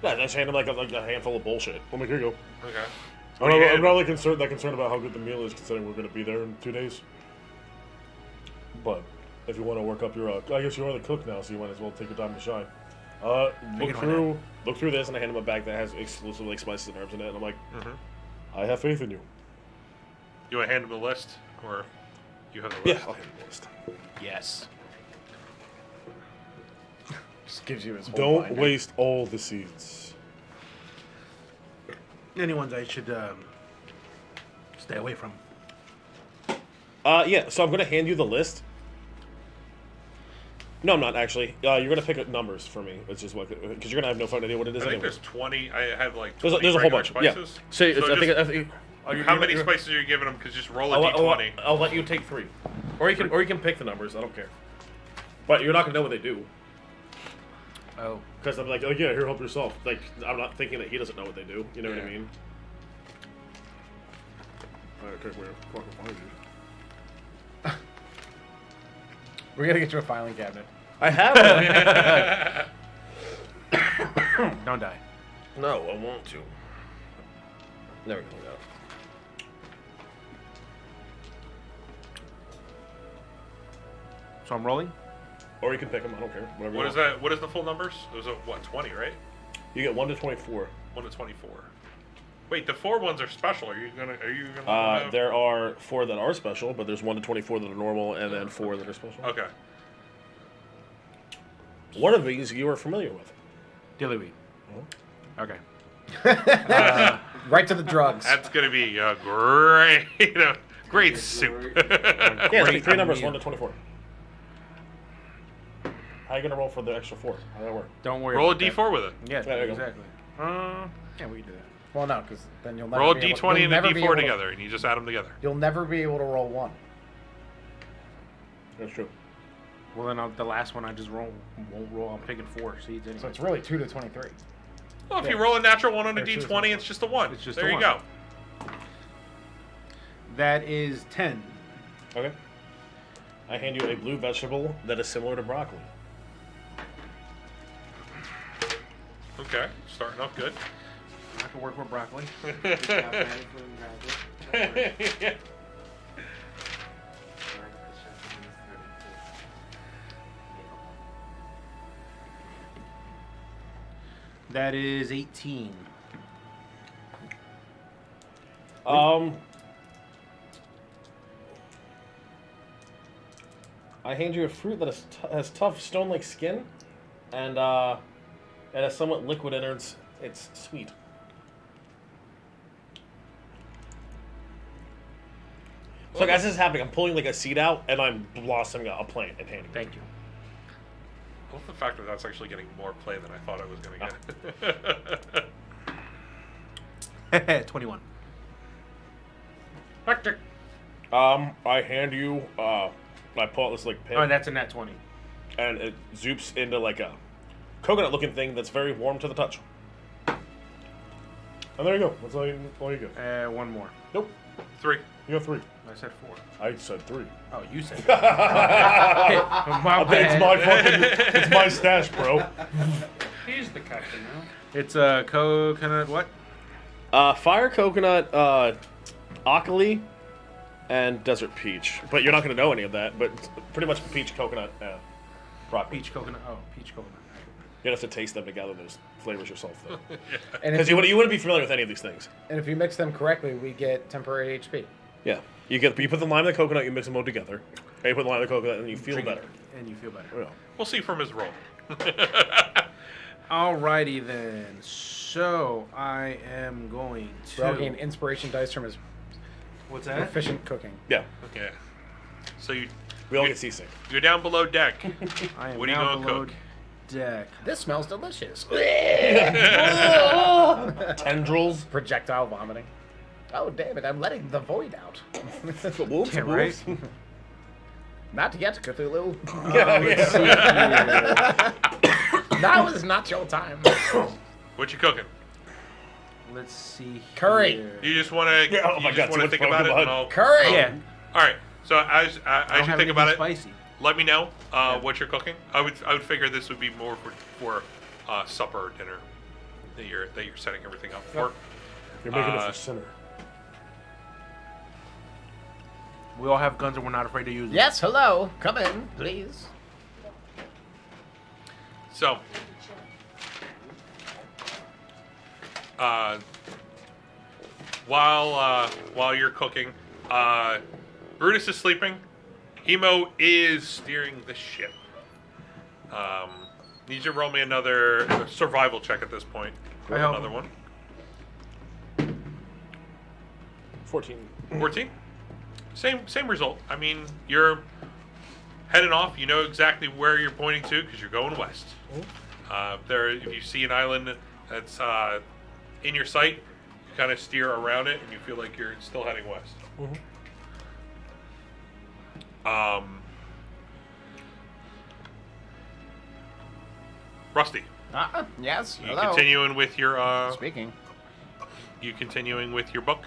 Yeah, just hand him like a handful of bullshit. I'm like, here you go. Okay. I'm not really concerned about how good the meal is, considering we're going to be there in 2 days. But if you want to work up your, I guess you are the cook now, so you might as well take your time to shine. Look through this, and I hand him a bag that has exclusively like spices and herbs in it, and I'm like, I have faith in you. You want to hand him the list, or you have the Yeah, list? I'll hand him the list. Yes. Just gives you his whole Don't binder. waste all the seeds. Any ones I should stay away from? yeah. So I'm gonna hand you the list. No, I'm not actually. You're gonna pick up numbers for me, which is what because you're gonna have no fucking idea what it is I think anyway. there's 20. I have like There's 20 a whole regular bunch. Yeah. spices. So, So I think how many spices are you giving them? Because just roll a d20. I'll let you take 3, or you can pick the numbers. I don't care. But you're not gonna know what they do. Oh. Because I'm like, oh yeah, here, help yourself. Like, I'm not thinking that he doesn't know what they do. You know what I mean? Okay, where fucking find you? We're gonna get you a filing cabinet. I have one. Don't die. No, I want to. There we go. So I'm rolling? Or you can pick them. I don't care. Whatever. What is that? What is the full numbers? It was what 20, right? You get 1 to 24. 1 to 24. Wait, the 4 ones are special. Are you gonna? There are 4 that are special, but there's 1 to 24 that are normal, and then 4 that are special. Okay. One of these you are familiar with. Dillyweed. Okay. Right to the drugs. That's gonna be a great, great soup. Yeah, it's like 3 numbers, 1 to 24. How are you gonna roll for the extra 4? How does that work? Don't worry. Roll a about that. d4 with it. Yeah, There you go. exactly. Yeah, we can do that. Well, no, because then you'll never Roll a be able- d20 you'll and a never be d4 able to- together, and you just add them together. You'll never be able to roll 1. That's true. Well, then the last one I just won't roll. I'm picking 4 seeds anyway. So it's really 2 to 23. Well, if you roll a natural 1 on a Or two is d20, not it's just a 1. It's just there a you 1. go. That is 10. Okay. I hand you a blue vegetable that is similar to broccoli. Okay, starting off good. I can work with broccoli. That is 18. I hand you a fruit that has tough stone-like skin, and it has somewhat liquid innards. It's sweet. So like, as this is happening, I'm pulling like a seed out, and I'm blossoming a plant and handing it. Thank you. I love the fact that that's actually getting more play than I thought I was going to get. 21. Hectic. I hand you, I pull out this like pin, Oh, that's a nat 20. and it zoops into like a coconut-looking thing that's very warm to the touch. And there you go. That's all you get. One more. Nope. 3. You got 3. I said 4. I said 3. Oh, you said. It's my stash, bro. He's the captain now. It's a coconut what? Fire coconut, Akali, and desert peach. But you're not going to know any of that. But it's pretty much peach, coconut, broccoli. Peach coconut. Oh, peach coconut. You have to taste them to gather those flavors yourself, though. And Because if, you wouldn't be familiar with any of these things. and if you mix them correctly, we get temporary HP. Yeah. You put the lime and the coconut, you mix them all together. And you put the lime and the coconut, and you feel Drink it, better. And you feel better. Yeah. We'll see from his roll. Alrighty then. So I am going to. We're all getting inspiration dice from his What's that? proficient cooking. Yeah. Yeah. So We all get seasick. you're down below deck. I am What are you now gonna below cook? Deck. This smells delicious. Tendrils. Projectile vomiting. Oh, damn it, I'm letting the void out. Wolves. Yeah, right? Not yet, Cthulhu. Let's see here. Now is not your time. What you cooking? Let's see. Curry. Here. You just want to Yeah, oh my God, too much think fun, about it? come on. And I'll- Curry! Yeah. All right. So as I don't you have think about it, anything spicy. let me know what you're cooking. I would figure this would be more for supper or dinner that you're setting everything up for. You're making it for center. We all have guns and we're not afraid to use them. Yes, hello. Come in, please. So, while you're cooking, Brutus is sleeping. Hemo is steering the ship. Need you to roll me another survival check at this point. I help Another him. one. 14. 14. Same result. I mean, you're heading off. You know exactly where you're pointing to because you're going west. If you see an island that's in your sight, you kind of steer around it, and you feel like you're still heading west. Rusty. Yes. You Hello. continuing with your Speaking. You continuing with your book?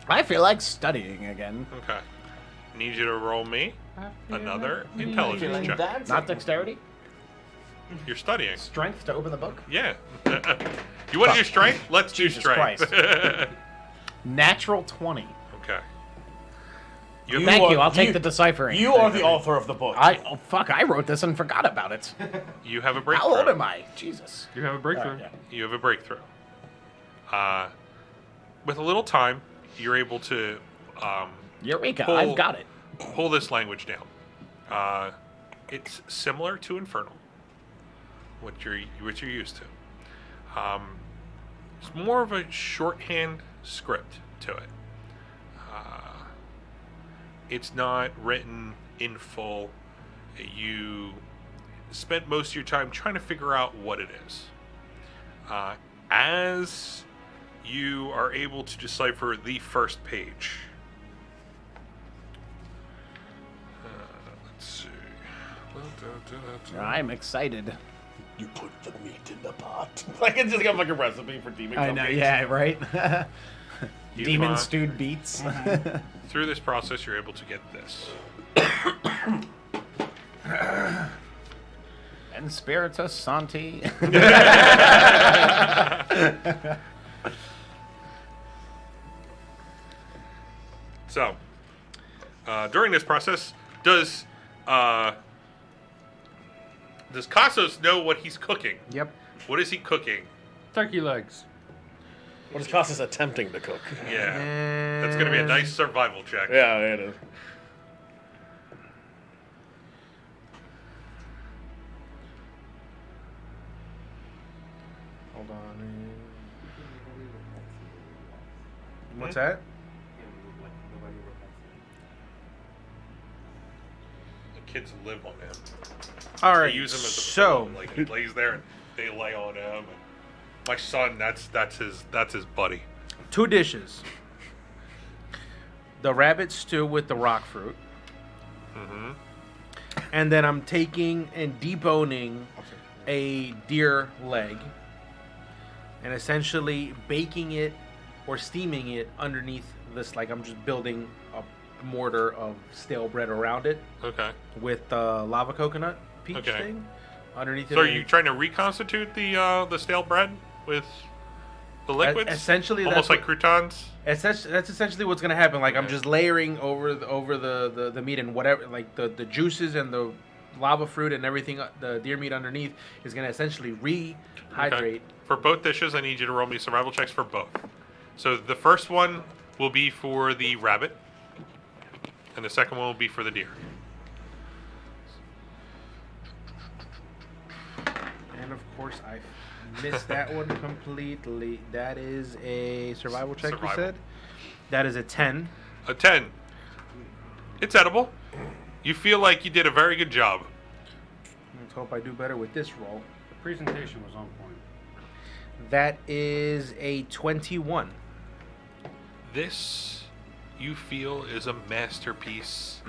I feel like studying again. Okay. I need you to roll me another intelligence check. Not dexterity. You're studying. Strength to open the book. Yeah. You want to do strength? Let's do Jesus strength. Natural 20. Okay. Thank you. I'll take the deciphering. You are the author of the book. I wrote this and forgot about it. You have a breakthrough. How old am I? Jesus. You have a breakthrough. Alright, yeah. You have a breakthrough. With a little time, you're able to Eureka! pull- I've got it. pull this language down. It's similar to Infernal, what you're used to. It's more of a shorthand script to it. It's not written in full. You spent most of your time trying to figure out what it is. As you are able to decipher the first page. Let's see. I'm excited. You put the meat in the pot. Like it's just got like a recipe for demon. I know. cupcakes. Yeah. Right. You Demon find- stewed beets. Through this process, you're able to get this. And Spiritus Santi. So, during this process, does Cassos know what he's cooking? Yep. What is he cooking? Turkey legs. What is Costas attempting to cook? Yeah, that's gonna be a nice survival check. Yeah, it is. Hold on. What's that? The kids live on him. All They right. use him as a So, pillow. Like he lays there and they lay on him. And my son, that's his buddy. 2 dishes. The rabbit stew with the rock fruit. Mm-hmm. And then I'm taking and deboning a deer leg and essentially baking it or steaming it underneath this. Like I'm just building a mortar of stale bread around it Okay. with the lava coconut peach Okay. thing underneath it. So are you trying to reconstitute the stale bread with the liquids? Essentially, almost like croutons. That's essentially what's gonna happen. Like I'm just layering over the meat and whatever, like the juices and the lava fruit and everything, the deer meat underneath is gonna essentially rehydrate. Okay. For both dishes, I need you to roll me survival checks for both. So the first one will be for the rabbit, and the second one will be for the deer. And of course, I missed that one completely. That is a survival check. Survival. You said that is a 10. A 10. It's edible. You feel like you did a very good job. Let's hope I do better with this roll. The presentation was on point. That is a 21. This, you feel, is a masterpiece.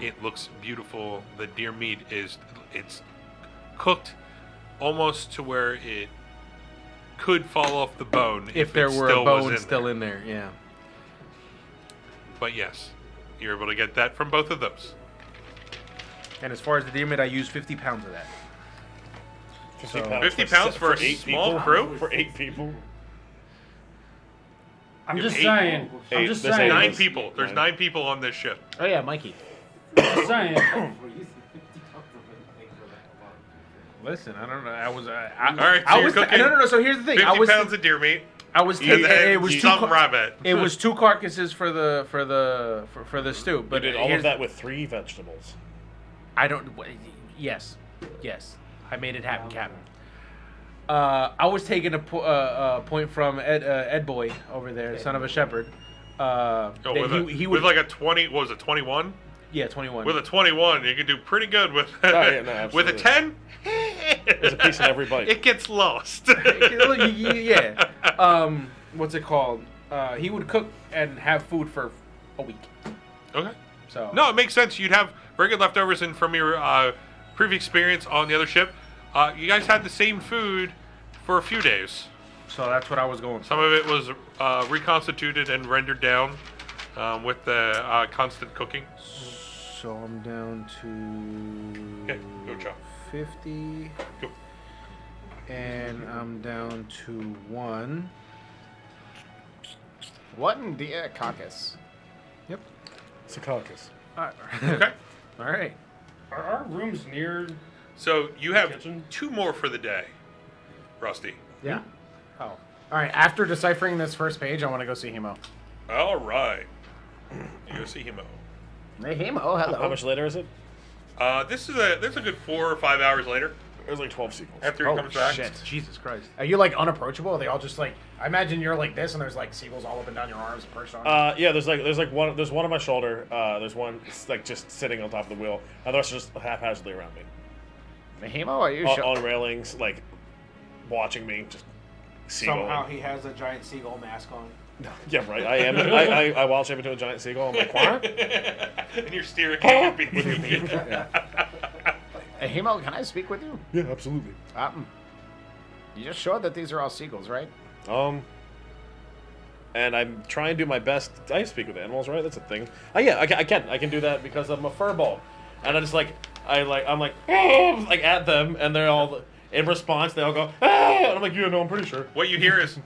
It looks beautiful. The deer meat it's cooked almost to where it could fall off the bone If there it were still a was bone in still there. in there, yeah. But yes, you're able to get that from both of those. And as far as the deer meat, I use 50 pounds of that. 50 So- pounds 50 pounds for a 8 small people? crew? For 8 people. I'm You have just eight- saying. I'm eight- just this saying. ain't- 9 people. There's 9 people on this ship. Oh yeah, Mikey. I'm just saying. Listen, I don't know. I was. All right, so I you're was. cooking No. So here's the thing. 50 pounds of deer meat. I was. And then It was some two. rabbit. It was 2 carcasses for the stew. But But did all of here's- that with 3 vegetables. I don't. Yes. I made it happen, Captain. I was taking a point from Ed Boy over there, son of a shepherd. Oh, that with, he with would. like a 20, what was it, 21? Yeah, 21. With a 21, you can do pretty good with. yeah, no, with a absolutely. 10, There's a piece in every bite. it gets lost. Yeah. What's it called? He would cook and have food for a week. Okay. So No, it makes sense. You'd have very good leftovers, and from your previous experience on the other ship, you guys had the same food for a few days. So that's what I was going for. Some of it was reconstituted and rendered down with the constant cooking. So I'm down to Okay, go chop. 50. Go. And I'm down to 1. One dear caucus. Yep. Secaucus. Okay. All right. Are our rooms near? So you have Kitchen? 2 more for the day, Rusty. Yeah. Oh. All right. After deciphering this first page, I want to go see Hemo. All right. You go see Hemo. Hey, Hemo. Hello. How much later is it? This is a good 4 or 5 hours later It was like 12 sequels. after he comes back. shit. Jesus Christ. Are you like unapproachable? Are they all just like? I imagine you're like this, and there's like seagulls all up and down your arms, perched on. Yeah, there's one on my shoulder. There's one like just sitting on top of the wheel, and the rest are just haphazardly around me. Hemo, are you sure? On railings, like watching me just seagull. Somehow he has a giant seagull mask on. Yeah, right. I am. I wild shape into a giant seagull. I'm like, what? And you're steering it beneath you. Hey, Hemo, can I speak with you? Yeah, absolutely. You just sure that these are all seagulls, right? And I'm trying to do my best. I speak with animals, right? That's a thing. Oh yeah, I can. I can do that because I'm a furball, and I just I'm like at them, and they're all in response. They all go, ah! And I'm like, yeah, no, I'm pretty sure. What you hear is,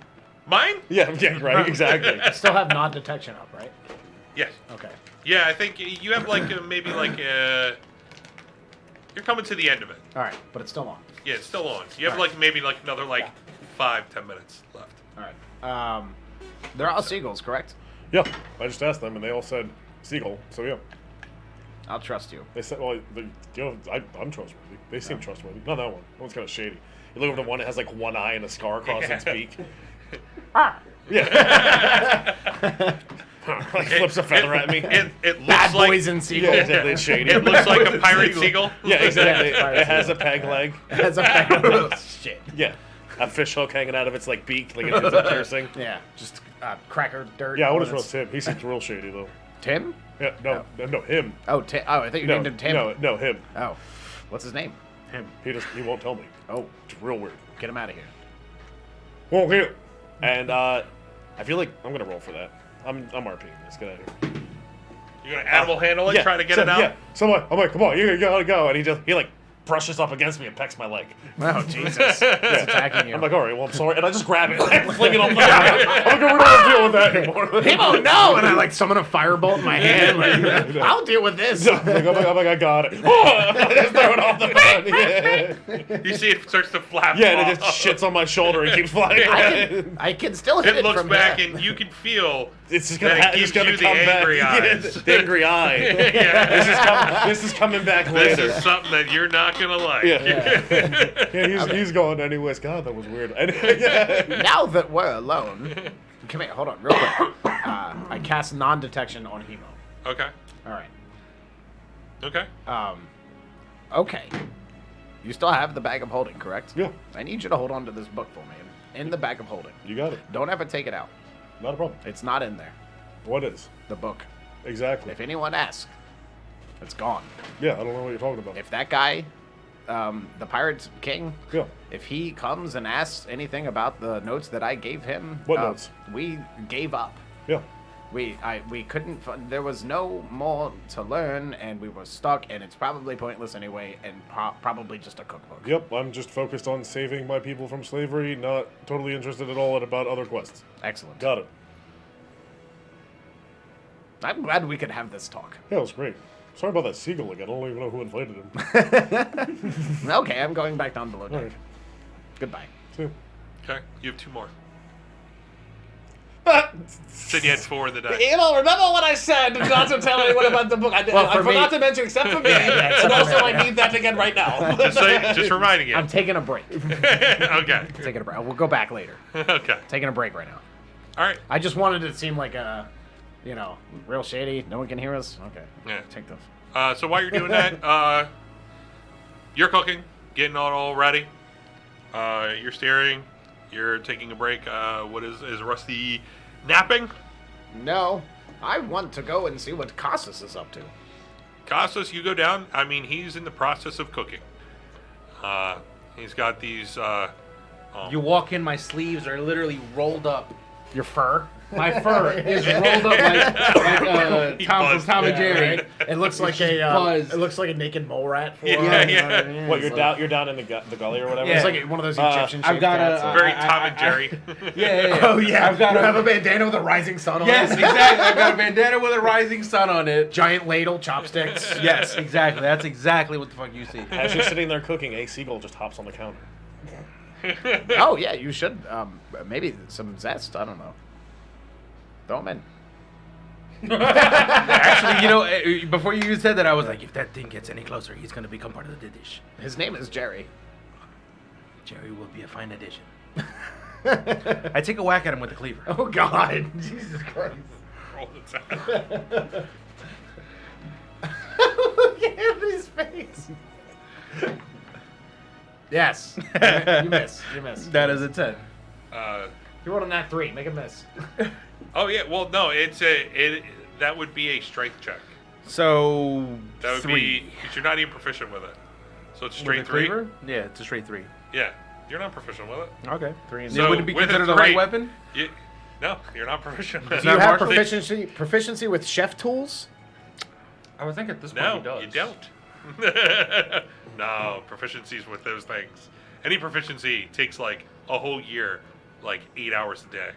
mine? Yeah, right, exactly. Still have non-detection up, right? Yes. Okay. Yeah, I think you have maybe you're coming to the end of it. All right, but it's still on. Yeah, it's still on. You have maybe another 5-10 minutes left. All right. They're all seagulls, correct? Yeah, I just asked them, and they all said seagull. So yeah, I'll trust you. they said, well, I'm trustworthy. They seem trustworthy. Not that one. That one's kind of shady. You look over the one that has like one eye and a scar across its beak. Yeah. Like flips a feather at me. It looks Bad like boys and seagulls. Yeah, exactly. It's shady. it looks like a pirate seagull. Yeah, exactly. Yeah, It has a peg leg. As a shit. Yeah. A fish hook hanging out of its like beak, like it's a piercing. Yeah, just cracker dirt. Yeah, I would have bullets. trust him. He seems real shady though. Tim? Yeah, no, him. Oh, I thought you named him Tim. No, him. Oh, what's his name? He won't tell me. Oh, It's real weird. get him out of here. Won't hear. And I feel like I'm gonna roll for that. I'm RPing this. Get out of here. You're gonna animal handle it, try to get it out. Yeah. So I'm like, come on, you gotta go. And he like brushes up against me and pecks my leg. Oh, Jesus. He's attacking you. I'm like, all right, well, I'm sorry. And I just grab it and fling it off the ground. I'm like, we don't have to deal with that anymore. Hemo, no! And I like summon a firebolt in my hand. Like, I'll deal with this. I'm like, I got it. Just throw it off the ground. Yeah. You see it starts to flap. Yeah, and it off. just shits on my shoulder and keeps flying around. I can still hit it, It looks from back here. and you can feel It's just that gonna, it it's gives gonna you the come angry back. eyes. Yeah, the angry eye. Yeah. This is coming back This later. is something that you're not gonna like. Yeah, he's going anyways. God, that was weird. Yeah. Now that we're alone, come here, hold on, real quick. I cast non-detection on Hemo. Okay. All right. Okay. Okay. You still have the bag of holding, correct? Yeah. I need you to hold on to this book for me. In the bag of holding. You got it. Don't ever take it out. Not a problem. It's not in there. What is? The book. Exactly. If anyone asks, it's gone. Yeah, I don't know what you're talking about. If that guy, the Pirate's King, Yeah. if he comes and asks anything about the notes that I gave him, What notes? We gave up. Yeah. We couldn't. There was no more to learn, and we were stuck. And it's probably pointless anyway, and probably just a cookbook. Yep, I'm just focused on saving my people from slavery, not totally interested at all in about other quests. Excellent. Got it. I'm glad we could have this talk. Yeah, it was great. Sorry about that seagull again. I don't even know who inflated him. Okay, I'm going back down below deck. All right. Goodbye. See ya. Okay. You have 2 more. Said you had 4 in the deck. You know, remember what I said not to tell anyone about the book. I for forgot me- to mention, except for me. except And for also, me. I need that again right now. Just reminding you. I'm taking a break. Okay. Taking a break. We'll go back later. Okay. Taking a break right now. All right. I just wanted it to seem like a, real shady. No one can hear us. Okay. Yeah. Take this. So while you're doing that, you're cooking, getting it all ready. You're staring. You're taking a break. What is Rusty napping? No, I want to go and see what Cassus is up to. Casas, you go down. I mean, he's in the process of cooking. He's got these. You walk in, my sleeves are literally rolled up. Your fur? My fur is rolled up like Tom from Tom and Jerry. It looks like Buzz. it looks like a naked mole rat. For Yeah. What, you're down in the gully or whatever? Yeah. It's like one of those Egyptian. I've got cats. a- Very I- Tom and Jerry. Yeah. Oh yeah, I've got you a- have a bandana with a rising sun on Yes, it. exactly. I've got a bandana with a rising sun on it. Giant ladle, chopsticks. Yes, exactly. That's exactly what the fuck you see. As you're sitting there cooking, a seagull just hops on the counter. Oh yeah, you should maybe some zest. I don't know. Throw him in. Actually, you know, before you said that, I was like, if that thing gets any closer, he's going to become part of the dish. His name is Jerry. Jerry will be a fine addition. I take a whack at him with the cleaver. Oh God, Jesus Christ! Roll the time. Look at Anthony's face. Yes, you miss. You miss. That is a 10. You rolled a nat 3. Make a miss. Oh yeah. Well, no. That would be a strength check. So That would 3. be because you're not even proficient with it. So it's With straight a 3. cleaver? Yeah, it's a straight 3. Yeah, you're not proficient with it. Okay, 3 and So It wouldn't be with a considered a 3, light weapon? No, you're not proficient. With Do you it. have martial? proficiency with chef tools? I would think at this point No, he does. you don't. No, proficiencies with those things. Any proficiency takes like a whole year, like 8 hours a day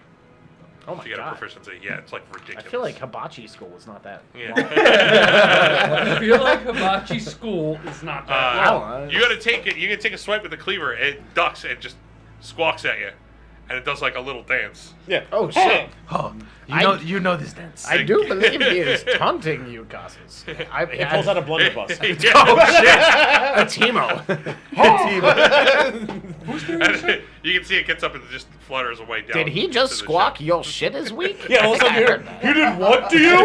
Oh my to get a God. proficiency. Yeah, it's like I ridiculous. feel like hibachi school is not that. Yeah. I feel like hibachi school is not that. You gotta take it. You gotta take a swipe with the cleaver. It ducks and just squawks at you, and it does like a little dance. Yeah. Oh shit! Oh, I- you know this dance. I do believe he is taunting you, Cassus. He pulls out a blunderbuss. A Timo. And you can see it gets up and just flutters away down. Did he to just the squawk? ship. Your shit is weak. Yeah, all I of a think sudden I you're, heard that. you did what to you?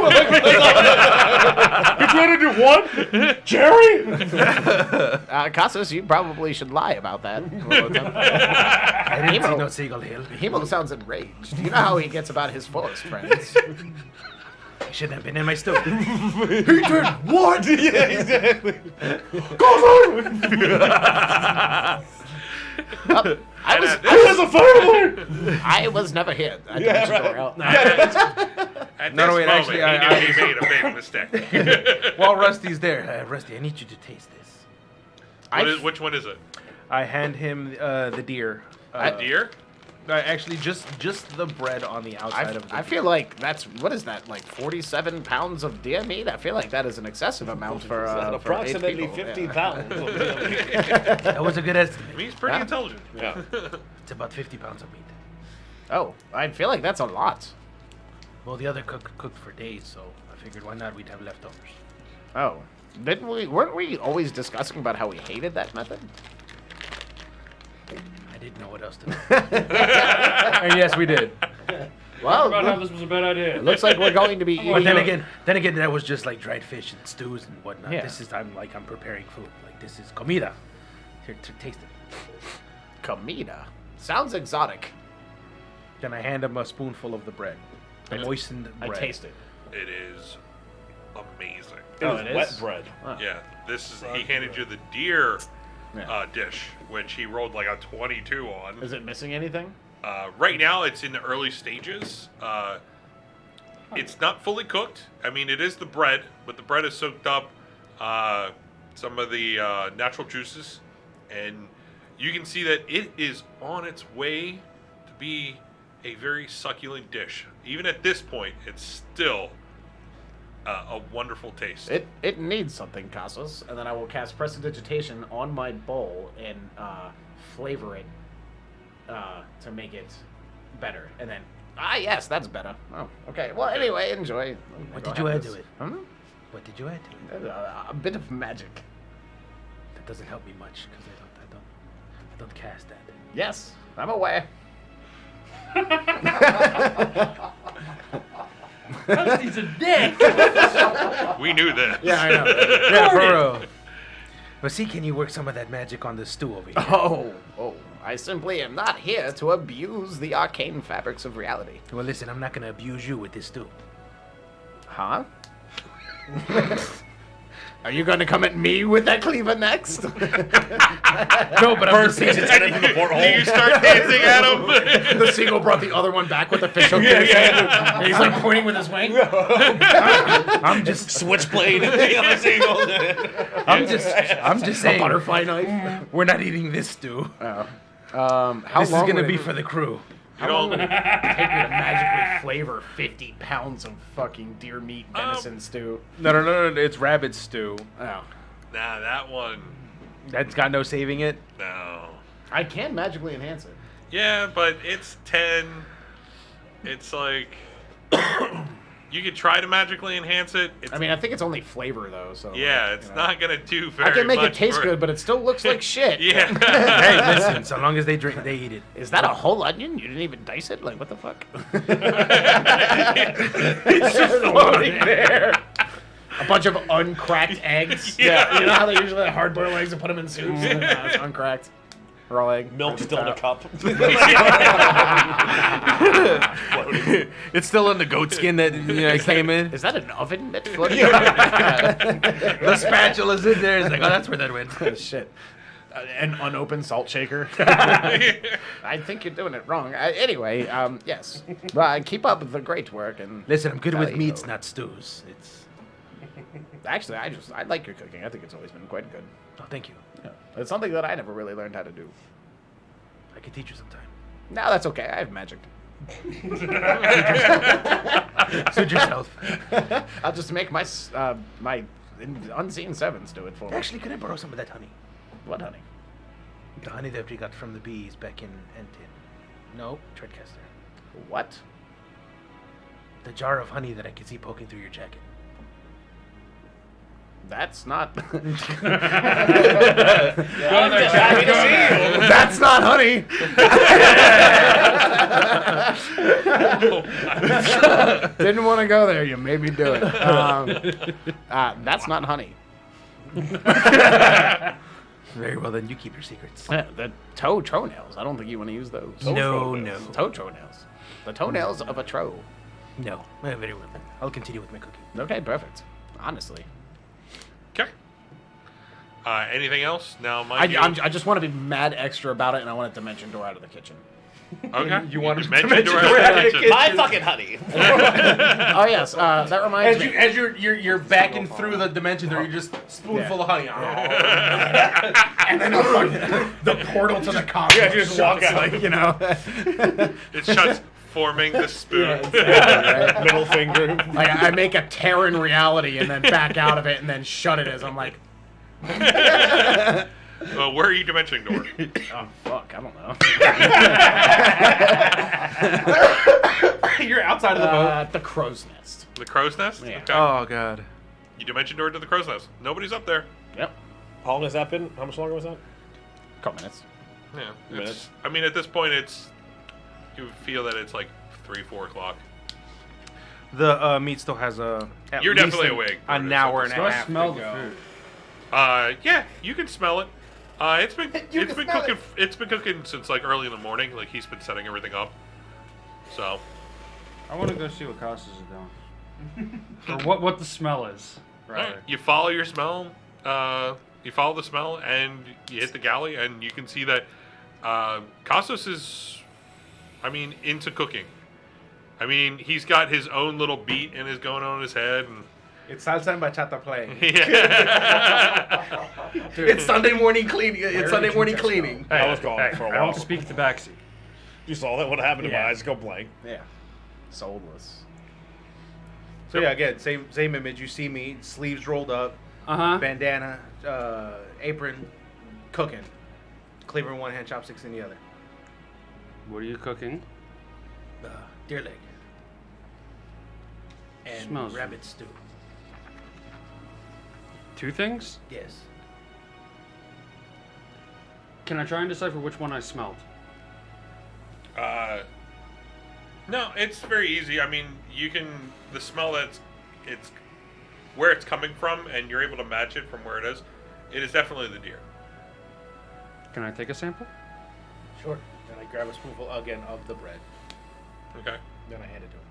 You trying to do what? Jerry? Cassus, you probably should lie about that. I didn't see no seagull hill. Hemo sounds enraged. You know how he gets about his forest friends. I shouldn't have been in my stove. He did what? Yeah, exactly. I was, There's a fire I was never here. I Yeah, yeah, right. out. At No, this wait, moment, actually, I- he knew he made a big mistake. While Rusty's there, Rusty, I need you to taste this. Which one is it? I hand him the deer. Deer? Actually, just the bread on the outside of the I feel like that's, what is that, like 47 pounds of deer meat? I feel like that is an excessive amount for, for 8 approximately people. 50 Yeah. pounds. That was a good estimate. I mean, he's pretty intelligent. Yeah. It's about 50 pounds of meat. Oh, I feel like that's a lot. Well, the other cook cooked for days, so I figured why not we'd have leftovers. Oh, weren't we always discussing about how we hated that method? I didn't know what else to do. And yes, we did. Well, About how this was a bad idea. it looks like we're going to be eating. But then again, that was just like dried fish and stews and whatnot. Yeah. This is I'm preparing food. Like this is comida. Here, taste it. Comida. Sounds exotic. Then I hand him a spoonful of the bread, the moistened I bread. taste it. It is amazing. It was wet bread. Yeah, this is. He handed you the deer Yeah. dish, which he rolled like a 22 on. Is it missing anything? Right now, it's in the early stages. It's not fully cooked. I mean, it is the bread, but the bread is soaked up some of the natural juices, and you can see that it is on its way to be a very succulent dish. Even at this point, it's still a wonderful taste. It needs something, Cassus, and then I will cast Prestidigitation on my bowl and flavor it to make it better. And then, yes, that's better. Oh, okay. Well, anyway, enjoy. What Go did you have add this. to it? Hmm? What did you add to it? A bit of magic. That doesn't help me much because I don't cast that. Yes, I'm aware. He's a dick. We knew this. Yeah, I know. Yeah, for real. But see, can you work some of that magic on the stew over here? Oh, I simply am not here to abuse the arcane fabrics of reality. Well, listen, I'm not gonna abuse you with this stew. Huh? Are you going to come at me with that cleaver next? No, but I'm just saying. Do you start dancing at him? The seagull brought the other one back with the fish hook in his hand. And he's like pointing with his wing. I'm just Switchblade on the single. I'm just saying. Butterfly knife. We're not eating this stew. How This is long gonna would be it for the crew. How long would it take me to magically flavor 50 pounds of fucking deer meat venison stew? No. It's rabbit stew. Oh. Nah, that one. That's got no saving it. No. I can magically enhance it. Yeah, but it's 10. It's like you could try to magically enhance it. It's, I mean, I think it's only flavor though, so. yeah, like, it's you know. not gonna do very I can make much it taste for good, but it still looks like shit. Yeah. Hey, listen. So long as they drink, they eat it. Is that a whole onion? You didn't even dice it? Like, what the fuck? It's just floating there. A bunch of uncracked eggs. Yeah. You know how they usually have hard-boiled eggs and put them in soups? No, it's uncracked. Raw egg. Milk still in a cup. It's still in the goat skin that came in. Is that an oven that's floating? The spatula's in there. It's like, oh, that's where that went. Shit. An unopened salt shaker. I think you're doing it wrong. Anyway, yes. Well, keep up the great work. And Listen, I'm good with Valley meats, Ho. not stews. It's. Actually, I like your cooking. I think it's always been quite good. Oh, thank you. Yeah. It's something that I never really learned how to do. I can teach you sometime. No, that's okay. I have magic. Suit yourself. I'll just make my unseen sevens do it for me. Actually, can I borrow some of that honey? What honey? The honey that we got from the bees back in Entin. No, Treadcaster. What? The jar of honey that I can see poking through your jacket. That's not. That's not honey. Didn't want to go there. You made me do it. That's not honey. Very well, then you keep your secrets. The toenails. I don't think you want to use those. No. Toenails. The toenails of a tro. No. Very well, then. I'll continue with my cooking. Okay, perfect. Honestly. Okay. Anything else? Now, I just want to be mad extra about it, and I want a dimension door out of the kitchen. Okay. You want to mention mention door door out of out the of the kitchen. My fucking honey. Oh yes, that reminds me. As you're backing through the dimension door, you're just spoonful of honey. And then the portal to the cosmos. Yeah, you just walk shuts, out. like, you know. It shuts, forming the spoon. Middle finger. Like I make a tear in reality and then back out of it and then shut it as I'm like, Where are you dimensioning door? oh fuck, I don't know. You're outside of the boat. The crow's nest. The crow's nest? Yeah. Okay. Oh, God. You dimension door to the crow's nest. Nobody's up there. Yep. How long has that been? How much longer was that? Couple minutes. Yeah. Minutes. I mean, at this point, you feel that it's like 3-4 o'clock. The meat still has a. at You're least definitely awake. An hour and a So I half. smell to the go. food. Yeah, you can smell it. It's been You it's can been smell cooking. It's been cooking since like early in the morning. Like he's been setting everything up. So I want to go see what Costas is doing. Or what the smell is. Rather. you follow your smell. You follow the smell, and you hit the galley, and you can see that Costas is, I mean, into cooking. I mean, he's got his own little beat and is going on in his head, and It's salsa and bachata playing. yeah. It's Sunday morning cleaning. It's Sunday morning cleaning. I was gone for a I while. don't speak tabaxi. You saw that? What happened to my Yeah. eyes? Go blank. Yeah. Soulless. So, yeah, again, same image. You see me, sleeves rolled up, Uh-huh. bandana, apron, cooking. Cleaver in one hand, chopsticks in the other. What are you cooking? Deer leg. And Smells rabbit stew. 2 things? Yes. Can I try and decipher which one I smelled? No, it's very easy. I mean, the smell it's where it's coming from, and you're able to match it from where it is. It is definitely the deer. Can I take a sample? Sure. Then I grab a spoonful again of the bread. Okay. Then I hand it to him.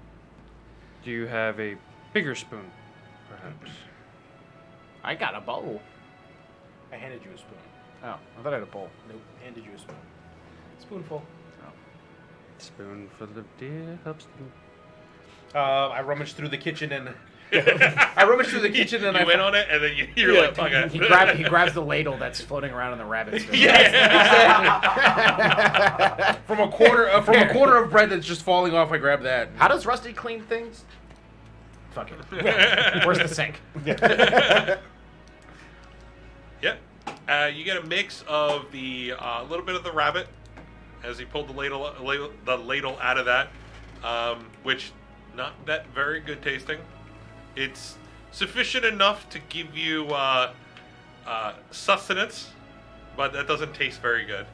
Do you have a bigger spoon, perhaps? I got a bowl. I handed you a spoon. Oh, I thought I had a bowl. Nope. Handed you a spoon. Spoonful. Spoon for the deer helps them. I rummaged through the kitchen and I rummaged through the kitchen and You went on it, and then you're like, fuck it. He grabs the ladle that's floating around in the rabbit's food. from a quarter of bread that's just falling off. I grab that. How does Rusty clean things? Fuck it. Where's the sink? Yep. You get a mix of the little bit of the rabbit as he pulled the ladle out of that, which not that very good tasting. It's sufficient enough to give you sustenance, but that doesn't taste very good.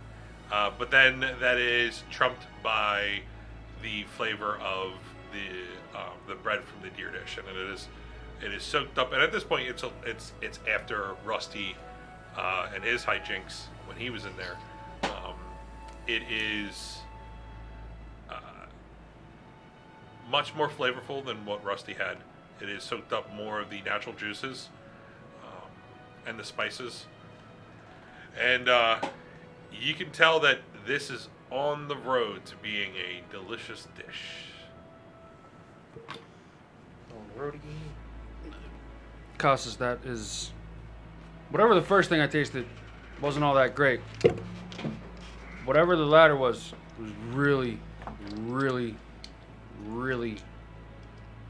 But then that is trumped by the flavor of the bread from the deer dish, and it is soaked up. And at this point, it's after Rusty and his hijinks when he was in there. It is much more flavorful than what Rusty had. It is soaked up more of the natural juices and the spices. And you can tell that this is on the road to being a delicious dish. On the road again. Causes that is... Whatever the first thing I tasted wasn't all that great. Whatever the latter was really, really, really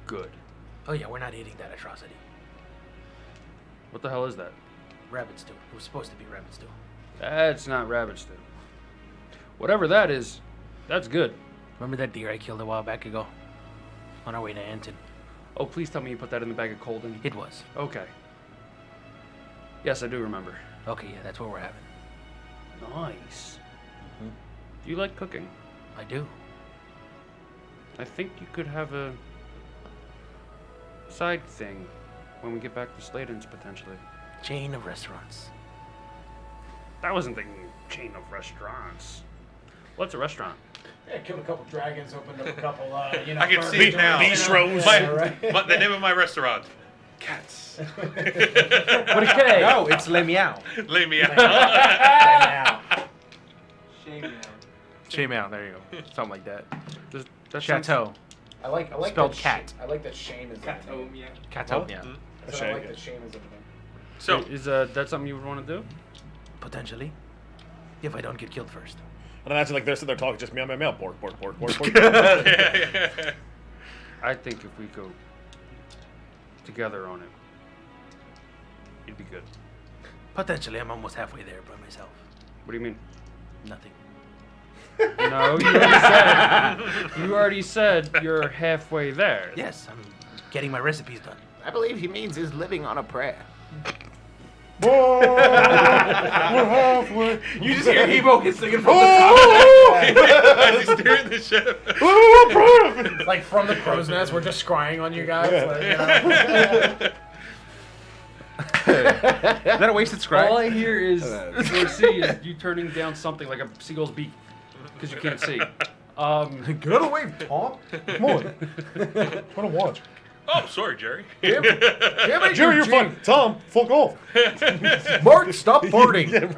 good. Oh yeah, we're not eating that atrocity. What the hell is that? Rabbit stew. It was supposed to be rabbit stew. That's not rabbit stew. Whatever that is, that's good. Remember that deer I killed a while back ago? On our way to Anton. Oh, please tell me you put that in the bag of Colden. It was. Okay. Yes, I do remember. Okay, yeah, that's what we're having. Nice. Do you like cooking? I do. I think you could have a side thing when we get back to Sladen's, potentially. Chain of restaurants. I wasn't thinking chain of restaurants. What's a restaurant? Yeah, killed a couple dragons, opened up a couple, I can see it now. Bistros. The name of my restaurant. Cats. What a K! No, it's Le Meow. Lay me out. Shame now. Shame out. There you go. Something like that. That Chateau. I like Spelled that cat. I like that shame is in the name. Catomia. Chateau. Mm-hmm. Yeah. I said I like that shame is in the name. So, is that something you would want to do? Potentially. If I don't get killed first. And imagine like they're sitting there talking, just meow, meow, meow, pork. I think if we go together on it, it'd be good. Potentially, I'm almost halfway there by myself. What do you mean? Nothing. No, you already said you're halfway there. Yes, I'm getting my recipes done. I believe he means he's living on a prayer. Whoa, we're halfway. You just hear Ebo singing from as he's steering the ship. Like from the crow's nest, we're just scrying on you guys. Like, Is that a wasted scribe? All I hear is or see is you turning down something like a seagull's beak because you can't see. Get out of the way, Tom. Come on. Trying to watch. Oh, sorry, Jerry. damn it, Jerry, you're fine. Tom, fuck off. Mark, stop farting. Yeah,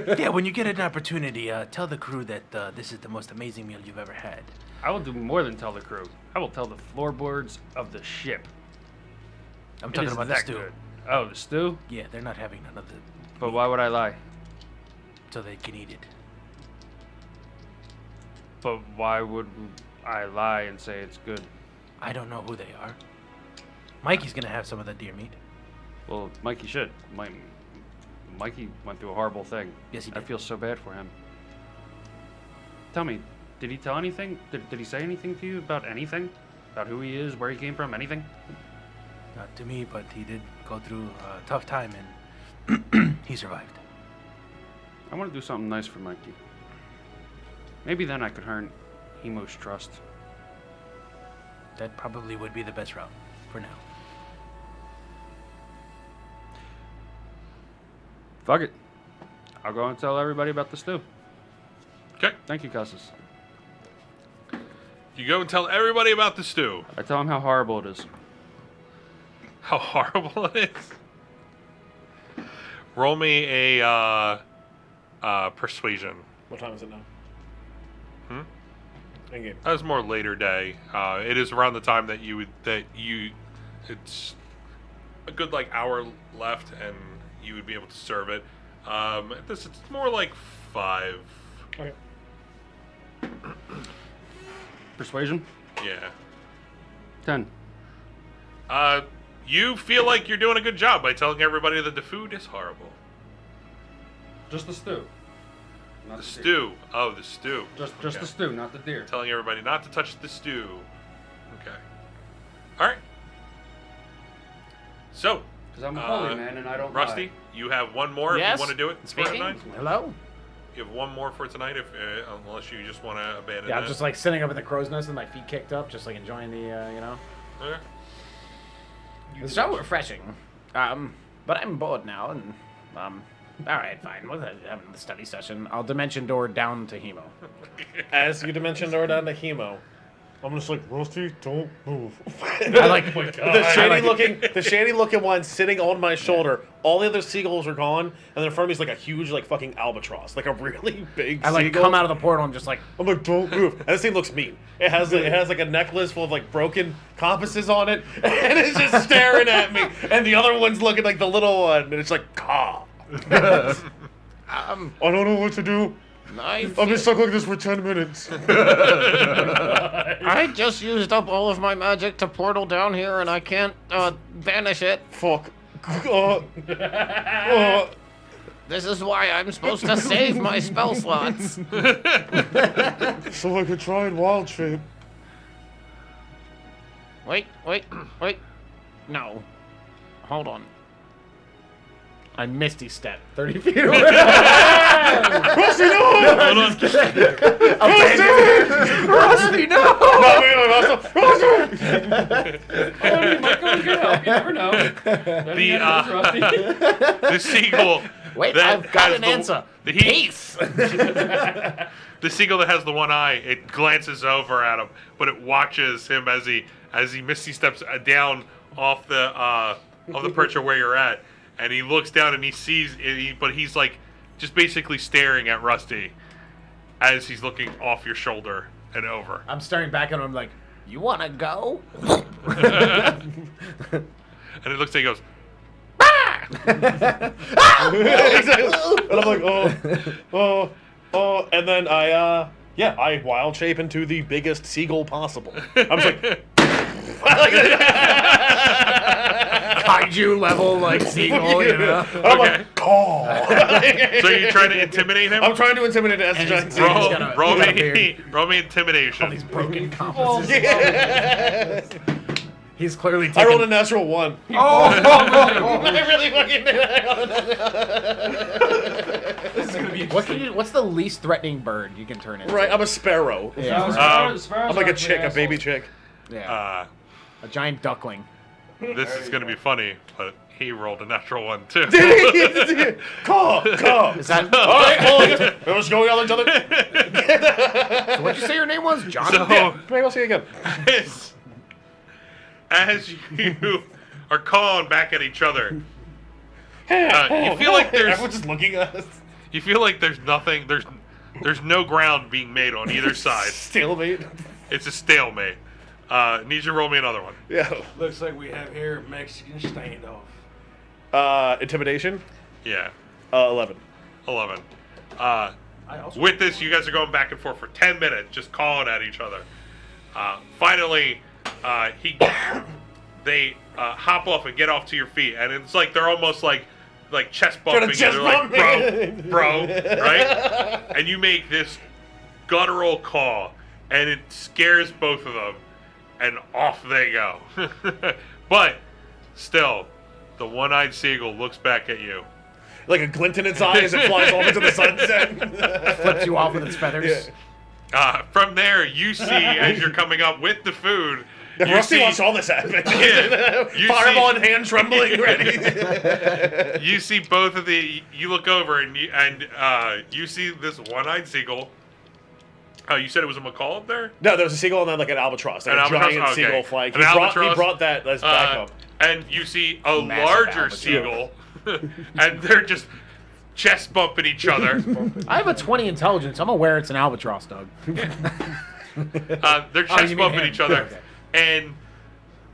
right. Yeah, when you get an opportunity, tell the crew that this is the most amazing meal you've ever had. I will do more than tell the crew. I will tell the floorboards of the ship. I'm It talking is about the that stew. good. Oh, the stew? Yeah, they're not having none of the But why would I lie? so they can eat it. But why would I lie and say it's good? I don't know who they are. Mikey's gonna have some of the deer meat. Well, Mikey should. Mikey went through a horrible thing. Yes, he I did. feel so bad for him. Tell me, did he tell anything? Did he say anything to you about anything? About who he is, where he came from, anything? Not to me, but he did go through a tough time and he survived. I want to do something nice for Mikey. Maybe then I could earn Emo's trust. that probably would be the best route for now. Fuck it. I'll go and tell everybody about the stew. Okay. Thank you, cusses. You go and tell everybody about the stew. I tell them how horrible it is. How horrible it is. Roll me a persuasion. What time is it now? In game. That was more later day. It is around the time that it's a good like hour left, and you would be able to serve it. It's more like 5. Okay. Persuasion? Yeah. 10. You feel like you're doing a good job by telling everybody that the food is horrible. Just the stew. Not The deer. stew. Oh, the stew. Just Okay. the stew, not the deer. Telling everybody not to touch the stew. Okay. All right. So, Because I'm a holy man and I don't Rusty, lie. you have one more Yes. if you want to do it for Speaking. tonight. Hello. You have one more for tonight, if unless you just want to abandon Yeah, it. I'm just like sitting up in the crow's nest with my feet kicked up, just like enjoying the, Okay. It's so refreshing. But I'm bored now, and all right, fine. We're having the study session. I'll dimension door down to Hemo. As you dimension door down to Hemo, I'm just like, Rusty, don't move. I like the shady looking one sitting on my shoulder. All the other seagulls are gone, and then in front of me is like a huge, like fucking albatross, like a really big. I like seagull. come out of the portal. I'm just like, I'm like, don't move. And this thing looks mean. It has like a necklace full of like broken compasses on it, and it's just staring at me. And the other one's looking like the little one, and it's like, caw. I don't know what to do. I I've been stuck like this for 10 minutes. I just used up all of my magic to portal down here, and I can't banish it. Fuck. This is why I'm supposed to save my spell slots. So I could try and wild shape. Wait. No. Hold on. I misty step 30 feet away. Rusty, no! Hold on. Rusty, no! Oh, you might go and get help. You never know. The seagull. Wait, that I've got has an answer. The Peace. The seagull that has the one eye, it glances over at him, but it watches him as he misty steps down off the perch where you're at, and he looks down and he sees it, but he's like just basically staring at Rusty as he's looking off your shoulder and over. I'm staring back at him like, You wanna go? And it looks like he goes, Exactly. And I'm like, oh, and then I wild shape into the biggest seagull possible. I'm just like, kaiju level, like, seagull, you know? I'm like, caw. so you're trying to intimidate him? I'm trying to intimidate it as a giant seagull. Roll me intimidation. These broken compasses. Yeah. He's clearly I taking... rolled a natural 1. Oh! I really fucking did. This is gonna be what's the least threatening bird you can turn into? Right, I'm a sparrow. Yeah. I'm like a chick, a baby chick. Yeah. A giant duckling. This is going to be funny, but he rolled a natural 1 too. Caw. Is that... All right, well, let's go yell at each other. So what'd you say your name was? John? So, Maybe I'll see you again. as you are calling back at each other, you feel like Everyone's just looking at us. you feel like there's nothing, there's no ground being made on either side. Stalemate. It's a stalemate. Need you to roll me another one. Yeah. Looks like we have here Mexican standoff. Intimidation. Yeah, 11. 11. With this, you guys are going back and forth for 10 minutes, just calling at each other. Finally, they hop off and get off to your feet, and it's like they're almost like chest bumping. And chest they're like, bump bro, right? And you make this guttural call, and it scares both of them, and off they go. But still, the one-eyed seagull looks back at you. Like a glint in its eye as it flies off into the sunset. Flips you off with its feathers. From there, you see as you're coming up with the food Rusty see- wants all this happen. You Fireball see- in hand, trembling, ready. You see both of the. You look over and you see this one-eyed seagull. Oh, you said it was a macaw up there? No, there was a seagull and then like an albatross, like An a albatross? giant Okay. seagull flag. An He albatross? brought that as backup. And you see a Massive larger albatross. seagull, and they're just chest bumping each other. I have a 20 intelligence. I'm aware it's an albatross, Doug. They're Oh, chest you mean bumping him. each other, Okay. and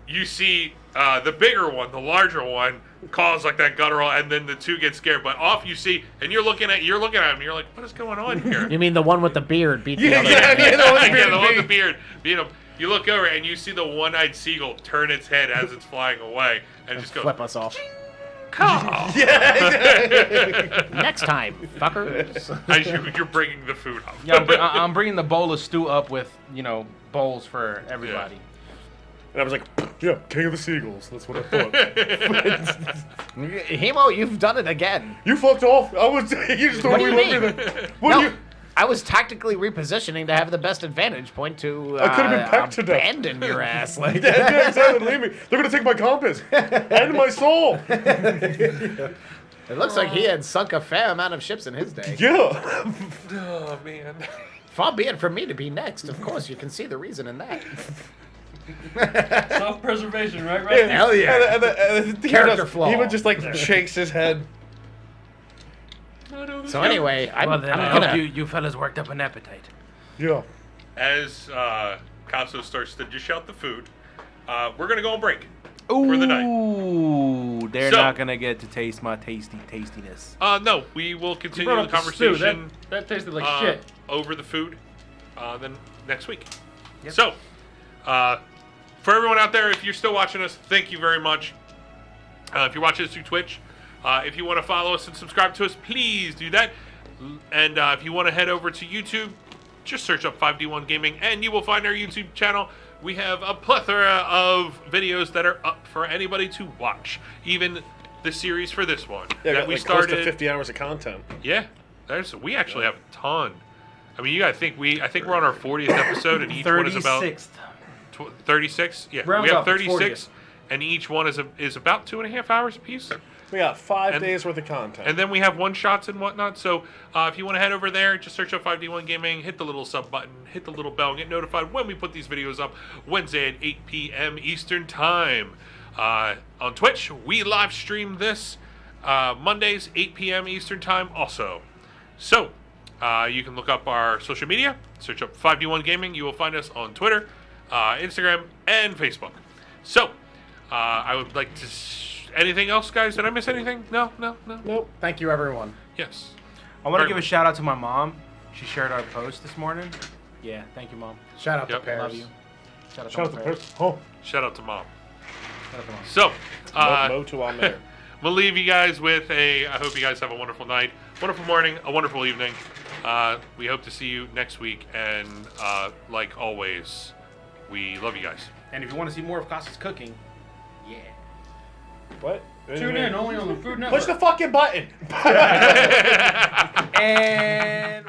you see the bigger one, the larger one, calls like that guttural, and then the two get scared. But off you see, and you're looking at him, you're like, what is going on here? You mean the one with the beard beat the other? Yeah, one? the one with Yeah, the one with beard. the beard. You know, you look over and you see the one-eyed seagull turn its head as it's flying away, and just go. Flip us off. "Caw." Next time, fuckers. As you're bringing the food up. Yeah, I'm bringing the bowl of stew up with bowls for everybody. And I was like, Yeah, King of the Seagulls. That's what I thought. Hemo, you've done it again. You fucked off. I was. You just What do you totally mean? looked at it. What No, do you? I was tactically repositioning to have the best advantage point to I could've been pecked to death. abandon your ass. Like Yeah, exactly. Leave me. They're gonna take my compass and my soul. It looks like he had sunk a fair amount of ships in his day. Yeah. Oh man. Far be it from me to be next. Of course, you can see the reason in that. Self-preservation, right? Right. Hell yeah. and Character flaw. He would just like shakes his head. So anyway, I'm Well, then I gonna. hope you fellas worked up an appetite. Yeah. As Casso starts to dish out the food, we're gonna go on break Ooh, for the night. they're So- not gonna get to taste my tastiness. No, we will You continue brought the up the stew. conversation That tasted like shit. over the food then next week. So, for everyone out there, if you're still watching us, thank you very much. If you're watching us through Twitch, if you want to follow us and subscribe to us, please do that. And if you want to head over to YouTube, just search up 5D1 Gaming and you will find our YouTube channel. We have a plethora of videos that are up for anybody to watch. Even the series for this one Yeah, that got, we like, close started. to 50 hours of content. Yeah, we actually have a ton. I mean, you gotta think I think we're on our 40th episode, and each one is about 36. Yeah, Round we have up, it's 36, and each one is about 2.5 hours apiece. We got 5 And- days worth of content. And then we have one shots and whatnot. So if you want to head over there, just search up 5D1 Gaming, hit the little sub button, hit the little bell, and get notified when we put these videos up Wednesday at 8 p.m. Eastern Time. On Twitch, we live stream this Mondays, 8 p.m. Eastern Time also. So you can look up our social media, search up 5D1 Gaming. You will find us on Twitter, Instagram, and Facebook. So I would like to... Anything else, guys? Did I miss anything? No? Nope. Thank you, everyone. Yes. I want to Very give a much. shout out to my mom. She shared our post this morning. Yeah, thank you, Mom. Shout out Yep. to Pears. Love you. Shout out Shout out to to my Paris. Oh. Shout out to Mom. Shout out to Mom. So, Mo to our mayor. we'll leave you guys with I hope you guys have a wonderful night, wonderful morning, a wonderful evening. We hope to see you next week, and like always, we love you guys. And if you want to see more of Costa's cooking, yeah. What? Tune in only on the Food Network. Push the fucking button. And